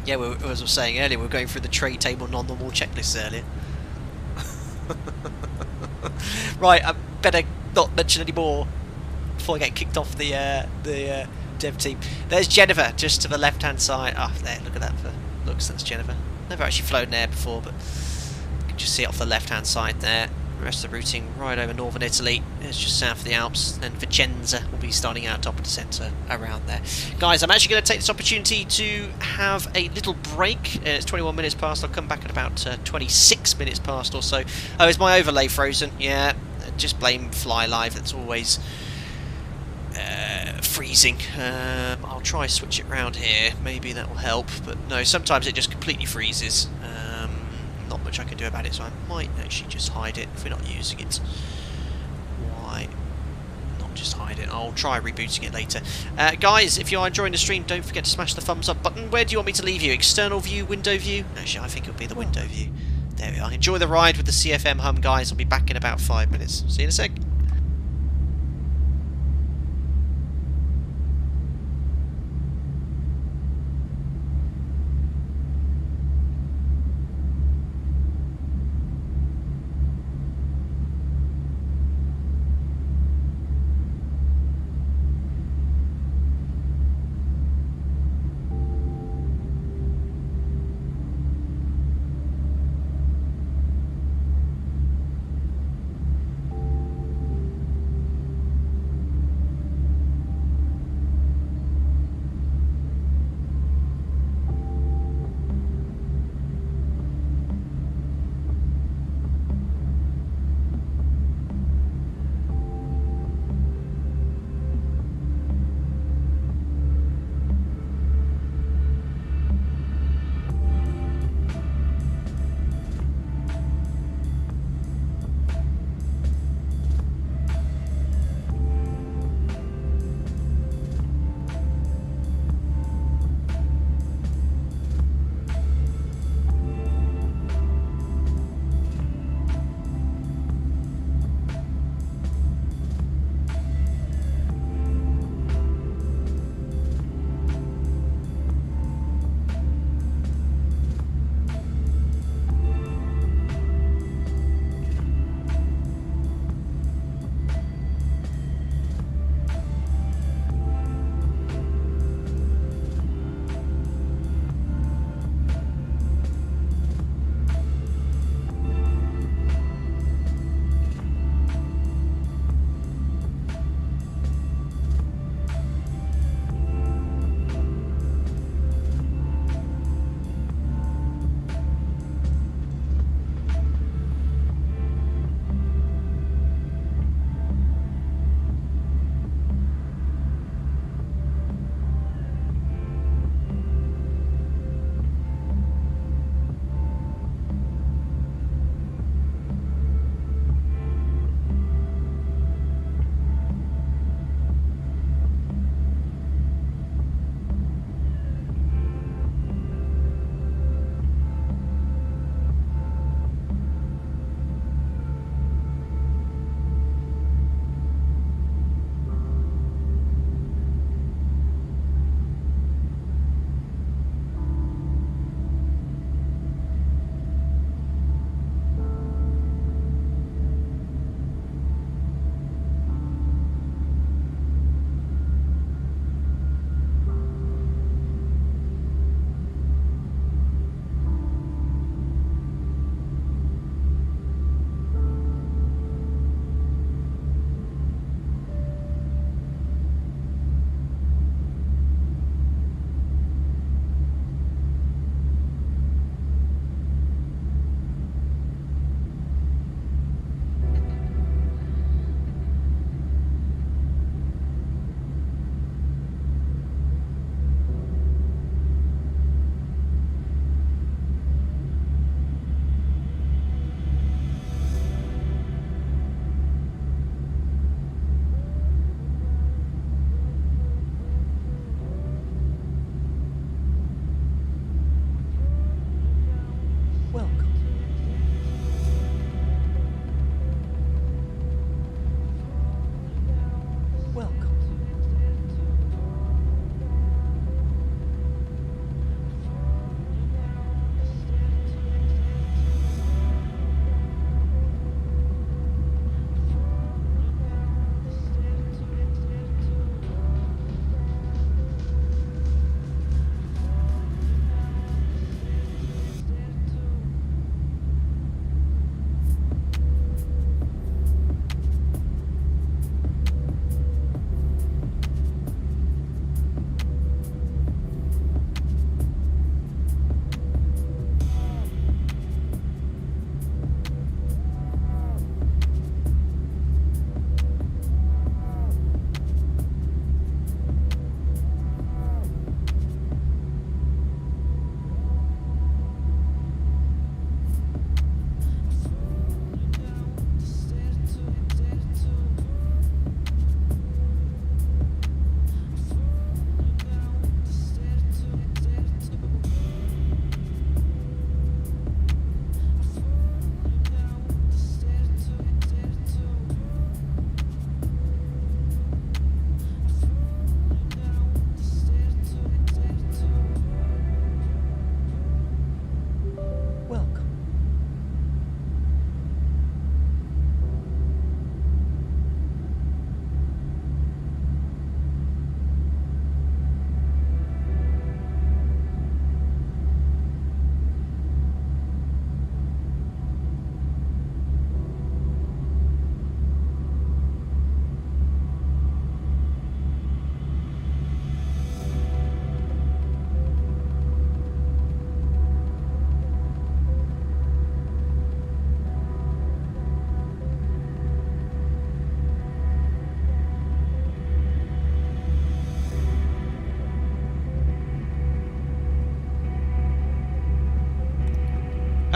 A: Yeah, as I was saying earlier, we were going through the tray table non-normal checklists earlier. Right, I better not mention any more before I get kicked off the dev team. There's Jennifer, just to the left-hand side. Ah, oh, there, look at that for looks, that's Jennifer. Never actually flown there before, but you can just see it off the left-hand side there. The rest of the routing right over northern Italy. It's just south of the Alps. Then Vicenza will be starting out top of the centre around there. Guys, I'm actually going to take this opportunity to have a little break. It's 21 minutes past. I'll come back at about 26 minutes past or so. Oh, is my overlay frozen? Yeah, just blame Fly Live. It's always freezing. I'll try switch it round here. Maybe that will help. But no, sometimes it just completely freezes. Not much I can do about it, so I might actually just hide it if we're not using it. Why not just hide it? I'll try rebooting it later. Guys, if you are enjoying the stream, don't forget to smash the thumbs up button. Where do you want me to leave you? External view, window view? Actually, I think it'll be the window view. There we are. Enjoy the ride with the CFM hum, guys. I'll be back in about 5 minutes. See you in a sec.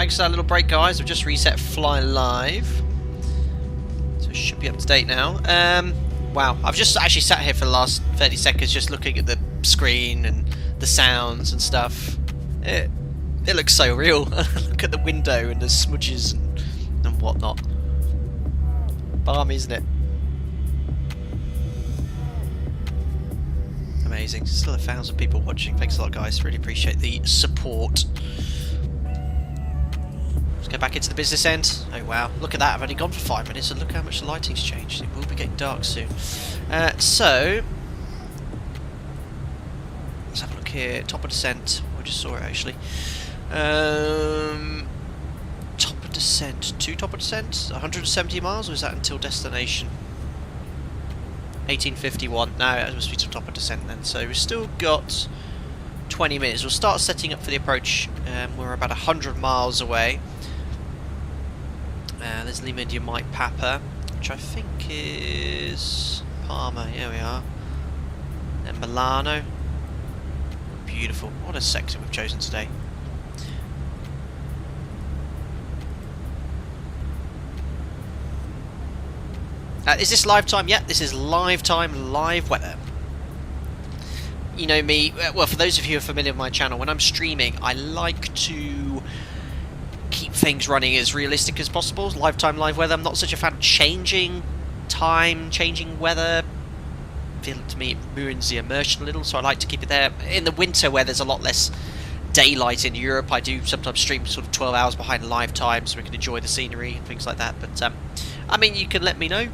A: Thanks for that little break, guys. I've just reset Fly Live, so it should be up to date now. Wow, I've just actually sat here for the last 30 seconds just looking at the screen and the sounds and stuff. It looks so real. Look at the window and the smudges and whatnot. Balmy, isn't it? Amazing. Still 1,000 people watching. Thanks a lot, guys. Really appreciate the support. Let's go back into the business end. Oh wow, look at that. I've only gone for 5 minutes and look how much the lighting's changed. It will be getting dark soon. So let's have a look here. Top of descent. I just saw it actually. Top of descent. Top of descent? 170 miles, or is that until destination? 1851. No, it must be to top of descent then. So we've still got 20 minutes. We'll start setting up for the approach. We're about 100 miles away. There's Lima India Mike Papa, which I think is Parma. Here we are. And Milano. Beautiful. What a sector we've chosen today. Is this live time? Yeah, this is live time, live weather. You know me, well, for those of you who are familiar with my channel, when I'm streaming, I like to keep things running as realistic as possible. Live time, live weather. I'm not such a fan of changing time, changing weather. I feel to me it ruins the immersion a little, so I like to keep it there. In the winter, where there's a lot less daylight in Europe, I do sometimes stream sort of 12 hours behind live time so we can enjoy the scenery and things like that. But I mean, you can let me know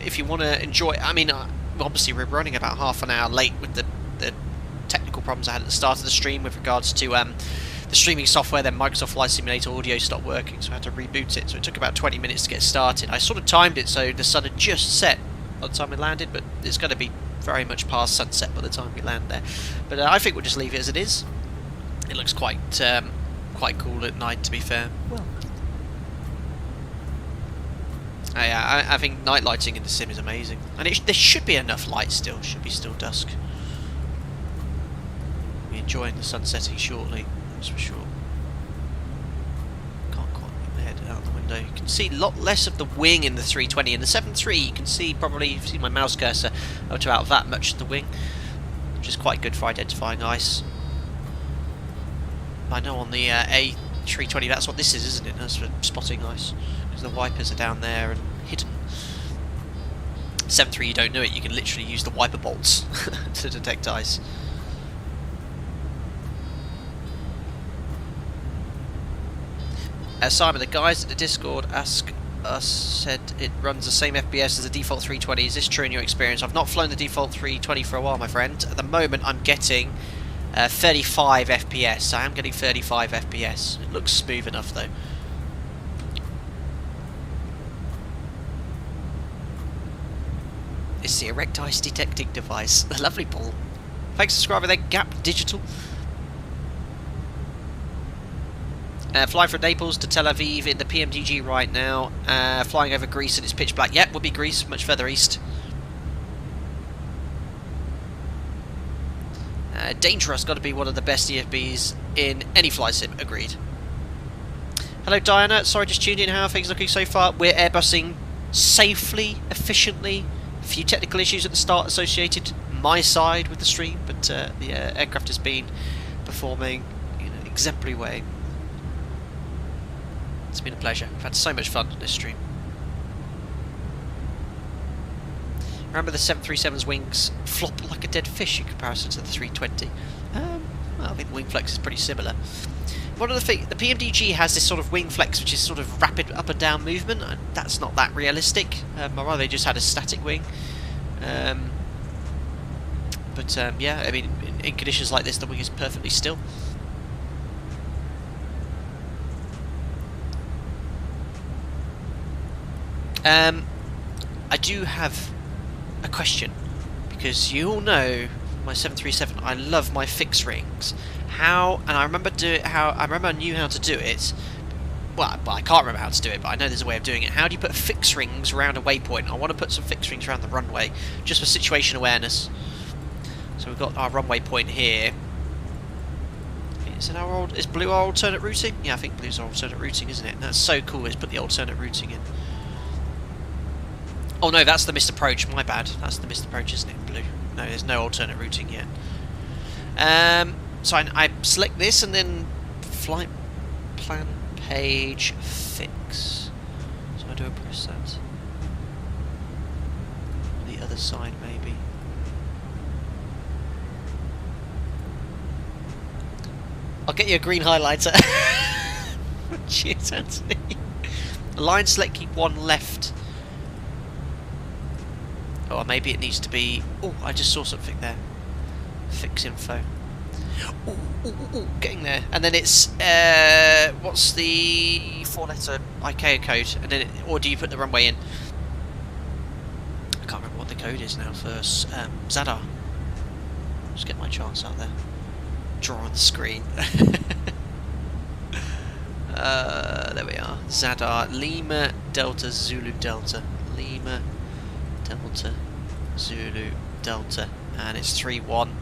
A: if you want to enjoy. I mean, obviously we're running about half an hour late with the technical problems I had at the start of the stream with regards to the streaming software. Then Microsoft Flight Simulator audio stopped working, so I had to reboot it. So it took about 20 minutes to get started. I sort of timed it so the sun had just set by the time we landed, but it's going to be very much past sunset by the time we land there. But I think we'll just leave it as it is. It looks quite cool at night, to be fair. Well, I think night lighting in the sim is amazing, and there should be enough light still. Should be still dusk. We're enjoying the sun setting shortly, that's for sure. Can't quite get my head out the window. You can see a lot less of the wing in the 320. In the 73, you can see probably, if you see my mouse cursor, up to about that much of the wing, which is quite good for identifying ice. I know on the A320 that's what this is, isn't it? That's for spotting ice, because the wipers are down there and hidden. 7.3, you don't know it, you can literally use the wiper bolts to detect ice. Simon, the guys at the Discord said it runs the same FPS as the default 320. Is this true in your experience? I've not flown the default 320 for a while, my friend. At the moment I'm getting 35 FPS. I am getting 35 FPS. It looks smooth enough though. It's the erect ice detecting device. Lovely, Paul. Thanks for subscribing there, Gap Digital. Flying from Naples to Tel Aviv in the PMDG right now. Flying over Greece and it's pitch black. Yep, would be Greece, much further east. Dangerous, got to be one of the best EFBs in any flight sim. Agreed. Hello Diana, sorry just tuned in. How are things looking so far? We're Airbussing safely, efficiently. A few technical issues at the start associated my side with the stream, but the aircraft has been performing in an exemplary way. It's been a pleasure. I've had so much fun on this stream. Remember the 737's wings flop like a dead fish in comparison to the 320. Well, I think the wing flex is pretty similar. One of the things, the PMDG has this sort of wing flex which is sort of rapid up and down movement, and that's not that realistic. I'd rather they just had a static wing. Yeah, I mean, in conditions like this the wing is perfectly still. I do have a question, because you all know my 737, I love my fixed rings. How, and I remember I knew how to do it. Well, I can't remember how to do it, but I know there's a way of doing it. How do you put fixed rings around a waypoint? I want to put some fixed rings around the runway, just for situation awareness. So we've got our runway point here. Is blue our alternate routing? Yeah, I think blue's our alternate routing, isn't it? That's so cool. Let's put the alternate routing in. Oh no, that's the missed approach. My bad. That's the missed approach, isn't it? Blue. No, there's no alternate routing yet. So I select this and then flight plan page fix. So I do I press that? The other side maybe. I'll get you a green highlighter. Cheers, Anthony. Line select, keep one left. Oh, maybe it needs to be... Oh, I just saw something there. Fix info. Ooh, getting there. And then it's... what's the 4-letter ICAO code? And then or do you put the runway in? I can't remember what the code is now for Zadar. Just get my charts out there. Draw on the screen. There we are. Zadar, Lima, Delta, Zulu, Delta. Lima, Delta, Zulu, Delta. And it's 3-1.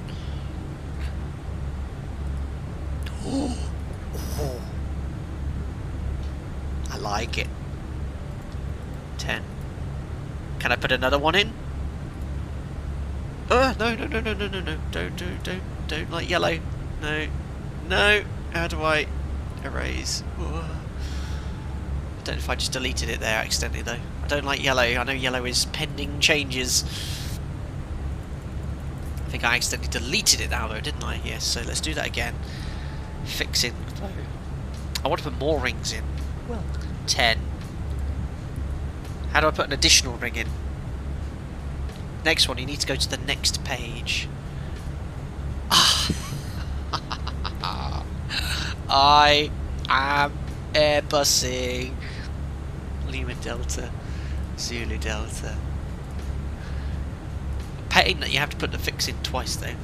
A: Oh. I like it. 10. Can I put another one in? No. Don't like yellow. No. How do I erase? I don't know if I just deleted it there accidentally though. I don't like yellow. I know yellow is pending changes. I think I accidentally deleted it now though, didn't I? Yes, so let's do that again. Fixing. I want to put more rings in. Well, 10. How do I put an additional ring in? Next one, you need to go to the next page. I am Airbussing. Lima Delta, Zulu Delta. Pain that you have to put the fix in twice though.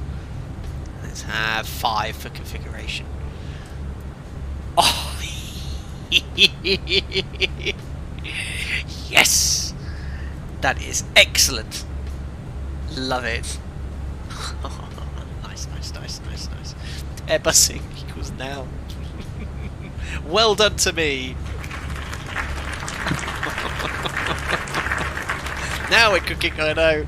A: Let's have 5 for configuration. Oh, yes, that is excellent. Love it. Nice. Airbussing equals now. Well done to me. Now we're cooking, I know.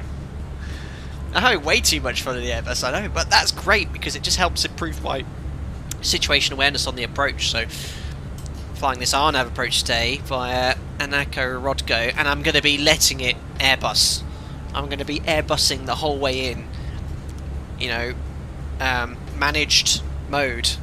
A: I'm having way too much fun in the Airbus, I know, but that's great because it just helps improve my situation awareness on the approach. So, flying this RNAV approach today via Anaco Rodgo, and I'm going to be letting it Airbus. I'm going to be Airbussing the whole way in. You know, managed mode.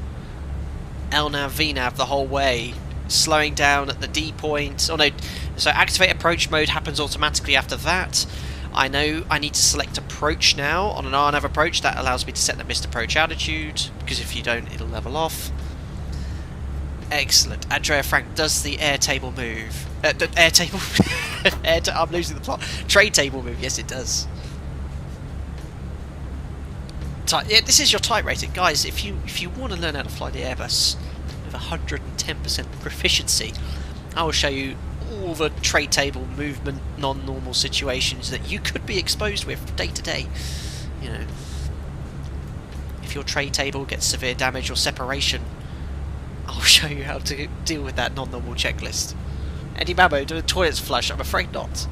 A: LNAV, VNAV the whole way. Slowing down at the D point. Oh no, so activate approach mode happens automatically after that. I know I need to select approach now on an RNAV approach. That allows me to set the missed approach altitude, because if you don't, it'll level off. Excellent. Andrea Frank, does the air table move? The air table... I'm losing the plot. Trade table move, yes it does. Yeah, this is your type rating. Guys, if you want to learn how to fly the Airbus with 110% proficiency, I will show you all the trade table movement non-normal situations that you could be exposed with day to day. You know, if your trade table gets severe damage or separation, I'll show you how to deal with that non-normal checklist. Eddie Babbo, do the toilets flush? I'm afraid not.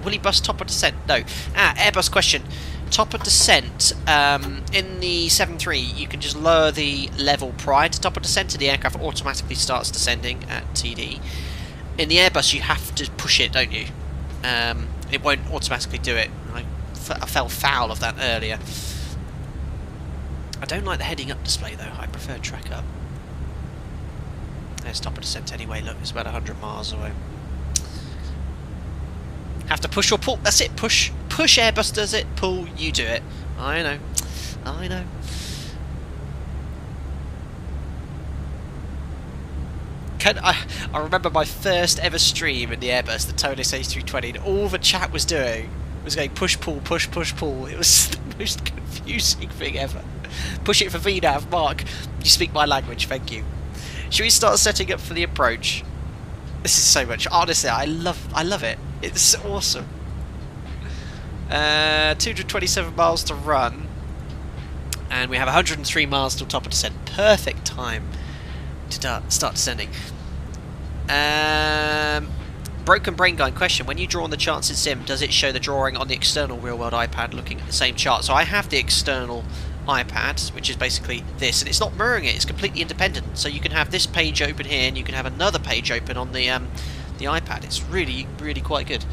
A: Will he bust top of descent? No. Airbus question. Top of descent, in the 7.3 you can just lower the level prior to top of descent and the aircraft automatically starts descending at TD. In the Airbus you have to push it, don't you? It won't automatically do it. I fell foul of that earlier. I don't like the heading up display though, I prefer track up. There's top of descent anyway, look, it's about 100 miles away. Have to push or pull, that's it, push Airbus does it, pull, you do it. I know. I remember my first ever stream in the Airbus, the Toulouse A320, and all the chat was doing was going push, pull, push, push, pull. It was the most confusing thing ever. Push it for VNAV, Mark, you speak my language, thank you. Should we start setting up for the approach? This is so much, honestly, I love it. It's awesome. 227 miles to run, and we have 103 miles till top of descent. Perfect time to start descending. Broken Brain Guy question: when you draw on the charts in Sim, does it show the drawing on the external real-world iPad looking at the same chart? So I have the external iPad, which is basically this, and it's not mirroring it, it's completely independent. So you can have this page open here, and you can have another page open on the iPad. It's really, really quite good.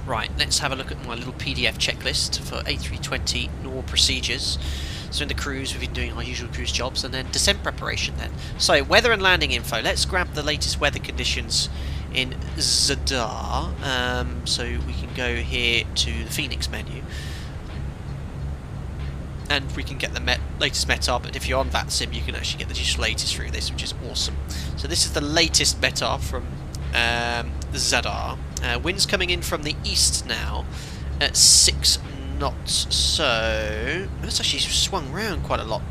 A: Right, let's have a look at my little PDF checklist for A320 normal procedures. So in the cruise, we've been doing our usual cruise jobs, and then descent preparation then. So, weather and landing info. Let's grab the latest weather conditions in Zadar. So we can go here to the Fenix menu. And we can get the latest METAR, but if you're on VATSIM, you can actually get the digital latest through this, which is awesome. So this is the latest METAR from Zadar. Winds coming in from the east now at 6 knots, so that's actually swung round quite a lot.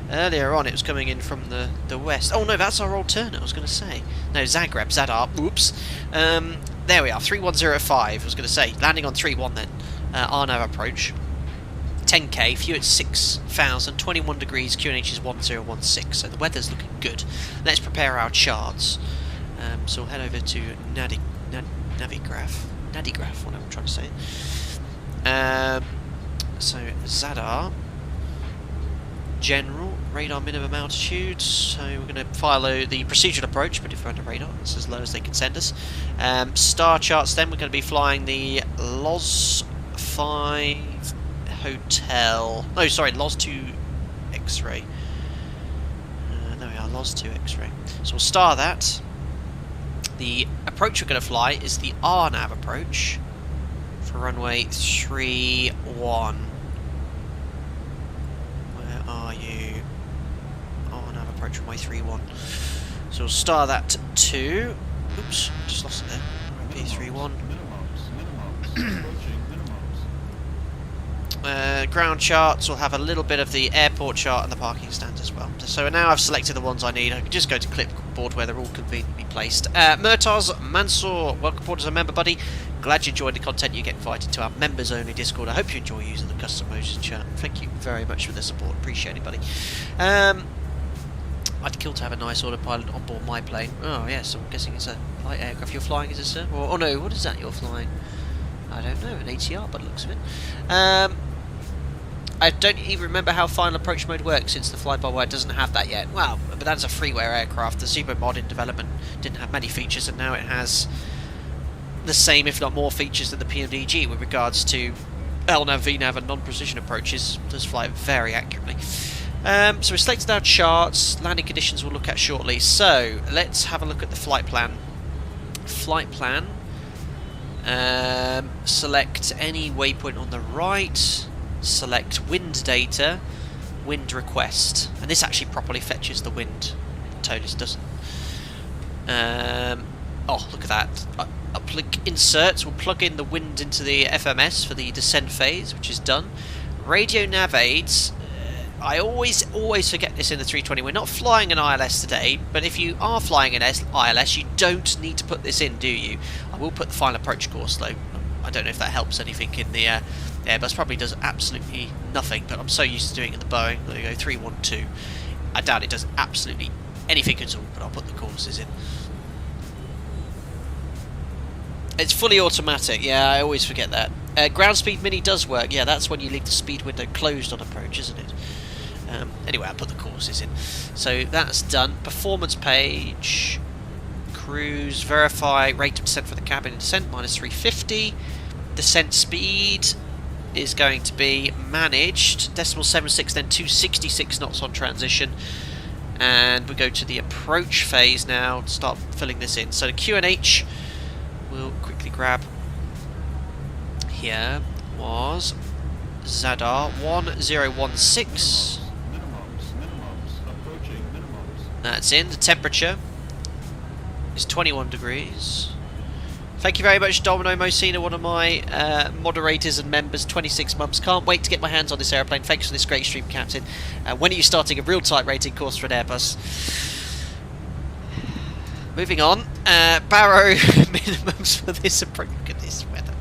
A: Earlier on it was coming in from the west. Oh no, that's our alternate, I was going to say. No, Zadar, oops. There we are, 3105, I was going to say. Landing on 31 then, RNAV approach. 10k, few at 6,000, 21 degrees, QNH is 1016, so the weather's looking good. Let's prepare our charts. So we'll head over to Navigraph, whatever I'm trying to say. So Zadar, general, radar minimum altitude, so we're going to follow the procedural approach, but if we're under radar, it's as low as they can send us. Star charts then, we're going to be flying the LOS 5 Hotel, no sorry, LOS 2 X-ray. There we are, LOS 2 X-ray. So we'll star that. The approach we're going to fly is the RNAV approach for runway 31. Where are you? RNAV approach runway 31. So we'll star that to 2. Oops, just lost it there. P31. Ground charts will have a little bit of the airport chart and the parking stands as well. So now I've selected the ones I need. I can just go to clipboard where they're all conveniently placed. Murtaz Mansour, welcome aboard as a member, buddy. Glad you enjoyed the content. You get invited to our members only Discord. I hope you enjoy using the custom motion chat. Thank you very much for the support. Appreciate it, buddy. I'd kill to have a nice autopilot on board my plane. Oh yes, I'm guessing it's a light aircraft you're flying, is it, sir? Or, oh no, what is that you're flying? I don't know, an ATR by the looks of it. I don't even remember how final approach mode works, since the fly-by-wire doesn't have that yet. Well, but that's a freeware aircraft. The Super Mod in development didn't have many features, and now it has the same, if not more, features than the PMDG with regards to LNAV, VNAV, and non-precision approaches. It does fly very accurately. So we selected our charts. Landing conditions we'll look at shortly. So let's have a look at the flight plan. Flight plan. Select any waypoint on the right. Select wind data, wind request, and this actually properly fetches the wind. Toulouse doesn't. Oh, look at that. Inserts will plug in the wind into the FMS for the descent phase, which is done. Radio nav aids. I always forget this in the 320. We're not flying an ILS today, but if you are flying an ILS, you don't need to put this in, do you? I will put the final approach course though. I don't know if that helps anything in the Airbus. Probably does absolutely nothing, but I'm so used to doing it in the Boeing. There you go, 312. I doubt it does absolutely anything at all, but I'll put the courses in. It's fully automatic, yeah, I always forget that. Ground speed mini does work, yeah, that's when you leave the speed window closed on approach, isn't it? Anyway, I'll put the courses in. So that's done. Performance page, cruise, verify, rate of descent for the cabin in descent, -350. Descent speed is going to be managed, .76, then 266 knots on transition. And we go to the approach phase now to start filling this in. So the QNH, we'll quickly grab here, was Zadar 1016. That's in. The temperature is 21 degrees. Thank you very much, Domino Mosina, one of my moderators and members, 26 months. Can't wait to get my hands on this airplane. Thanks for this great stream, Captain. When are you starting a real type rating course for an Airbus? Moving on. Barrow minimums for this approach. Look at this weather.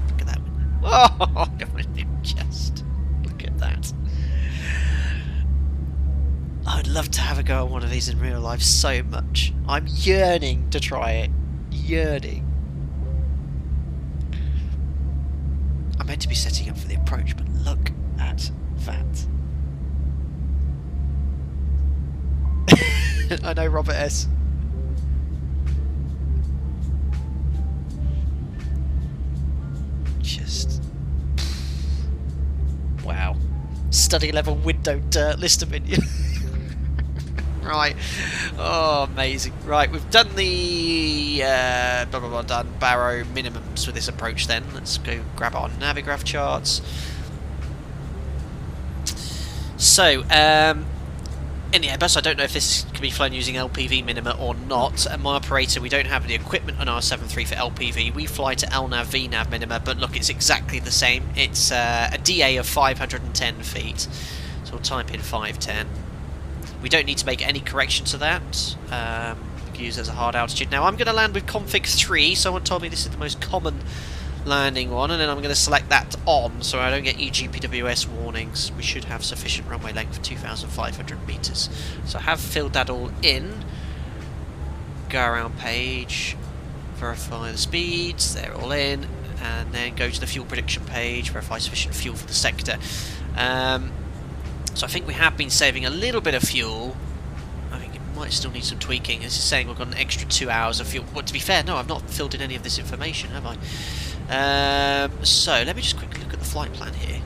A: Look at that. Oh, just look at that. I'd love to have a go on one of these in real life so much. I'm yearning to try it. Yearning. I'm meant to be setting up for the approach, but look at that. I know, Robert S. Just... wow. Study level window dirt list minion. Right. Oh, amazing. Right, we've done the done barrow minimums with this approach then. Let's go grab our Navigraph charts. So, in the Airbus, I don't know if this can be flown using LPV minima or not. And my operator, we don't have the equipment on our 7.3 for LPV. We fly to LNAV, VNAV minima, but look, it's exactly the same. It's a DA of 510 feet. So we'll type in 510. We don't need to make any correction to that. We can use it as a hard altitude. Now, I'm going to land with config 3. Someone told me this is the most common landing one, and then I'm going to select that on so I don't get EGPWS warnings. We should have sufficient runway length for 2,500 meters. So I have filled that all in. Go around page, verify the speeds, they're all in, and then go to the fuel prediction page, verify sufficient fuel for the sector. So I think we have been saving a little bit of fuel. I think it might still need some tweaking. This is saying we've got an extra 2 hours of fuel. Well, to be fair, no, I've not filled in any of this information, have I? So let me just quickly look at the flight plan here.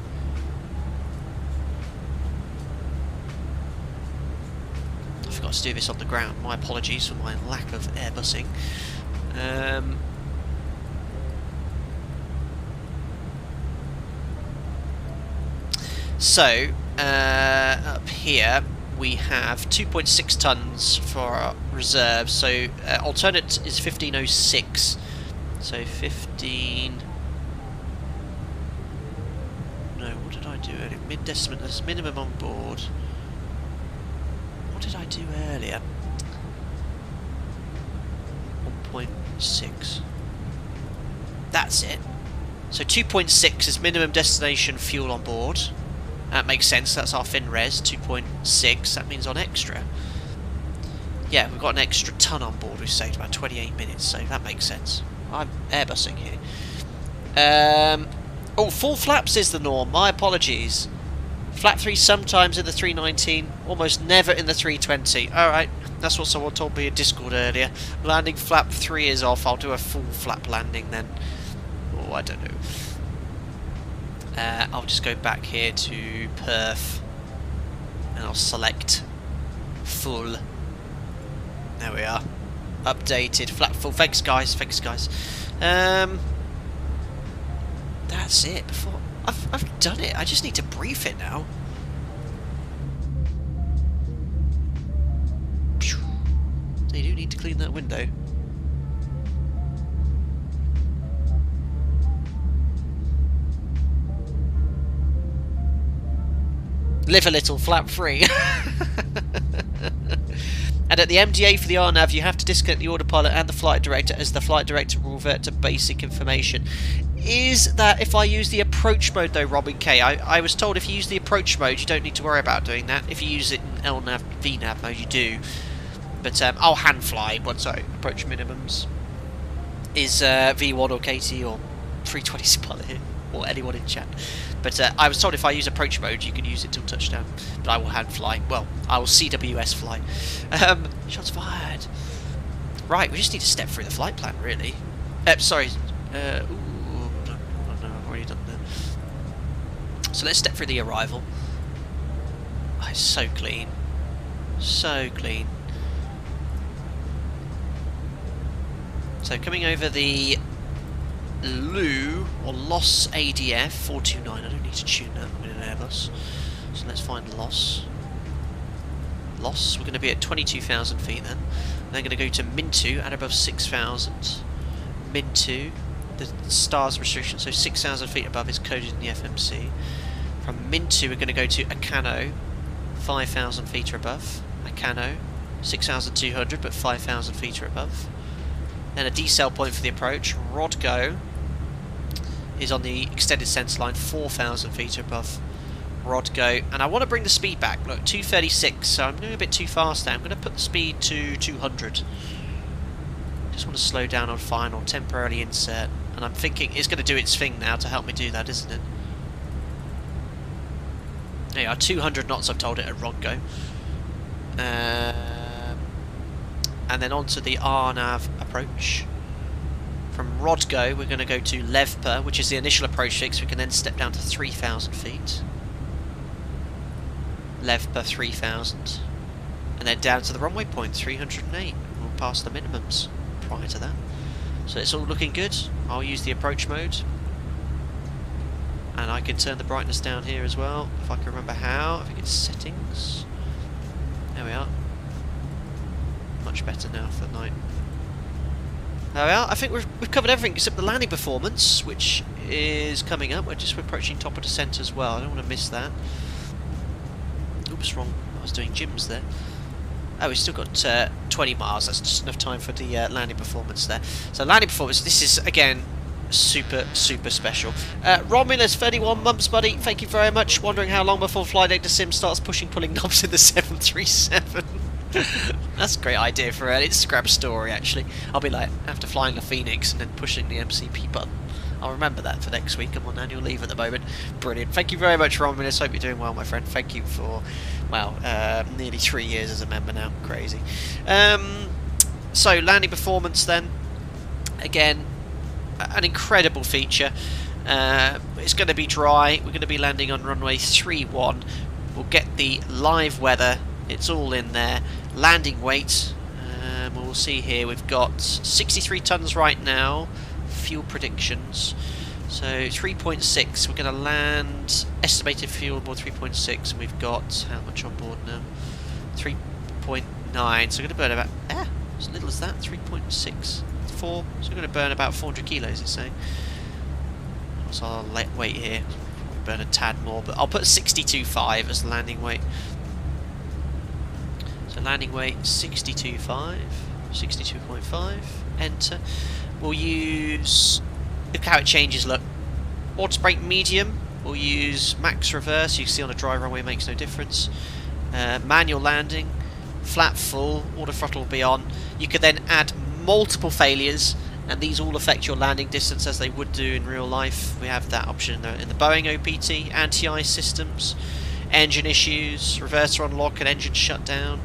A: I forgot to do this on the ground. My apologies for my lack of Airbusing. So up here we have 2.6 tons for our reserves. So alternate is 1506. So 15. No, what did I do earlier? Mid-deciment, there's minimum on board. What did I do earlier? 1.6. That's it. So 2.6 is minimum destination fuel on board. That makes sense, that's our fin res, 2.6, that means on extra. Yeah, we've got an extra ton on board, we've saved about 28 minutes, so that makes sense. I'm Airbussing here. Oh, full flaps is the norm, my apologies. Flap 3 sometimes in the 319, almost never in the 320. Alright, that's what someone told me in Discord earlier. Landing flap 3 is off, I'll do a full flap landing then. Oh, I don't know. I'll just go back here to perf and I'll select full. There we are. Updated, flat full. Thanks guys, thanks guys. That's it. Before I've done it, I just need to brief it now. They do need to clean that window. Live a little, flap free. And at the MDA for the RNAV, you have to disconnect the autopilot and the flight director, as the flight director will revert to basic information. Is that if I use the approach mode though, Robin K? I was told if you use the approach mode, you don't need to worry about doing that. If you use it in LNAV, VNAV mode, you do. But I'll hand fly once I approach minimums. Is V1 or KT or 320 pilot here, or anyone in chat. But I was told if I use approach mode, you can use it till touchdown. But I will hand fly. Well, I will CWS fly. Shots fired. Right, we just need to step through the flight plan, really. Sorry. Ooh, no, I've already done that. So let's step through the arrival. Oh, it's so clean. So clean. So coming over the Lou or Loss ADF 429. I don't need to tune that in an Airbus. So let's find Loss. Loss. We're going to be at 22,000 feet then. Then going to go to Min2 at above 6,000. Min2. The stars restriction, so 6,000 feet above is coded in the FMC. From Min2 we're going to go to Acano, 5,000 feet or above. Acano, 6,200 but 5,000 feet or above. Then a decel point for the approach. Rodgo is on the extended centre line, 4,000 feet above. rod go, and I want to bring the speed back. Look, 236, so I'm going a bit too fast there. I'm going to put the speed to 200. Just want to slow down on final, temporarily insert, and I'm thinking it's going to do its thing now to help me do that, isn't it? There you are, 200 knots I've told it at rod go. And then onto the RNAV approach. From rod go, we're going to go to LFBO, which is the initial approach fix. We can then step down to 3,000 feet. LFBO 3,000. And then down to the runway point, 308. We'll pass the minimums prior to that. So it's all looking good. I'll use the approach mode. And I can turn the brightness down here as well, if I can remember how. I think it's settings. There we are. Much better now for night. There we are. I think we've covered everything except the landing performance, which is coming up. We're just approaching top of descent as well. I don't want to miss that. Oops, wrong. I was doing gyms there. Oh, we've still got 20 miles. That's just enough time for the landing performance there. So landing performance, this is, again, super special. Romulus, 31 months, buddy. Thank you very much. Wondering how long before Flight Data Sim starts pulling knobs in the 737. That's a great idea for an Instagram story, actually. I'll be like, after flying the Phoenix and then pushing the MCP button. I'll remember that for next week. I'm on annual leave at the moment. Brilliant. Thank you very much, Romulus. Hope you're doing well, my friend. Thank you for, well, nearly 3 years as a member now. Crazy. So, landing performance then. Again, an incredible feature. It's going to be dry. We're going to be landing on runway 31. We'll get the live weather. It's all in there. Landing weight. We'll see here. We've got 63 tons right now. Fuel predictions. So 3.6. We're going to land. Estimated fuel aboard 3.6. And we've got how much on board now? 3.9. So we're going to burn about as little as that. 3.6. 4. So we're going to burn about 400 kilos. It's saying. So I'll weight here. Probably burn a tad more, but I'll put 62.5 as the landing weight. So landing weight 62.5, 62.5, enter. We'll use, look how it changes, look. Auto brake medium, we'll use max reverse, you can see on a dry runway it makes no difference. Manual landing, flat full, auto throttle will be on. You could then add multiple failures, and these all affect your landing distance as they would do in real life. We have that option in the Boeing OPT, anti-ice systems, engine issues, reverser unlock and engine shutdown.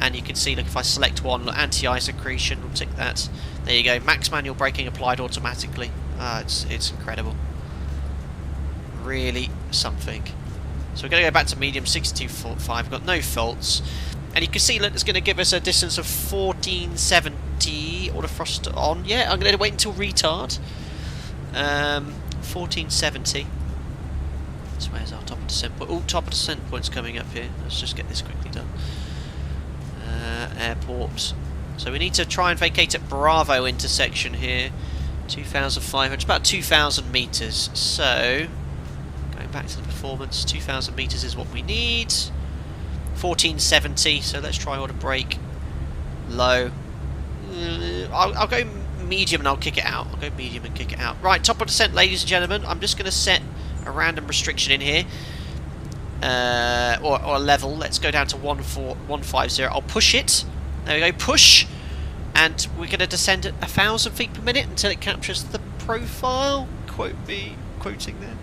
A: And you can see, look, if I select one, look, anti-ice accretion, we'll tick that. There you go, max manual braking applied automatically. It's incredible. Really something. So we're going to go back to medium, 62.5, we've got no faults. And you can see, look, it's going to give us a distance of 1470, autothrust on. Yeah, I'm going to wait until retard. 1470. So where's our top of descent point? Oh, top of descent point's coming up here. Let's just get this quickly done. Airport. So we need to try and vacate at Bravo intersection here. 2,500, about 2,000 metres. So, going back to the performance, 2,000 metres is what we need. 1470, so let's try auto brake. Low. I'll go medium and I'll kick it out. I'll go medium and kick it out. Right, top of descent, ladies and gentlemen. I'm just going to set a random restriction in here. Or a level. Let's go down to 150. I'll push it. There we go, push. And we're going to descend at 1,000 feet per minute until it captures the profile. Quoting there.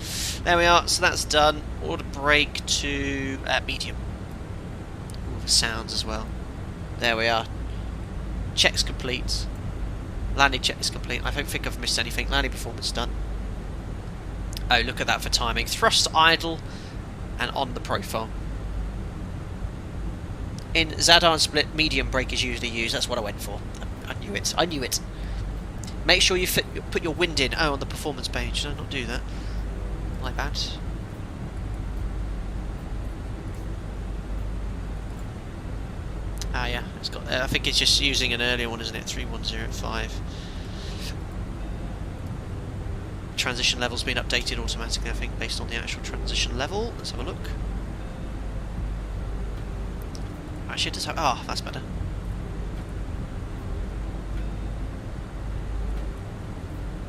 A: There we are. So that's done. Auto brake to medium. All the sounds as well. There we are. Checks complete. Landing check is complete. I don't think I've missed anything. Landing performance done. Oh, look at that for timing. Thrust idle. And on the profile. In Zadar and split, medium brake is usually used. That's what I went for. I knew it. I knew it. Make sure you put your wind in. Oh, on the performance page. Did I not do that? Like that. Ah, yeah. It's got. I think it's just using an earlier one, isn't it? 31085. Transition level's been updated automatically, I think, based on the actual transition level. Let's have a look. Actually, it does have. Ah, that's better.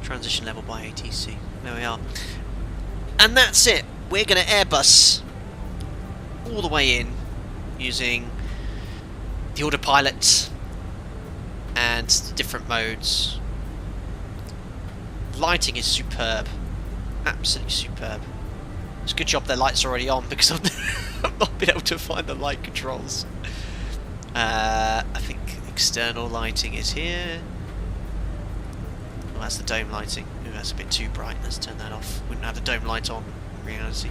A: Transition level by ATC. There we are. And that's it. We're going to Airbus all the way in using the autopilot and the different modes. Lighting is superb, absolutely superb. It's a good job their lights are already on because I've not been able to find the light controls. I think external lighting is here. Well, that's the dome lighting. Ooh, that's a bit too bright. Let's turn that off. Wouldn't have the dome light on in reality.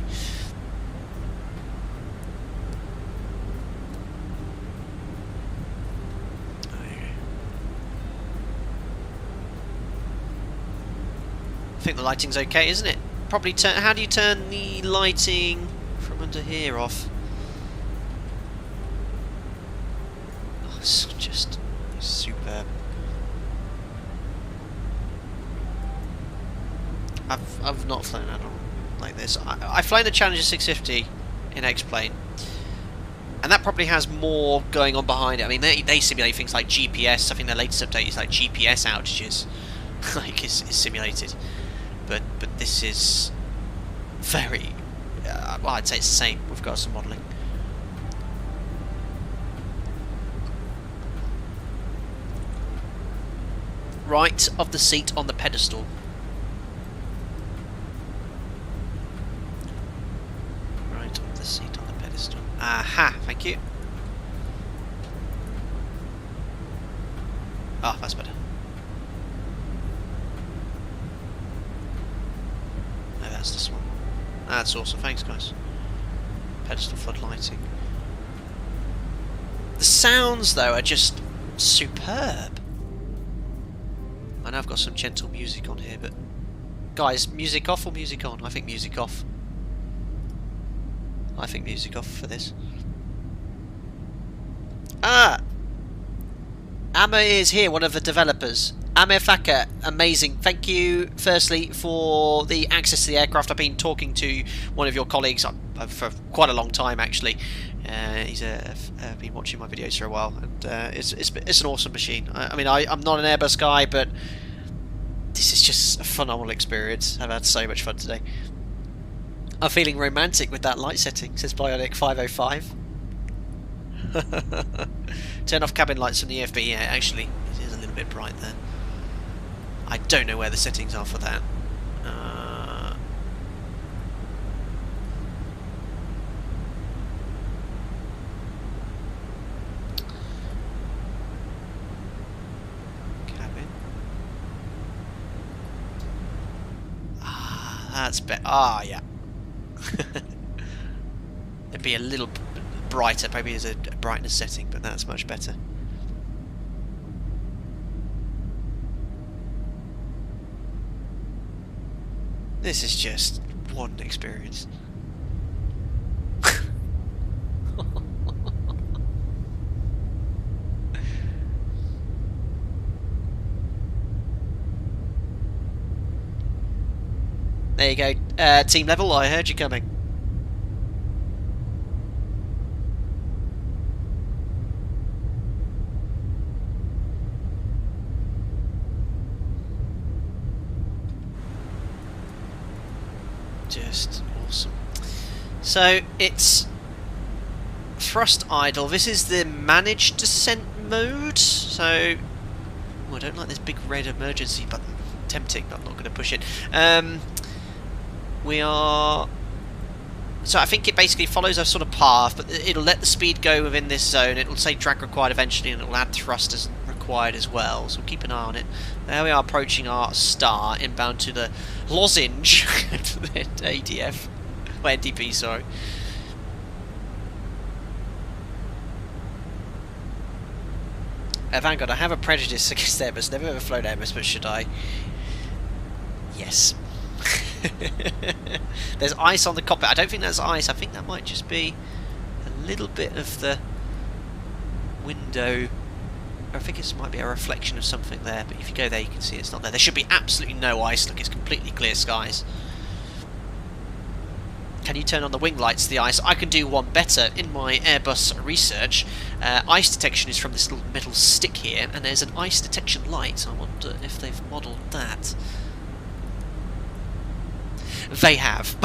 A: I think the lighting's okay, isn't it? Probably turn. How do you turn the lighting from under here off? Oh, it's just superb. I've not flown add-on like this. I've flown the Challenger 650 in X-Plane, and that probably has more going on behind it. I mean, they simulate things like GPS. I think their latest update is like GPS outages, like is simulated. But this is very well, I'd say it's the same. We've got some modelling. Right of the seat on the pedestal. Right of the seat on the pedestal. Aha, thank you. Ah, that's better. No, that's this one. That's awesome, thanks guys. Pedestal flood lighting. The sounds though are just superb. I know I've got some gentle music on here, but guys, music off or music on? I think music off. I think music off for this. Ah! Amma is here, one of the developers. Amir Fakir, amazing. Thank you, firstly, for the access to the aircraft. I've been talking to one of your colleagues for quite a long time, actually. He's been watching my videos for a while, and it's an awesome machine. I mean, I'm not an Airbus guy, but this is just a phenomenal experience. I've had so much fun today. I'm feeling romantic with that light setting, says Bionic 505. Turn off cabin lights from the EFB. Yeah, actually, it is a little bit bright there. I don't know where the settings are for that. Cabin. That's better. Ah, yeah. It'd be a little brighter. Maybe there's a brightness setting, but that's much better. This is just one experience. There you go, team level, I heard you coming. Just awesome. So it's thrust idle. This is the managed descent mode. So I don't like this big red emergency button. Tempting, but I'm not going to push it. We are. So I think it basically follows a sort of path, but it'll let the speed go within this zone. It will say drag required eventually, and it will add thrust as required as well. So keep an eye on it. There we are, approaching our star inbound to the lozenge ADF, or NDP, sorry. Vanguard, I have a prejudice against Airbus. Never ever flown Airbus, but should I? Yes. There's ice on the cockpit. I don't think that's ice. I think that might just be a little bit of the window. I think it might be a reflection of something there, but if you go there you can see it's not there. There should be absolutely no ice. Look, it's completely clear skies. Can you turn on the wing lights to the ice? I can do one better. In my Airbus research, ice detection is from this little metal stick here, and there's an ice detection light. I wonder if they've modelled that. They have.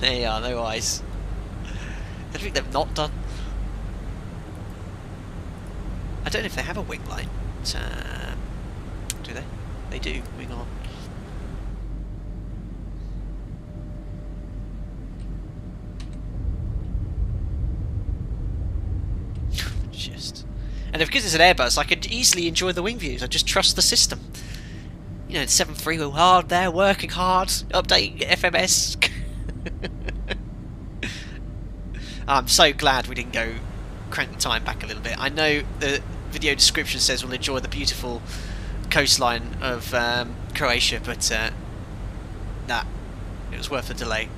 A: There you are, no eyes. I think they've not done. I don't know if they have a wing light. Do they? They do. Wing on. And because it's an Airbus, I could easily enjoy the wing views. I just trust the system. You know, 7.3 wheel hard there, working hard, updating FMS. I'm so glad we didn't go crank the time back a little bit. I know the video description says we'll enjoy the beautiful coastline of Croatia, but nah, it was worth the delay.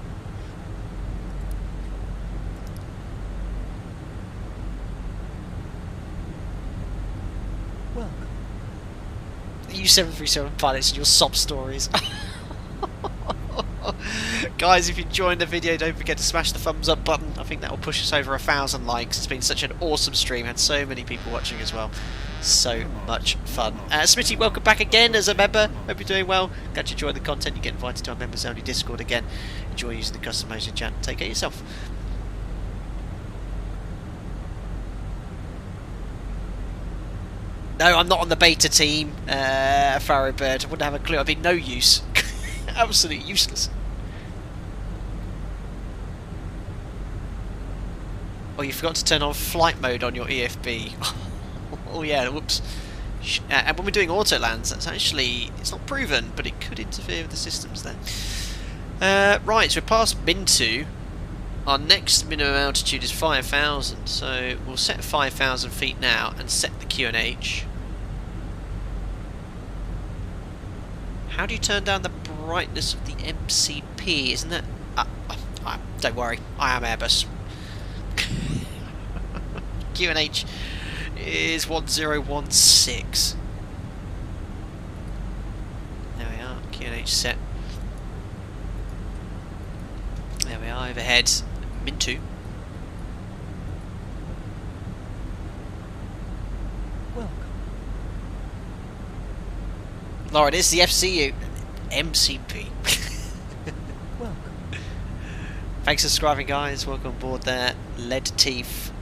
A: You 737 pilots and your sob stories. Guys, if you enjoyed the video, don't forget to smash the thumbs up button. I think that will push us over 1,000 likes. It's been such an awesome stream. Had so many people watching as well. So much fun. Smitty, welcome back again as a member. Hope you're doing well. Glad you enjoyed the content. You get invited to our members only Discord again. Enjoy using the customization chat. Take care of yourself. No, I'm not on the beta team, Farrow Bird. I wouldn't have a clue. I'd be no use. Absolutely useless. Oh, you forgot to turn on flight mode on your EFB. Oh yeah, whoops. And when we're doing auto lands, that's actually, it's not proven, but it could interfere with the systems there. Right, so we're past Min2. Our next minimum altitude is 5,000, so we'll set 5,000 feet now and set the QNH. How do you turn down the brightness of the MCP? Isn't that... don't worry, I am Airbus. QNH is 1016. There we are, QNH set. There we are, overhead, Min2. Laura, it is the FCU MCP. Welcome. Thanks for subscribing, guys. Welcome aboard there. Lead Teeth,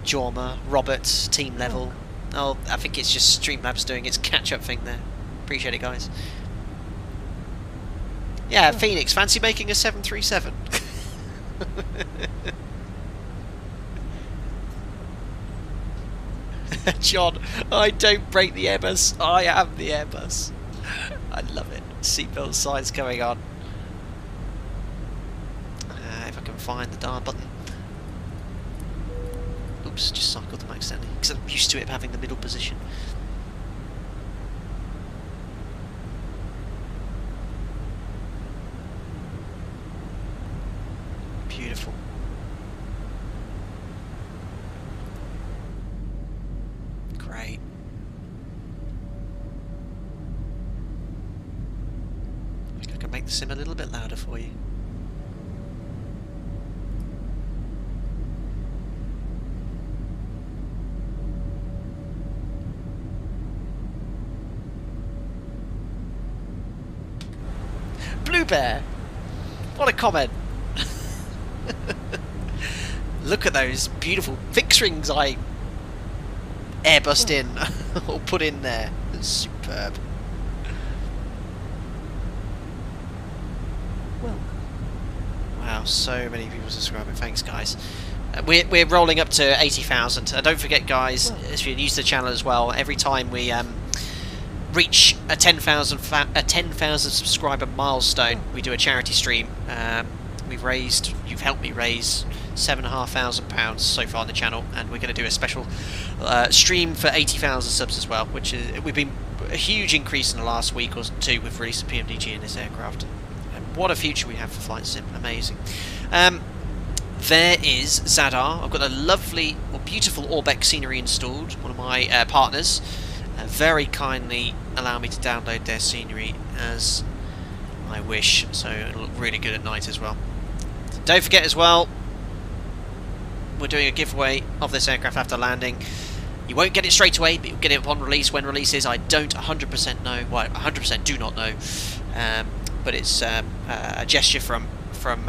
A: Jorma, Roberts, Team Level. Oh, I think it's just Streamlabs doing its catch-up thing there. Appreciate it, guys. Yeah, Phoenix, fancy making a 737? John, I don't break the Airbus. I am the Airbus. I love it. Seatbelt signs going on. If I can find the darn button. Oops, just cycled them accidentally because I'm used to it having the middle position. Beautiful. Great. I think I can make the sim a little bit louder for you. Blue Bear! What a comment! Look at those beautiful fixed rings I Airbussed in, or put in there. It's superb. Wow, so many people subscribing. Thanks, guys. We're rolling up to 80,000. Don't forget, guys, if you're new to the channel as well, every time we reach a 10,000 subscriber milestone, we do a charity stream. You've helped me raise £7,500 so far on the channel, and we're going to do a special stream for 80,000 subs as well, which is we've been a huge increase in the last week or two with release of PMDG in this aircraft. And what a future we have for flight sim! Amazing. There is Zadar. I've got a lovely or beautiful Orbeck scenery installed. One of my partners very kindly allow me to download their scenery as I wish, so it'll look really good at night as well. Don't forget as well, we're doing a giveaway of this aircraft after landing. You won't get it straight away, but you'll get it upon release. When release is, I don't 100% know. Well, 100% do not know. But it's a gesture from from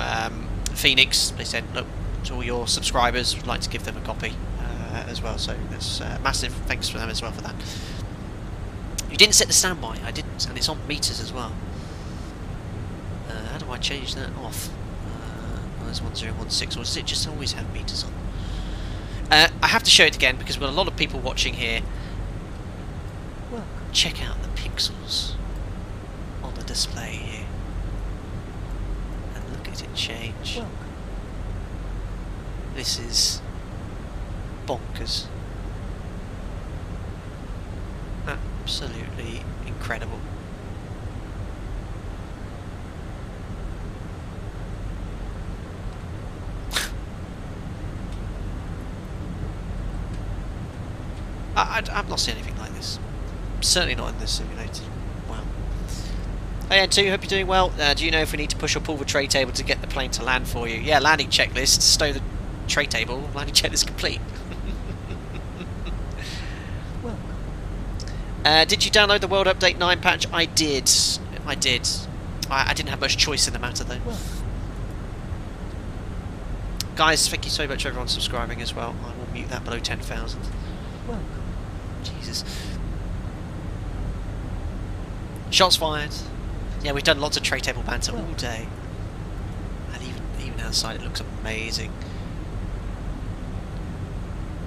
A: Fenix. They said, look, to all your subscribers, would like to give them a copy as well. So that's massive thanks for them as well for that. You didn't set the standby. I didn't, and it's on meters as well. How do I change that off? There's 1016, or does it just always have meters on? I have to show it again because we've got a lot of people watching here. Well, check out the pixels on the display here. And look at it change. Well, this is bonkers. Absolutely incredible. I've not seen anything like this. Certainly not in this simulator. Wow. Hey N2, hope you're doing well. Do you know if we need to push or pull the tray table to get the plane to land for you? Yeah, landing checklist. Stow the tray table. Landing checklist complete. Did you download the World Update 9 patch? I did. I didn't have much choice in the matter though. Guys, thank you so much everyone subscribing as well. I will mute that below 10,000. Jesus. Shots fired. Yeah, we've done lots of tray table banter all day. And even outside it looks amazing.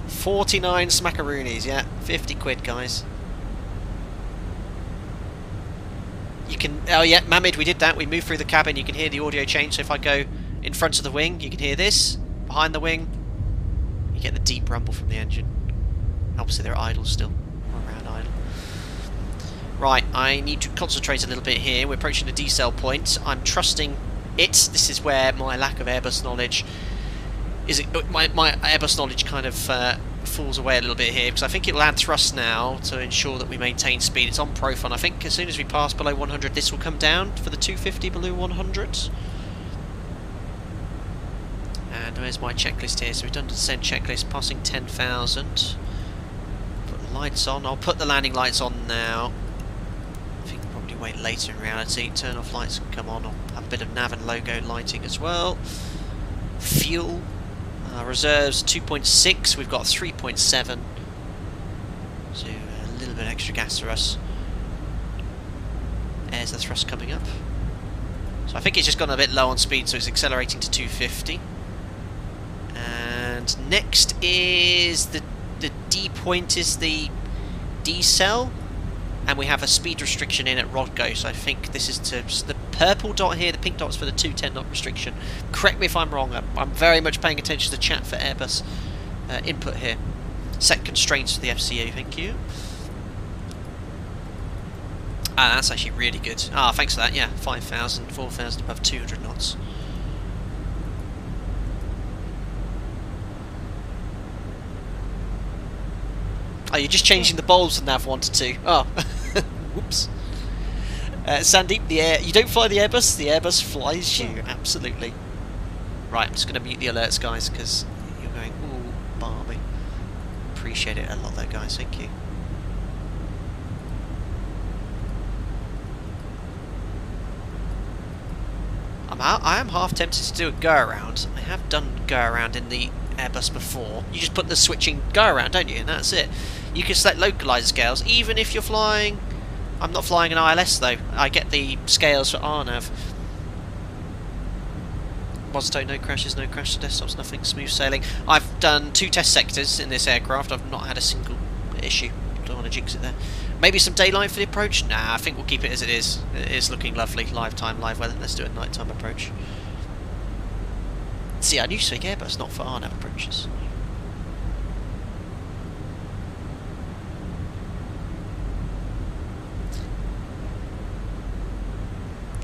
A: 49 smackaroonies, yeah. 50 quid, guys. You can... Oh yeah, Mamid, we did that. We moved through the cabin. You can hear the audio change. So if I go in front of the wing, you can hear this. Behind the wing, you get the deep rumble from the engine. Obviously they're idle still. Around idle. Right, I need to concentrate a little bit here. We're approaching the decel point. I'm trusting it. This is where my lack of Airbus knowledge my Airbus knowledge kind of falls away a little bit here, because I think it'll add thrust now to ensure that we maintain speed. It's on profile. I think as soon as we pass below 100 this will come down for the 250 below 100. And there's my checklist here. So we've done the descent checklist, passing 10,000. Put the lights on. I'll put the landing lights on now. I think we'll probably wait later in reality. Turn off lights and come on. I'll have a bit of nav and logo lighting as well. Fuel. Reserves 2.6. We've got 3.7. So a little bit extra gas for us. There's the thrust coming up. So I think it's just gone a bit low on speed, so it's accelerating to 250. And next is the D point is the decel, and we have a speed restriction in at Rodgo. So I think this is to the purple dot here, the pink dot's for the 210 knot restriction. Correct me if I'm wrong. I'm very much paying attention to the chat for Airbus input here. Set constraints for the FCU. Thank you. That's actually really good. Thanks for that. Yeah, 5,000, 4,000 above 200 knots. Oh, you're just changing the bulbs from nav 1 to 2. Oh, whoops. Sandeep, you don't fly the Airbus. The Airbus flies you. Absolutely. Right, I'm just going to mute the alerts, guys, because you're going, ooh, balmy. Appreciate it a lot, though, guys. Thank you. I am half tempted to do a go around. I have done go around in the Airbus before. You just put the switching go around, don't you? And that's it. You can select localizer scales, even if you're flying. I'm not flying an ILS though. I get the scales for RNAV. Mosto, no crashes, no crash to desktops, nothing, smooth sailing. I've done 2 test sectors in this aircraft. I've not had a single issue. Don't want to jinx it there. Maybe some daylight for the approach? Nah, I think we'll keep it as it is. It is looking lovely. Live time, live weather. Let's do a nighttime approach. See, I knew speak Airbus, not for RNAV approaches.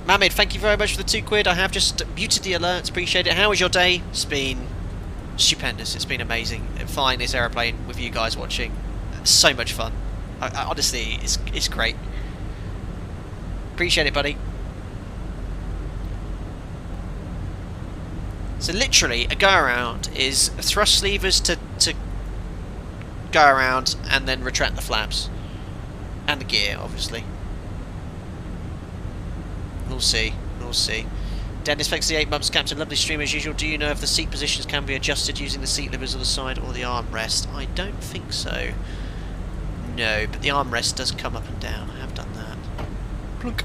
A: Mamid, thank you very much for the 2 quid. I have just muted the alerts. Appreciate it. How was your day? It's been stupendous. It's been amazing. Flying this aeroplane with you guys watching. So much fun. Honestly, it's great. Appreciate it, buddy. So literally, a go around is thrust levers to go around and then retract the flaps. And the gear, obviously. We'll see. We'll see. Dennis, thanks for the 8 months, Captain. Lovely stream as usual. Do you know if the seat positions can be adjusted using the seat levers on the side or the armrest? I don't think so. No, but the armrest does come up and down. I have done that. Plunk.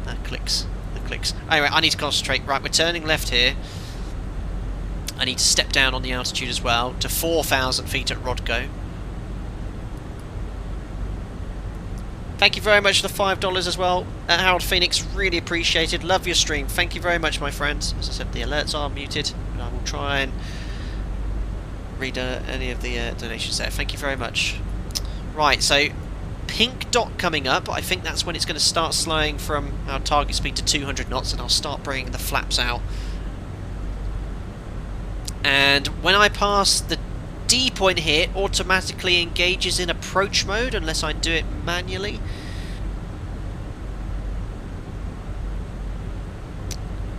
A: That clicks. That clicks. Anyway, I need to concentrate. Right, we're turning left here. I need to step down on the altitude as well to 4,000 feet at Rodgo. Thank you very much for the $5 as well, Harold Phoenix. Really appreciated. Love your stream. Thank you very much, my friends. As I said, the alerts are muted, but I will try and read any of the donations there. Thank you very much. Right, so pink dot coming up. I think that's when it's going to start slowing from our target speed to 200 knots, and I'll start bringing the flaps out. And when I pass the D point here, it automatically engages in approach mode unless I do it manually.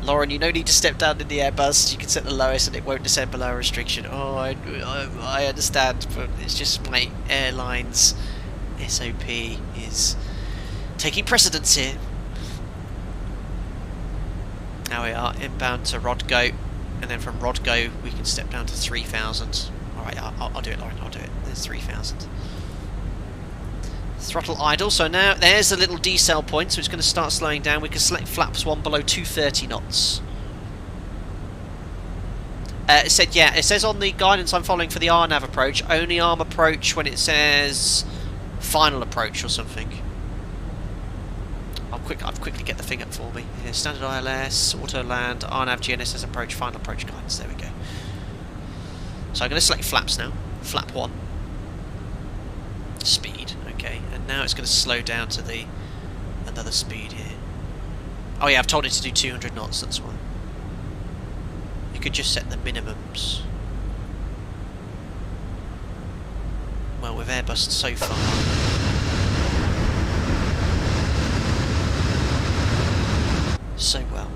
A: Lauren, you no need to step down in the Airbus. You can set the lowest and it won't descend below a restriction. Oh, I understand, but it's just my airline's SOP is taking precedence here. Now we are inbound to Rodgo, and then from Rodgo we can step down to 3,000. Alright, I'll do it, Lauren, I'll do it. There's 3,000. Throttle idle, so now there's a little decel point, so it's going to start slowing down. We can select flaps 1 below 230 knots. It said, yeah, it says on the guidance I'm following for the RNAV approach, only arm approach when it says final approach or something. I'll quickly get the thing up for me. Yeah, standard ILS, auto land, RNAV, GNSS approach, final approach guidance. There we go. So I'm going to select flaps now. Flap 1. Speed, okay. And now it's going to slow down to the another speed here. Oh yeah, I've told it to do 200 knots, that's why. You could just set the minimums. Well, with Airbus so far. So well.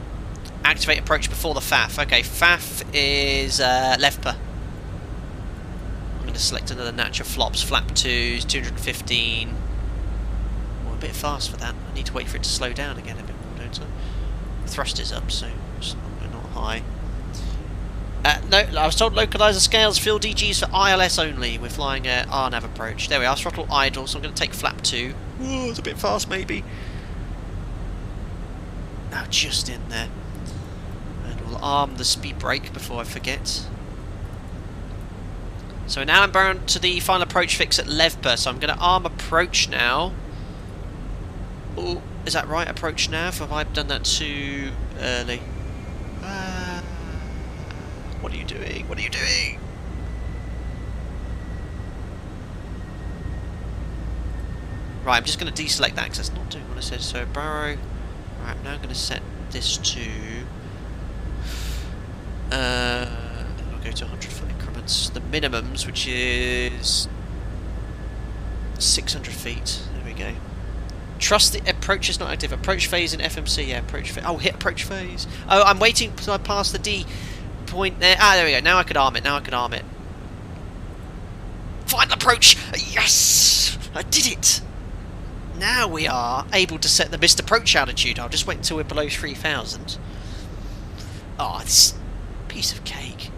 A: Activate approach before the FAF. Okay, FAF is LFBO. I'm going to select another natural flops. Flap 2, 215. Oh, a bit fast for that. I need to wait for it to slow down again a bit more, don't I? The thrust is up, so it's not high. No, I was told localizer scales, fill DGs for ILS only. We're flying RNAV approach. There we are, throttle idle, so I'm going to take flap 2. Ooh, it's a bit fast maybe. Now just in there. And we'll arm the speed brake before I forget. So now I'm bound to the final approach fix at LFBO, so I'm going to arm approach now. Oh, is that right? Approach nav? Have I done that too early? What are you doing? What are you doing? Right, I'm just going to deselect that because that's not doing what I said. So borrow. Right, now I'm going to set this to. I'll go to 100-foot increments. The minimums, which is 600 feet. There we go. Trust the approach is not active. Approach phase in FMC. Yeah, approach phase. Oh, hit approach phase. Oh, I'm waiting till I pass the D point there. Ah, there we go. Now I could arm it. Now I can arm it. Final approach. Yes, I did it. Now we are able to set the missed approach altitude. I'll just wait until we're below 3,000. Oh, this piece of cake.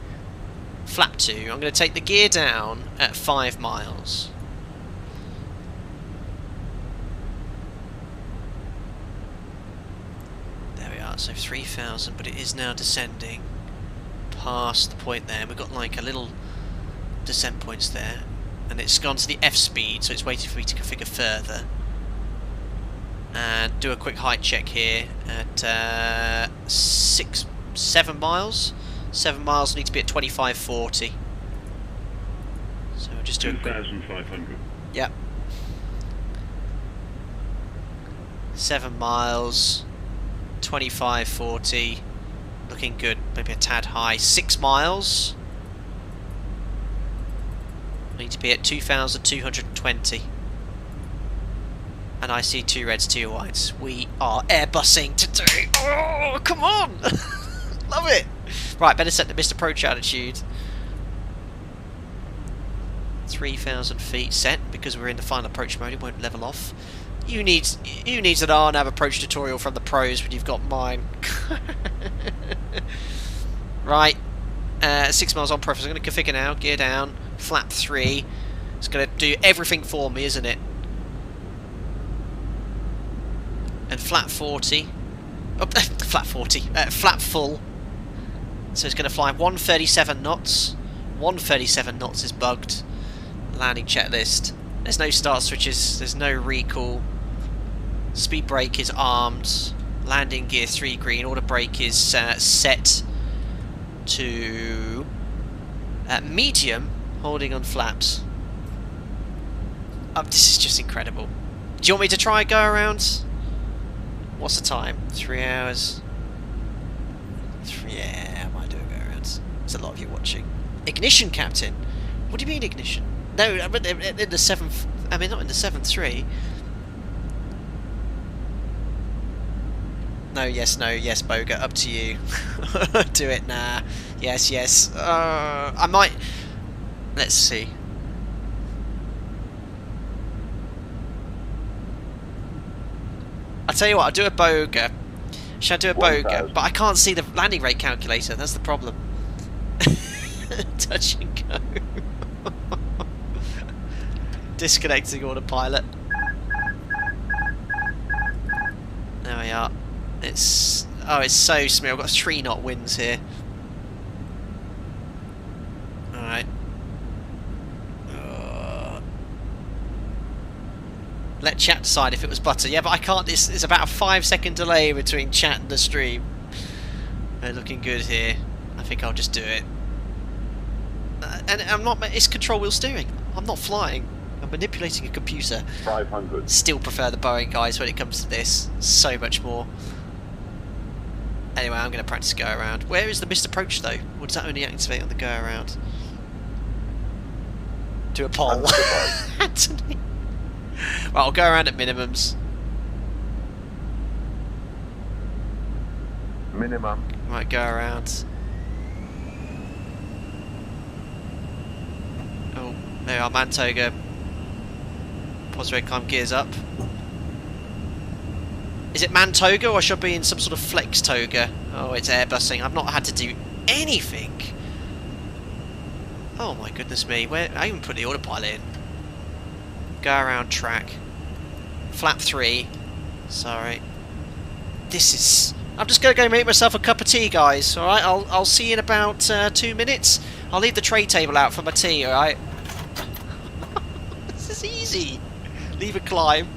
A: Flap 2. I'm going to take the gear down at 5 miles. There we are. So 3,000, but it is now descending past the point there. We've got like a little descent points there, and it's gone to the F speed, so it's waiting for me to configure further. And do a quick height check here at 7 miles. 7 miles need to be at 2540. So we'll just do a quick.
B: 2,500.
A: Yep. 7 miles, 2540. Looking good. Maybe a tad high. 6 miles. Need to be at 2,220. And I see 2 reds, 2 whites. We are airbussing today. Oh, come on! Love it! Right, better set the missed approach altitude. 3,000 feet set, because we're in the final approach mode, it won't level off. You need an RNAV approach tutorial from the pros when you've got mine. Right, 6 miles on profile. I'm going to configure now. Gear down. Flap 3. It's going to do everything for me, isn't it? And flap 40. Oh, flap 40. Flap full. So it's going to fly 137 knots. 137 knots is bugged. Landing checklist. There's no start switches. There's no recall. Speed brake is armed. Landing gear 3 green. Auto brake is set to medium. Holding on flaps. Oh, this is just incredible. Do you want me to try go around? What's the time? 3 hours. Yeah, I might do a go around. There's a lot of you watching. Ignition, Captain. What do you mean ignition? No, I mean in the 7th. I mean not in the 7.3. No, yes, Boga. Up to you. Do it, nah. Yes. I might. Let's see. I'll tell you what, I'll do a Boga. Should I do a Boga? But I can't see the landing rate calculator, that's the problem. Touch and go. Disconnecting autopilot. There we are. It's so smooth. I've got 3 knot winds here. Alright. Let chat decide if it was butter. Yeah, but I can't. It's about a 5-second delay between chat and the stream. They're looking good here. I think I'll just do it. And I'm not. It's control wheel steering. I'm not flying. I'm manipulating a computer.
B: 500.
A: Still prefer the Boeing guys when it comes to this. So much more. Anyway, I'm going to practice go around. Where is the missed approach though? Or does that only activate on the go around? Do a poll. Anthony. Right, I'll go around at minimums.
B: Minimum.
A: Right, go around. Oh, there are Mantoga. Positive climb gears up. Is it Mantoga or should I be in some sort of flex toga? Oh, it's Airbussing. I've not had to do anything. Oh my goodness me. Where I even put the autopilot in. Go around track. Flap 3. Sorry. This is... I'm just going to go make myself a cup of tea, guys. Alright, I'll see you in about 2 minutes. I'll leave the tray table out for my tea, alright? This is easy. Leave a climb.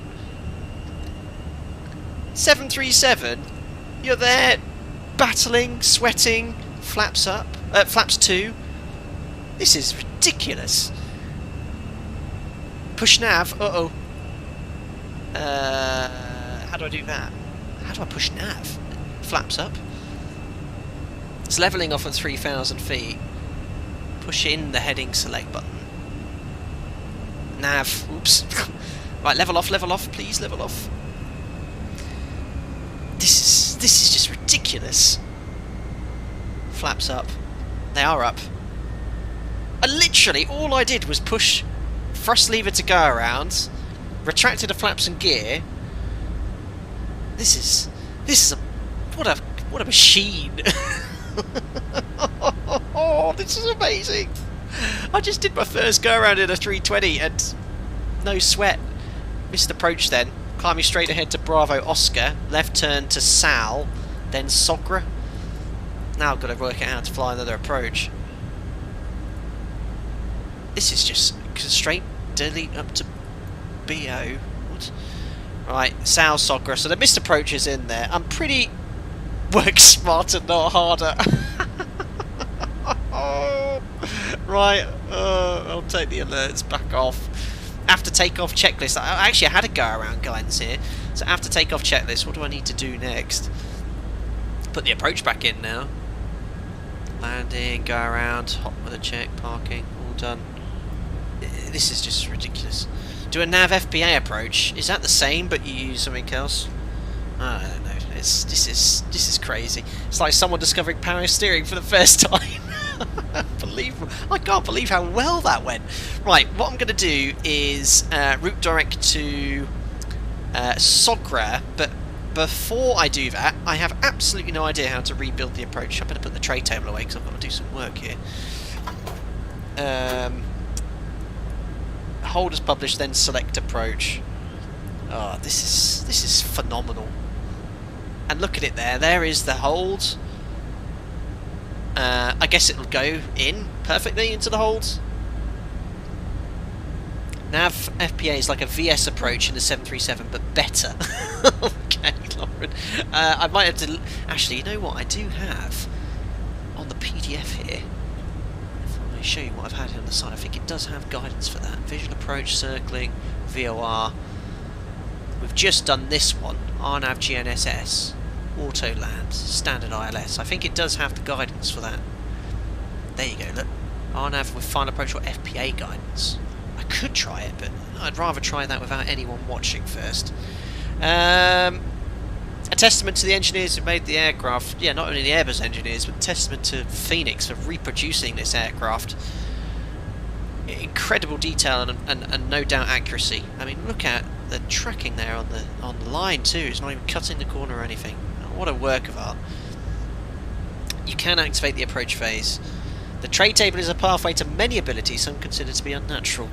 A: 737. You're there battling, sweating. Flaps up. Flaps 2. This is ridiculous. Push nav. Uh-oh. How do I do that? How do I push nav? Flaps up. It's levelling off at 3,000 feet. Push in the heading select button. Nav. Oops. Right, level off, please, level off. This is just ridiculous. Flaps up. They are up. And literally all I did was push thrust lever to go around, retracted the flaps and gear. This is a what a machine. Oh, this is amazing. I just did my first go around in a 320 and no sweat. Missed approach then. Climbing straight ahead to Bravo Oscar, left turn to Sal, then Sogra. Now I've got to work out how to fly another approach. This is just straight delete up to BO. What? Right, Sal Sogra. So the missed approach is in there. I'm pretty work smarter, not harder. Right, I'll take the alerts back off. After takeoff checklist. I had a go around guidance here. So after takeoff checklist, what do I need to do next? Put the approach back in now. Landing, go around, hop with a check, parking, all done. This is just ridiculous. Do a nav FBA approach. Is that the same but you use something else? I don't know. This is crazy. It's like someone discovering power steering for the first time. I can't believe how well that went. Right, what I'm going to do is route direct to Sogra, but before I do that, I have absolutely no idea how to rebuild the approach. I better put the tray table away because I've got to do some work here. Hold as published, then select approach. Oh, this is phenomenal. And look at it there. There is the hold. I guess it'll go in perfectly into the hold. Nav FPA is like a VS approach in the 737, but better. Okay, Lauren. I might have to... Actually, you know what? I do have on the PDF here. If I show you what I've had here on the side, I think it does have guidance for that. Visual approach, circling, VOR. We've just done this one. RNAV GNSS, auto land, standard ILS. I think it does have the guidance for that. There you go, look. RNAV with final approach or FPA guidance. I could try it, but I'd rather try that without anyone watching first. A testament to the engineers who made the aircraft. Yeah, not only the Airbus engineers, but a testament to Fenix for reproducing this aircraft. Incredible detail and no doubt accuracy. I mean, look at the tracking there on the line too. It's not even cutting the corner or anything. What a work of art. You can activate the approach phase. The tray table is a pathway to many abilities some consider to be unnatural.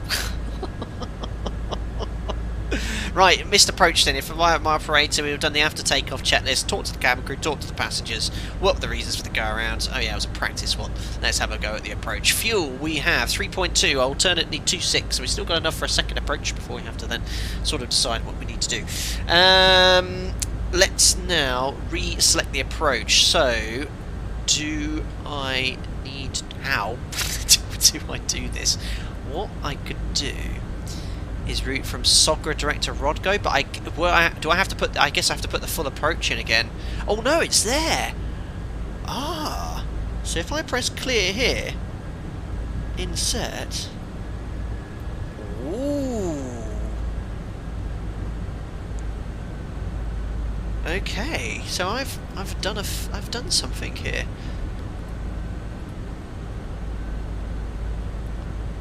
A: Right, missed approach then. If my operator, we've done the after takeoff checklist, talked to the cabin crew, talked to the passengers, what were the reasons for the go around? Oh yeah, it was a practice one. Let's have a go at the approach. Fuel, we have 3.2, alternately 2.6, so we've still got enough for a second approach before we have to then sort of decide what we need to do. Let's now re-select the approach. So, do I need... How do I do this? What I could do is route from Sogra direct to Rodgo, but do I have to put... I guess I have to put the full approach in again. Oh no, it's there! Ah! So if I press clear here, insert... Ooh! Okay, so I've done something here.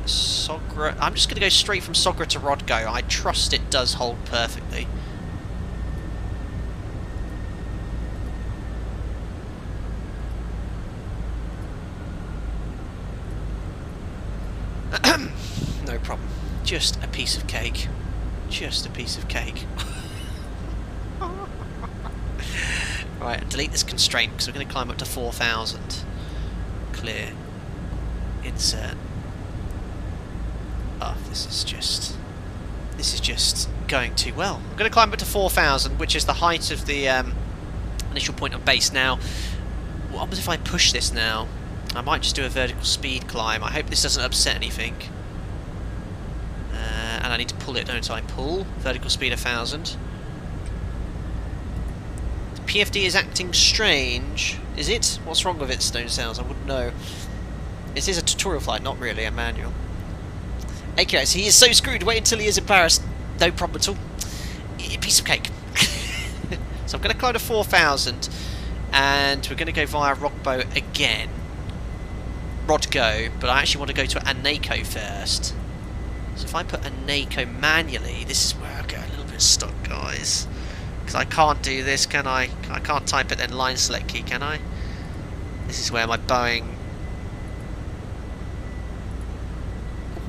A: Sogra. I'm just going to go straight from Sogra to Rodgo. I trust it does hold perfectly. No problem. Just a piece of cake. Just a piece of cake. Right, delete this constraint because we're going to climb up to 4,000. Clear. Insert. Oh, this is just going too well. I'm going to climb up to 4,000, which is the height of the initial point of base. Now, what happens if I push this now? I might just do a vertical speed climb. I hope this doesn't upset anything. And I need to pull it, don't I? Pull. Vertical speed 1,000. The PFD is acting strange. Is it? What's wrong with it, Stone Cells? I wouldn't know. This is a tutorial flight, not really a manual. Okay, so he is so screwed. Wait until he is embarrassed. No problem at all. Piece of cake. So I'm going to climb to 4,000, and we're going to go via Rodgo again. Rodgo, but I actually want to go to Anako first. So if I put Anako manually, this is where I get a little bit stuck, guys. Because I can't do this, can I? I can't type it then line select key, can I? This is where my Boeing...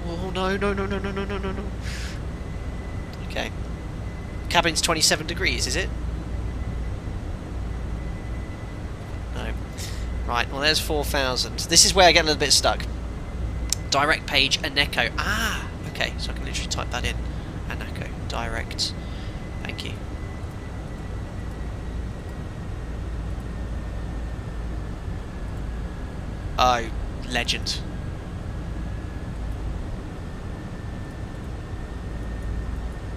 A: Oh no, no, no, no, no, no, no, no, no. Okay. Cabin's 27 degrees, is it? No. Right, well there's 4,000. This is where I get a little bit stuck. Direct page, Anako. Ah! Okay, so I can literally type that in. Anako. Direct. Thank you. Oh, legend.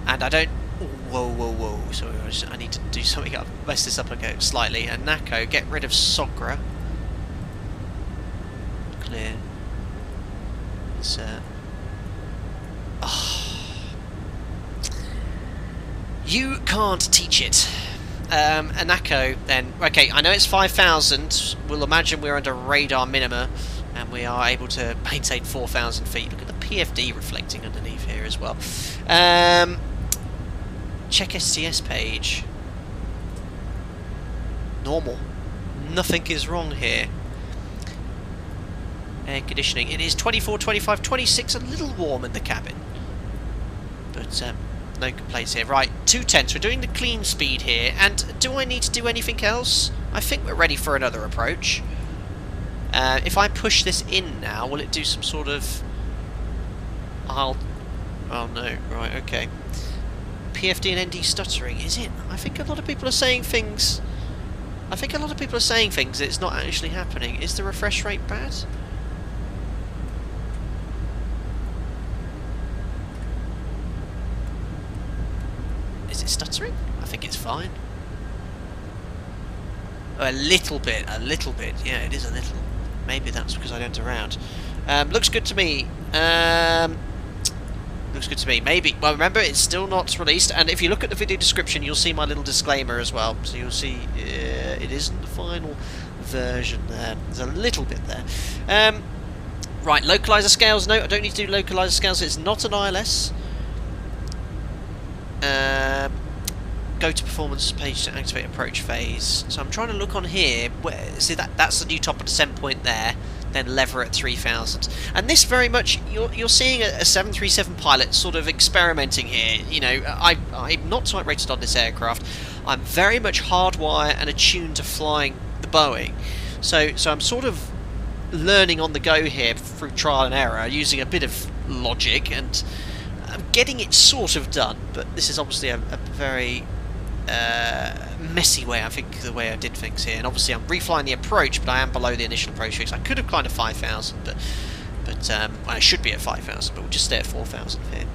A: And I don't... Whoa, whoa, whoa. So I need to do something up. Mess this up again slightly. And Nako, get rid of Sogra. Clear. Insert. Oh. You can't teach it. Anako, then. Okay, I know it's 5,000. We'll imagine we're under radar minima. And we are able to maintain 4,000 feet. Look at the PFD reflecting underneath here as well. Check STS page. Normal. Nothing is wrong here. Air conditioning. It is 24, 25, 26, a little warm in the cabin. But no complaints here. Right, 210. We're doing the clean speed here. And do I need to do anything else? I think we're ready for another approach. If I push this in now, will it do some sort of... Oh no, right, okay. PFD and ND stuttering, is it? I think a lot of people are saying things... that it's not actually happening. Is the refresh rate bad? Is it stuttering? I think it's fine. Oh, a little bit, yeah, it is a little. Maybe that's because I don't around. Looks good to me. Looks good to me. Maybe. Well, remember, it's still not released, and if you look at the video description, you'll see my little disclaimer as well. So you'll see it isn't the final version there. There's a little bit there. Right, localizer scales. No, I don't need to do localizer scales. It's not an ILS. Go to performance page to activate approach phase. So I'm trying to look on here. See that's the new top of descent point there. Then lever at 3000. And this very much you're seeing a 737 pilot sort of experimenting here. You know, I'm not type rated on this aircraft. I'm very much hardwired and attuned to flying the Boeing. So I'm sort of learning on the go here through trial and error, using a bit of logic, and I'm getting it sort of done. But this is obviously a very messy way, I think, the way I did things here. And obviously I'm reflying the approach, but I am below the initial approach fix. I could have climbed to 5,000, but well, I should be at 5,000, but we'll just stay at 4,000 here.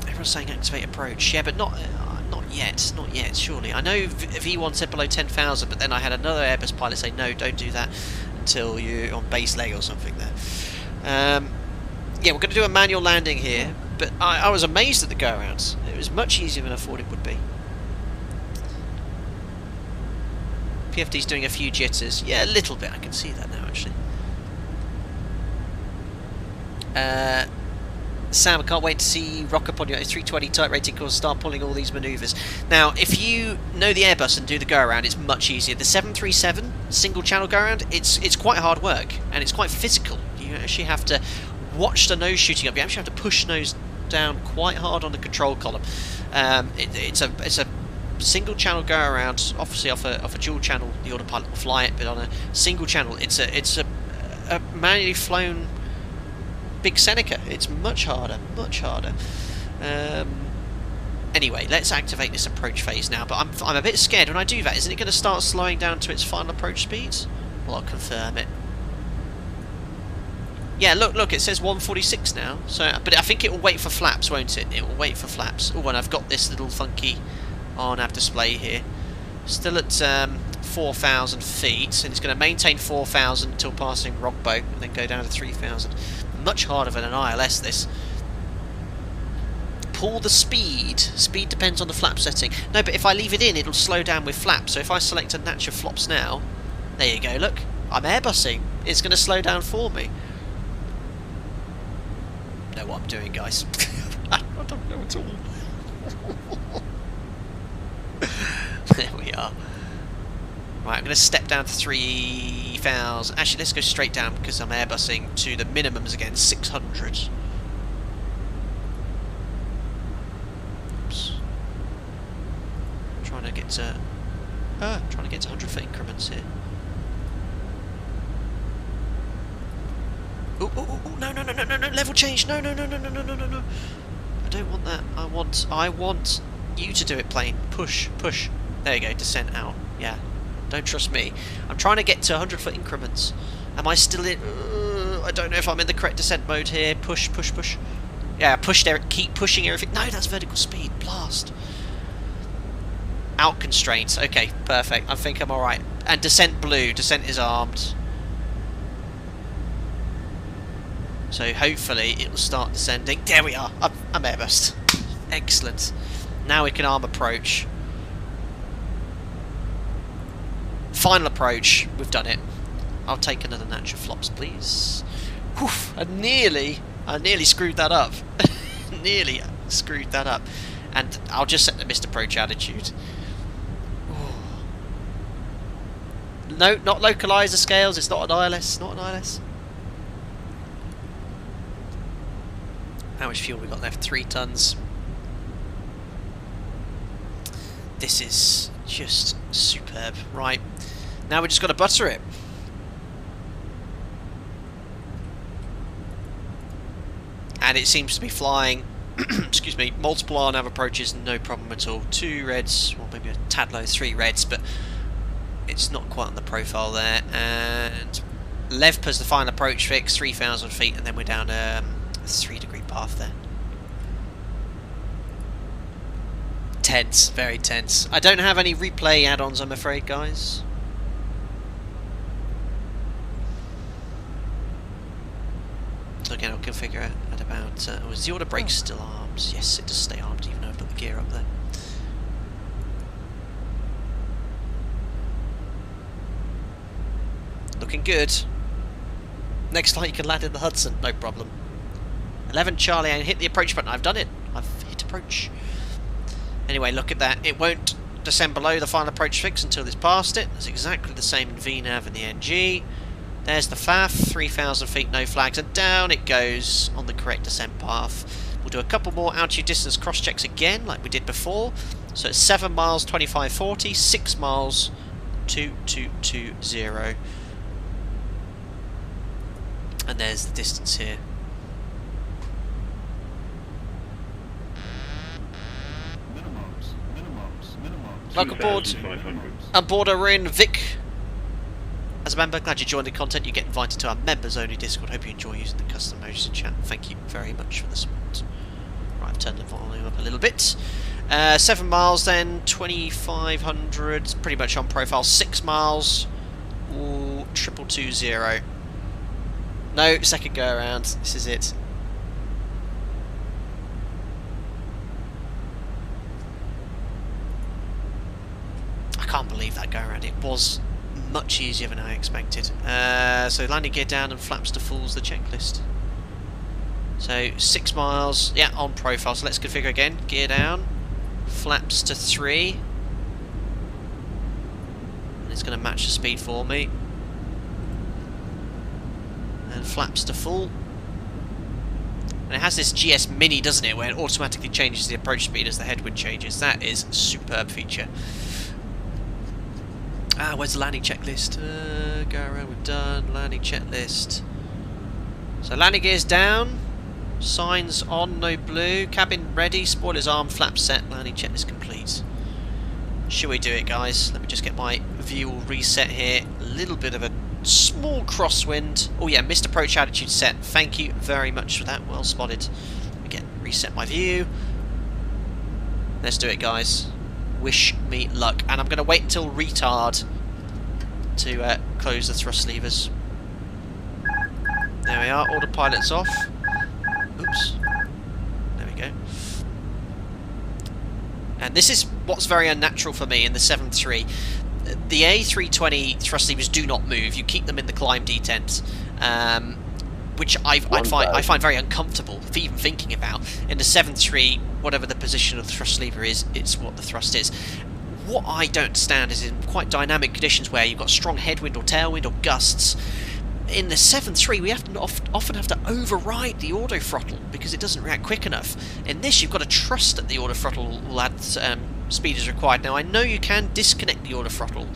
A: Everyone's saying activate approach, yeah, but not yet, surely. I know V1 said below 10,000, but then I had another Airbus pilot say, no, don't do that until you're on base leg or something there. Yeah, we're going to do a manual landing here, but I was amazed at the go-arounds. It was much easier than I thought it would be. PFD's doing a few jitters. Yeah, a little bit. I can see that now, actually. Sam, I can't wait to see rock up on your A320 type rating course, start pulling all these manoeuvres. Now, if you know the Airbus and do the go-around, it's much easier. The 737 single-channel go-around, it's quite hard work, and it's quite physical. You actually have to watch the nose shooting up. You actually have to push nose down quite hard on the control column. It's a single channel go around. Obviously off a dual channel the autopilot will fly it, but on a single channel it's a manually flown big Seneca. It's much harder. Anyway, let's activate this approach phase now, but I'm a bit scared when I do that. Isn't it going to start slowing down to its final approach speeds? Well, I'll confirm it. Yeah, look, it says 146 now. So, but I think it will wait for flaps, won't it? It will wait for flaps. Oh, and I've got this little funky on-nav display here. Still at 4,000 feet, and it's going to maintain 4,000 until passing Rogbo, and then go down to 3,000. Much harder than an ILS, this. Pull the speed. Speed depends on the flap setting. No, but if I leave it in, it'll slow down with flaps. So if I select a natural flops now, there you go, look. I'm Airbussing. It's going to slow down for me. Know what I'm doing, guys. I don't know at all. There we are. Right, I'm going to step down to 3,000. Actually, let's go straight down because I'm Airbussing to the minimums again, 600. Oops. Trying to get to 100-foot increments here. Oh, no, level change, no. I don't want that. I want you to do it, plane. Push. There you go, descent out. Yeah, don't trust me. I'm trying to get to 100-foot increments. Am I still in... I don't know if I'm in the correct descent mode here. Push. Yeah, push there, keep pushing everything. No, that's vertical speed, blast. Out constraints, okay, perfect. I think I'm alright. And descent blue, descent is armed. So hopefully it will start descending. There we are. I'm Airbus. Excellent. Now we can arm approach. Final approach. We've done it. I'll take another natural flops, please. Whew, I nearly screwed that up. Nearly screwed that up. And I'll just set the missed approach altitude. No, not localizer scales. It's not an ILS. Not an ILS. How much fuel we got left? 3 tons. This is just superb. Right, now we just got to butter it. And it seems to be flying. Excuse me. Multiple RNAV approaches, no problem at all. 2 reds, well maybe a tad low, 3 reds, but it's not quite on the profile there. And LEVPA's the final approach fix, 3,000 feet, and then we're down a 3-degree path there. Tense, very tense. I don't have any replay add-ons, I'm afraid, guys. So again, I'll configure it at about... was the order brake still armed? Yes, it does stay armed, even though I put the gear up there. Looking good. Next flight you can land in the Hudson, no problem. 11 Charlie, and hit the approach button. I've done it. I've hit approach. Anyway, look at that. It won't descend below the final approach fix until it's past it. It's exactly the same in VNAV and the NG. There's the FAF, 3,000 feet, no flags, and down it goes on the correct descent path. We'll do a couple more altitude distance cross checks again, like we did before. So it's 7 miles, 2540, 6 miles, 2220. And there's the distance here. Welcome aboard. On board a rein, Vic. As a member, glad you joined the content. You get invited to our members only Discord. Hope you enjoy using the custom modes in chat. Thank you very much for the support. Right, I've turned the volume up a little bit. 7 miles then, 2,500, pretty much on profile. 6 miles, 2220. No, second go around. This is it. I can't believe that go around. It was much easier than I expected. So landing gear down and flaps to full's the checklist. So 6 miles, yeah, on profile. So let's configure again. Gear down, flaps to 3, and it's going to match the speed for me. And flaps to full. And it has this GS Mini, doesn't it, where it automatically changes the approach speed as the headwind changes. That is a superb feature. Where's the landing checklist? Go around, we've done landing checklist. So landing gear's down, signs on, no blue, cabin ready, spoilers armed, flaps set, landing checklist complete. Should we do it, guys? Let me just get my view all reset here. A little bit of a small crosswind. Oh yeah, missed approach altitude set. Thank you very much for that. Well spotted. Again, reset my view. Let's do it, guys. Wish me luck. And I'm going to wait until retard to close the thrust levers. There we are. Autopilot's off. Oops. There we go. And this is what's very unnatural for me in the 7.3. The A320 thrust levers do not move. You keep them in the climb detent, which I find very uncomfortable for even thinking about. In the 7.3, whatever the position of the thrust lever is, it's what the thrust is. What I don't understand is in quite dynamic conditions where you've got strong headwind or tailwind or gusts, in the 7.3 we often have to override the auto throttle because it doesn't react quick enough. In this you've got to trust that the auto throttle will add speed as required. Now I know you can disconnect the auto throttle,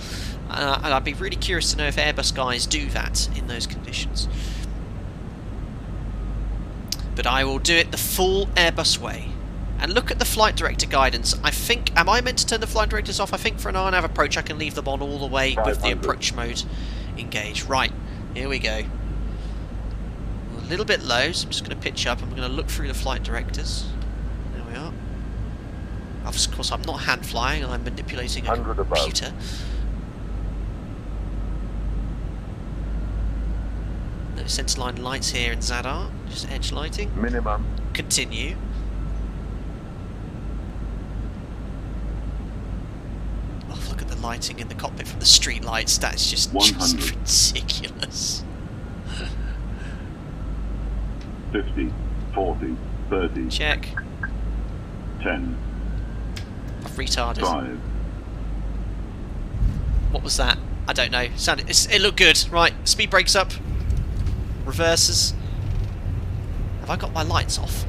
A: and I'd be really curious to know if Airbus guys do that in those conditions. But I will do it the full Airbus way. And look at the flight director guidance. I think, am I meant to turn the flight directors off? I think for an RNAV approach I can leave them on all the way with the approach mode engaged. Right, here we go. A little bit low, so I'm just going to pitch up. I'm going to look through the flight directors. There we are. Of course, I'm not hand flying, I'm manipulating a computer. No centerline lights here in Zadar, just edge lighting.
G: Minimum.
A: Continue. Oh, look at the lighting in the cockpit from the street lights. That's just ridiculous.
B: 50, 40, 30.
A: Check.
B: 10,
A: I've retarded.
B: 5,
A: What was that? I don't know. It looked good. Right, speed brakes up. Reverses. Have I got my lights off?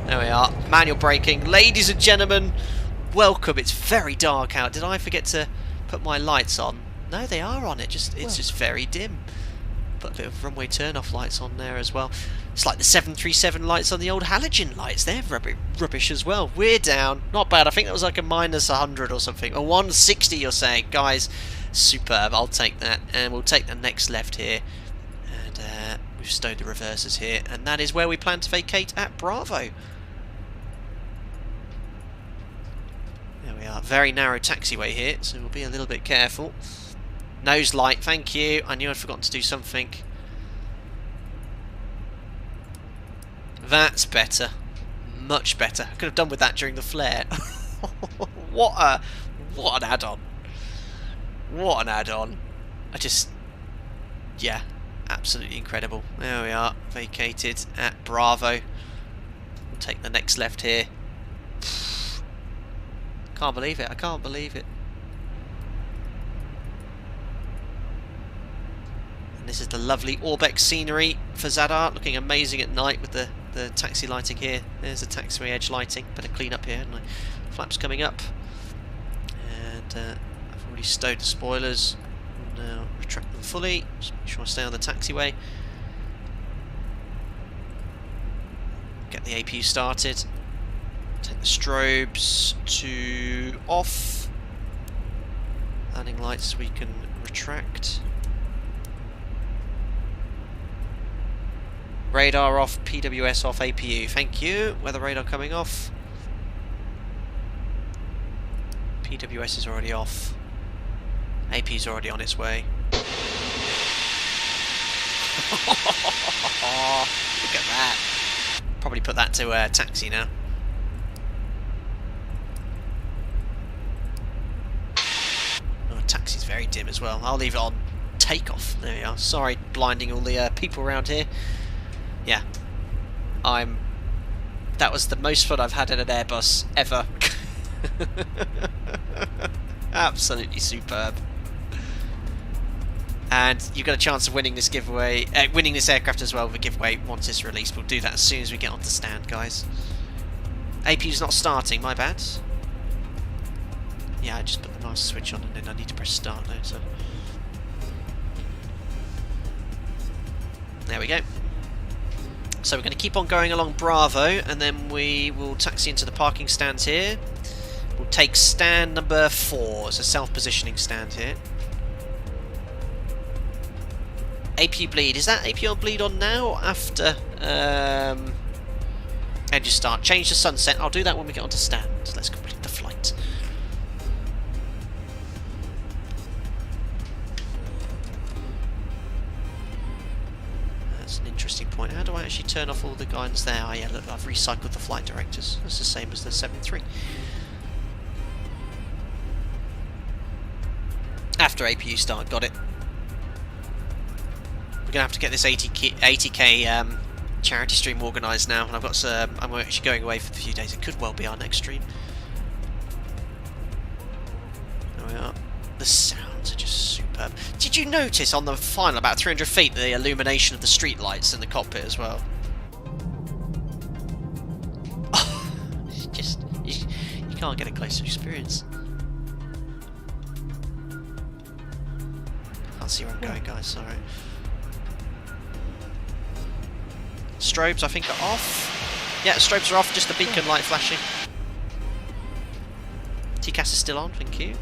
A: There we are. Manual braking. Ladies and gentlemen, welcome. It's very dark out. Did I forget to put my lights on? No, they are on. It's just very dim. Put a bit of runway turn-off lights on there as well. It's like the 737 lights on the old halogen lights. They're rubbish as well. We're down. Not bad. I think that was like a minus 100 or something. A 160 you're saying. Guys, superb. I'll take that. And we'll take the next left here. And we've stowed the reversers here. And that is where we plan to vacate at Bravo. There we are. Very narrow taxiway here, so we'll be a little bit careful. Nose light, thank you. I knew I'd forgotten to do something. That's better. Much better. I could have done with that during the flare. What an add-on. What an add-on. Yeah, absolutely incredible. There we are, vacated at Bravo. We'll take the next left here. Can't believe it, I can't believe it. And this is the lovely Orbeck scenery for Zadar, looking amazing at night with the taxi lighting here. There's the taxiway edge lighting. Better clean up here, haven't I? Flaps coming up. And I've already stowed the spoilers. Now retract them fully. Just make sure I stay on the taxiway. Get the APU started. Take the strobes to off. Landing lights we can retract. Radar off, PWS off, APU. Thank you. Weather radar coming off. PWS is already off. AP is already on its way. Look at that. Probably put that to taxi now. Oh, taxi's very dim as well. I'll leave it on takeoff. There we are. Sorry, blinding all the people around here. Yeah, that was the most fun I've had in an Airbus ever. Absolutely superb. And you've got a chance of winning this giveaway, winning this aircraft as well with a giveaway once it's released. We'll do that as soon as we get onto stand, guys. APU's not starting, my bad. Yeah, I just put the master switch on and then I need to press start now, so. There we go. So we're going to keep on going along Bravo, and then we will taxi into the parking stands here. We'll take stand number 4. It's a self-positioning stand here. APU bleed. Is that APU on bleed on now or after? Engine start. Change the sunset. I'll do that when we get onto stand. Let's complete the flight. Interesting point. How do I actually turn off all the guidance there? Oh yeah, look, I've recycled the flight directors. That's the same as the 7.3. After APU start, got it. We're gonna have to get this 80k charity stream organised now, and I've got I'm actually going away for a few days. It could well be our next stream. There we are. The sounds are just superb. Did you notice on the final, about 300 feet, the illumination of the street lights in the cockpit as well? It's just, you can't get a closer experience. Can't see where I'm going, guys, sorry. Strobes, I think, are off. Yeah, strobes are off, just the beacon light flashing. TCAS is still on, thank you.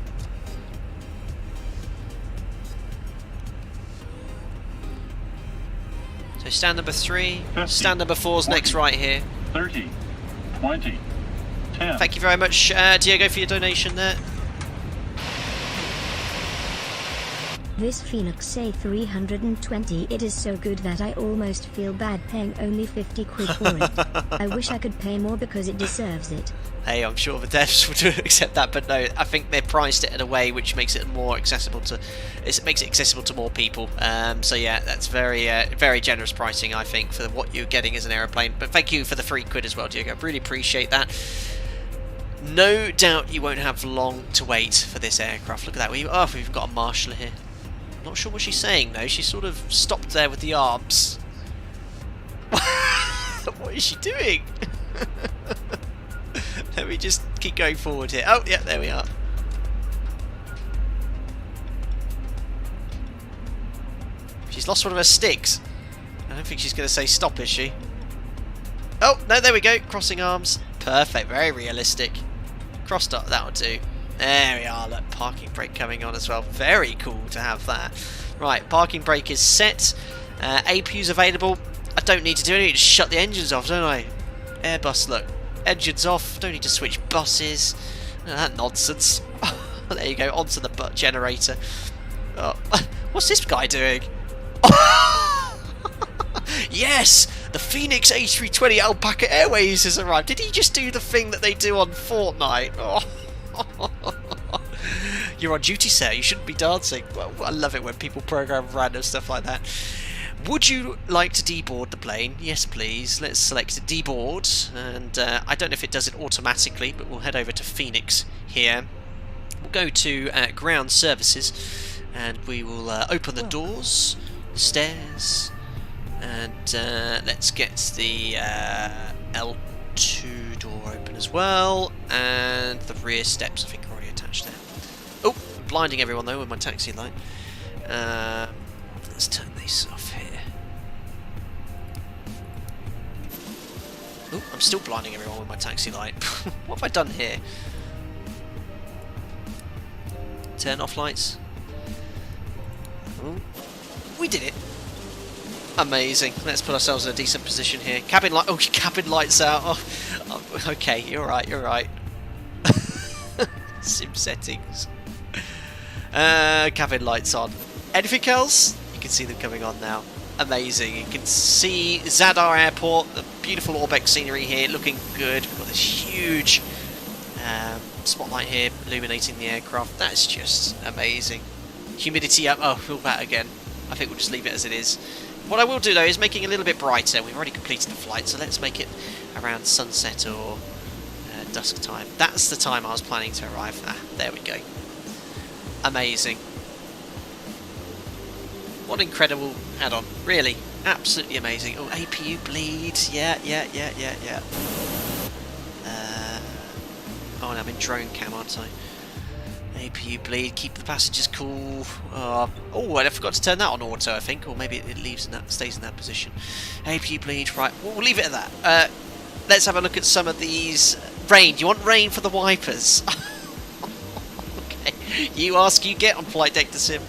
A: So stand number 3,
B: 50,
A: stand number 4's
B: 40,
A: next right here.
B: 30, 20, 10.
A: Thank you very much, Diego, for your donation there.
D: This Fenix A320, it is so good that I almost feel bad paying only 50 quid for it. I wish I could pay more because it deserves it.
A: Hey, I'm sure the devs would accept that, but no, I think they've priced it in a way which makes it more accessible to. It makes it accessible to more people. So yeah, that's very generous pricing, I think, for what you're getting as an aeroplane. But thank you for the £3 as well, Diego. I really appreciate that. No doubt you won't have long to wait for this aircraft. Look at that. We've got a marshal here. Not sure what she's saying though. She sort of stopped there with the arms. What is she doing? Let me just keep going forward here. Oh, yeah, there we are. She's lost one of her sticks. I don't think she's going to say stop, is she? Oh, no, there we go. Crossing arms. Perfect. Very realistic. Cross start, that'll do. There we are. Look, parking brake coming on as well. Very cool to have that. Right, parking brake is set. APU's available. I don't need to do anything. Just shut the engines off, don't I? Airbus, look. Engines off, don't need to switch buses. That nonsense. There you go, onto the butt generator. Oh, what's this guy doing? Yes! The Fenix A320 Alpaca Airways has arrived. Did he just do the thing that they do on Fortnite? Oh. You're on duty, sir. You shouldn't be dancing. Well, I love it when people program random stuff like that. Would you like to deboard the plane? Yes, please. Let's select deboard, and I don't know if it does it automatically, but we'll head over to Fenix here. We'll go to ground services, and we will open the doors, the stairs, and let's get the L2 door open as well, and the rear steps I think are already attached there. Oh, I'm blinding everyone though with my taxi light. Let's turn these off here. Oh, I'm still blinding everyone with my taxi light. What have I done here? Turn off lights. Oh, we did it. Amazing. Let's put ourselves in a decent position here. Cabin light. Oh, cabin lights out. Oh, okay, you're right. You're right. Sim settings. Cabin lights on. Anything else? You can see them coming on now. Amazing. You can see Zadar Airport, the beautiful Orbeck scenery here, looking good. We've got this huge spotlight here illuminating the aircraft. That's just amazing. Humidity up. Oh, all that again. I think we'll just leave it as it is. What I will do though is making it a little bit brighter. We've already completed the flight, so let's make it around sunset or dusk time. That's the time I was planning to arrive. Ah, there we go. Amazing. What an incredible add-on. Really. Absolutely amazing. Oh, APU bleed. Yeah. Oh, and I'm in drone cam, aren't I? APU bleed. Keep the passengers cool. Oh, and I forgot to turn that on auto, I think. Or maybe it leaves in that, stays in that position. APU bleed. Right. We'll leave it at that. Let's have a look at some of these. Rain. Do you want rain for the wipers? Okay. You ask, you get on Flight Deck to Sim.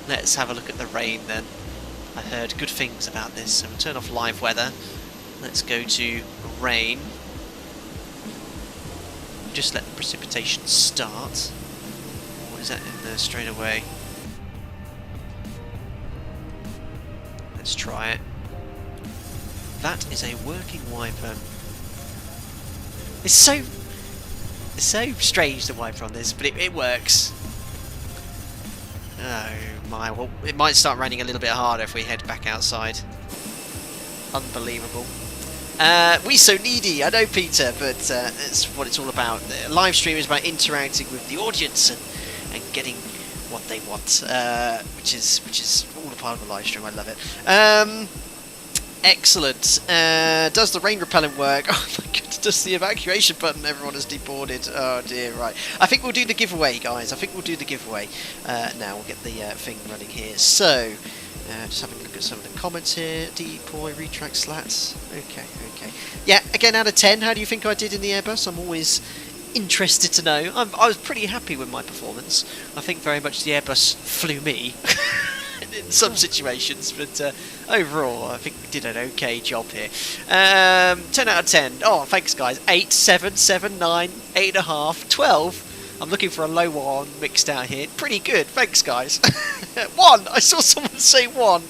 A: Let's have a look at the rain then. I heard good things about this, so we'll turn off live weather. Let's go to rain. Just let the precipitation start. What is that in there straight away? Let's try it. That is a working wiper. It's so strange the wiper on this, but it works. Oh my, well, it might start raining a little bit harder if we head back outside. Unbelievable. We so needy, I know, Peter, but that's what it's all about. The live stream is about interacting with the audience and getting what they want, which is all a part of the live stream. I love it. Excellent. Does the rain repellent work? Oh my goodness, does the evacuation button? Everyone has deboarded. Oh dear, right. I think we'll do the giveaway, guys. I think we'll do the giveaway. Now we'll get the thing running here. So, just having a look at some of the comments here. Deploy, retract slats. Okay. Yeah, again, out of 10, how do you think I did in the Airbus? I'm always interested to know. I was pretty happy with my performance. I think very much the Airbus flew me. In some situations, but overall I think we did an okay job here. 10 out of 10. Oh, thanks guys. 8, 7, 7, 9, 8.5, 12. I'm looking for a low one mixed out here. Pretty good. Thanks guys. 1. I saw someone say 1.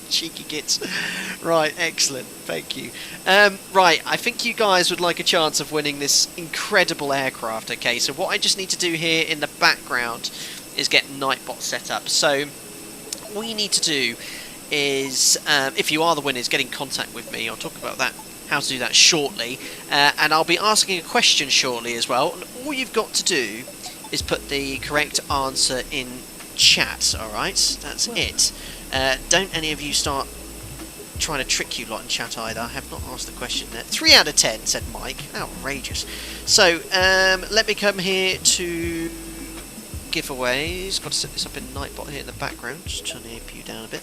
A: Cheeky gits. Right, excellent. Thank you. Right, I think you guys would like a chance of winning this incredible aircraft. Okay, so what I just need to do here in the background is get Nightbot set up. So all you need to do is, if you are the winners, get in contact with me. I'll talk about that, how to do that shortly, and I'll be asking a question shortly as well. And all you've got to do is put the correct answer in chat. All right, that's it. Don't any of you start trying to trick you lot in chat either. I have not asked the question there. 3 out of 10, said Mike. Outrageous. So let me come here to giveaways. Got to set this up in Nightbot here in the background. Just turn the APU down a bit.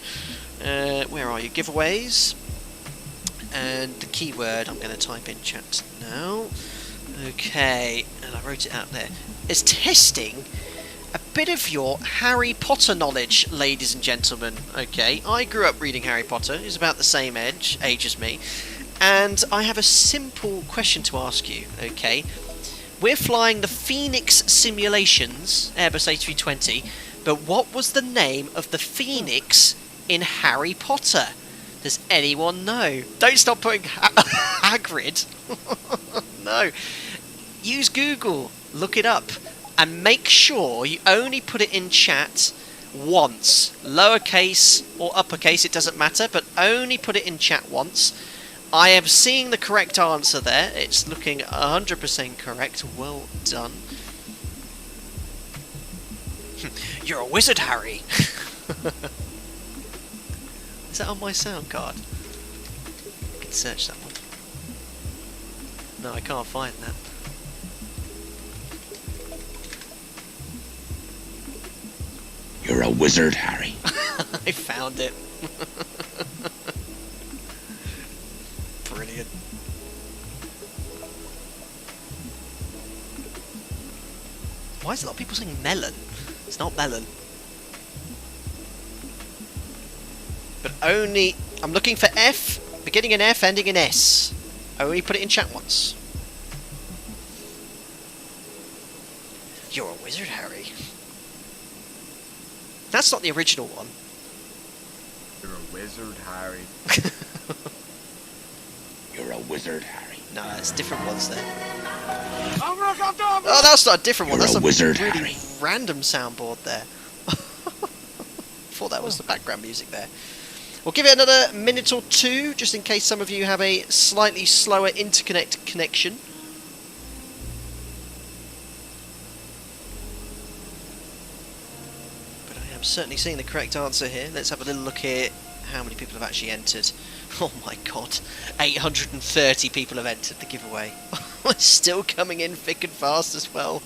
A: Where are you? Giveaways. And the keyword I'm going to type in chat now. Okay, and I wrote it out there. It's testing a bit of your Harry Potter knowledge, ladies and gentlemen. Okay, I grew up reading Harry Potter. He's about the same age as me. And I have a simple question to ask you, okay? We're flying the Fenix Simulations Airbus A320, but what was the name of the Phoenix in Harry Potter? Does anyone know? Don't stop putting Hagrid. No. Use Google. Look it up. And make sure you only put it in chat once. Lowercase or uppercase, it doesn't matter, but only put it in chat once. I am seeing the correct answer there. It's looking 100% correct. Well done. You're a wizard, Harry. Is that on my sound card? I can search that one. No, I can't find that.
H: You're a wizard, Harry.
A: I found it. Brilliant. Why is a lot of people saying melon? It's not melon. But only... I'm looking for F, beginning in F, ending in S. Only put it in chat once. You're a wizard, Harry. That's not the original one.
I: You're a wizard, Harry.
H: You're a wizard, Harry.
A: No, it's different ones there. Oh, that's not a different one.
H: You're
A: That's
H: a wizard,
A: really
H: Harry.
A: random soundboard there. Thought that was the background music there. We'll give it another minute or two, just in case some of you have a slightly slower interconnect connection. But I am certainly seeing the correct answer here. Let's have a little look here. How many people have actually entered? Oh my god, 830 people have entered the giveaway. It's still coming in thick and fast as well.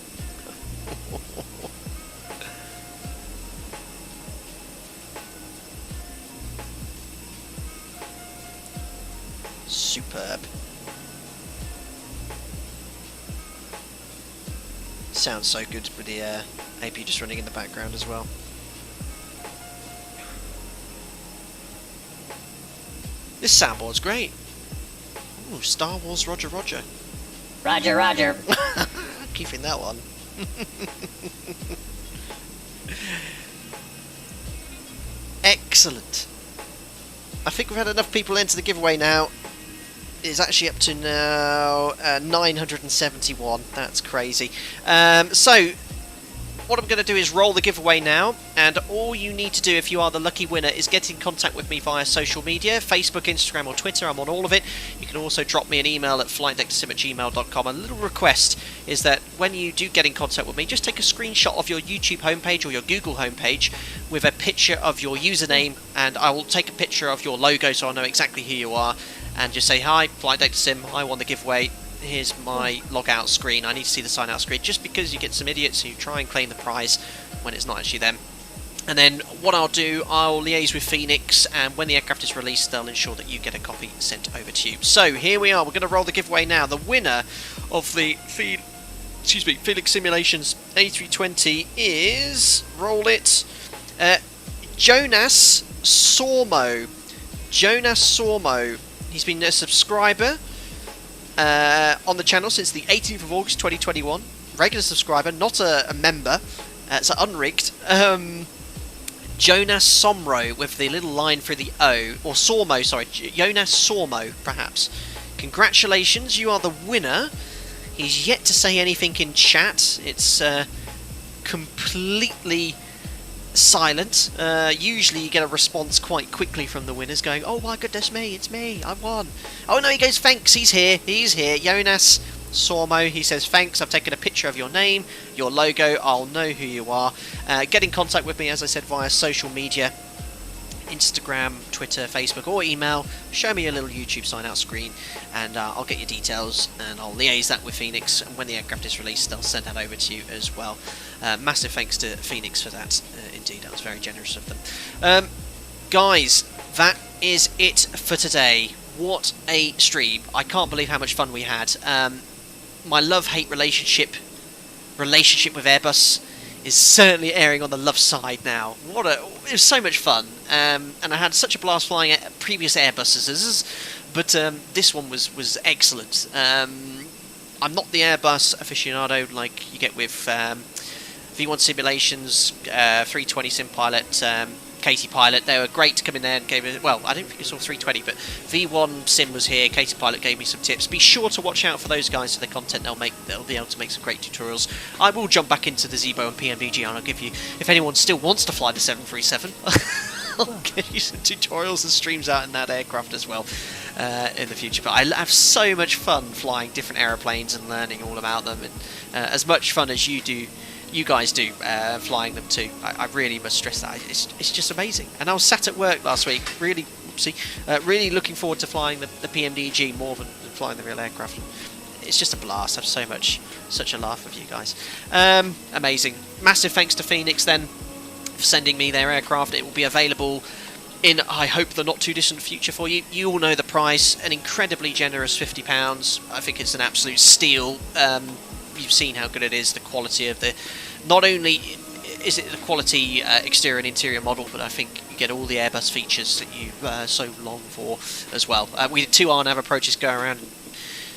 A: Superb. Sounds so good with the AP just running in the background as well. This soundboard's great. Ooh, Star Wars Roger Roger.
J: Roger, Roger.
A: Keeping that one. Excellent. I think we've had enough people enter the giveaway now. It's actually up to now 971. That's crazy. So, what I'm going to do is roll the giveaway now, and all you need to do if you are the lucky winner is get in contact with me via social media, Facebook, Instagram or Twitter. I'm on all of it. You can also drop me an email at flightdecksim@gmail.com. A little request is that when you do get in contact with me, just take a screenshot of your YouTube homepage or your Google homepage with a picture of your username, and I will take a picture of your logo so I know exactly who you are, and just say, hi, Flight Deck Sim, I won the giveaway. Here's my logout screen. I need to see the sign out screen, just because you get some idiots who try and claim the prize when it's not actually them. And then what I'll do, I'll liaise with Phoenix, and when the aircraft is released, they'll ensure that you get a copy sent over to you. So here we are. We're going to roll the giveaway now. The winner of the Fenix Simulations A320 is, roll it, Jonas Sormo. Jonas Sormo. He's been a subscriber on the channel since the 18th of August 2021. Regular subscriber, not a member. It's unrigged. Jonas Somro with the little line through the O, or Sormo, sorry, Jonas Sormo, perhaps. Congratulations, you are the winner. He's yet to say anything in chat. It's completely silent. Usually you get a response quite quickly from the winners going, oh my goodness me, it's me, I won. Oh no, he goes, thanks, he's here, Jonas Sormo, he says, thanks, I've taken a picture of your name, your logo, I'll know who you are. Get in contact with me, as I said, via social media, Instagram, Twitter, Facebook, or email. Show me a little YouTube sign out screen, and I'll get your details, and I'll liaise that with Fenix, and when the aircraft is released, they'll send that over to you as well. Massive thanks to Fenix for that, indeed, that was very generous of them. Guys, that is it for today. What a stream. I can't believe how much fun we had. My love-hate relationship with Airbus is certainly erring on the love side now. It was so much fun, and I had such a blast flying at previous Airbuses, but this one was excellent. I'm not the Airbus aficionado like you get with V1 Simulations, 320 Sim Pilot, Katie Pilot. They were great to come in there and gave it. Well, I don't think you saw 320, but V1 Sim was here. Katie Pilot gave me some tips. Be sure to watch out for those guys for the content they'll make. They'll be able to make some great tutorials. I will jump back into the Zebo and PMDG, and I'll give you, if anyone still wants to fly the 737, I'll give you some tutorials and streams out in that aircraft as well in the future. But I have so much fun flying different aeroplanes and learning all about them, and as much fun as you guys do flying them too. I really must stress that. It's just amazing. And I was sat at work last week, really looking forward to flying the PMDG more than flying the real aircraft. It's just a blast. I have such a laugh with you guys. Amazing. Massive thanks to Fenix then for sending me their aircraft. It will be available in, I hope, the not too distant future for you. You all know the price, an incredibly generous £50. I think it's an absolute steal. You've seen how good it is, the quality of the, not only is it the quality exterior and interior model, but I think you get all the Airbus features that you so long for as well. We had 2 RNAV approaches go around.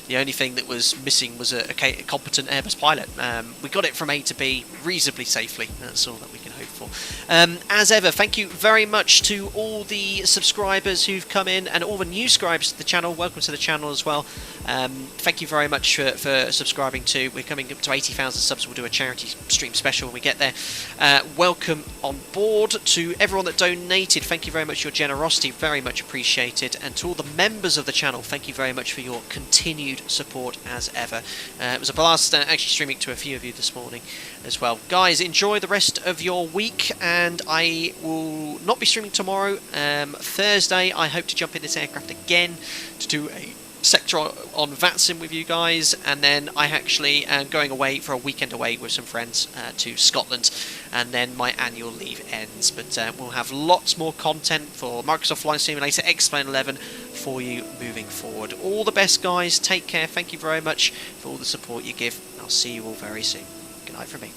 A: The only thing that was missing was a competent Airbus pilot. We got it from A to B reasonably safely. That's all that we can hope for. As ever, thank you very much to all the subscribers who've come in and all the new subscribers to the channel. Welcome to the channel as well. Thank you very much for subscribing too. We're coming up to 80,000 subs. We'll do a charity stream special when we get there. Welcome on board to everyone that donated. Thank you very much for your generosity. Very much appreciated. And to all the members of the channel, thank you very much for your continued support as ever. It was a blast actually streaming to a few of you this morning as well. Guys, enjoy the rest of your week, and I will not be streaming tomorrow. Thursday I hope to jump in this aircraft again to do a sector on VATSIM with you guys, and then I actually am going away for a weekend away with some friends to Scotland, and then my annual leave ends. But we'll have lots more content for Microsoft Flight Simulator X-Plane 11 for you moving forward. All the best, guys. Take care. Thank you very much for all the support you give. I'll see you all very soon. Good night from me.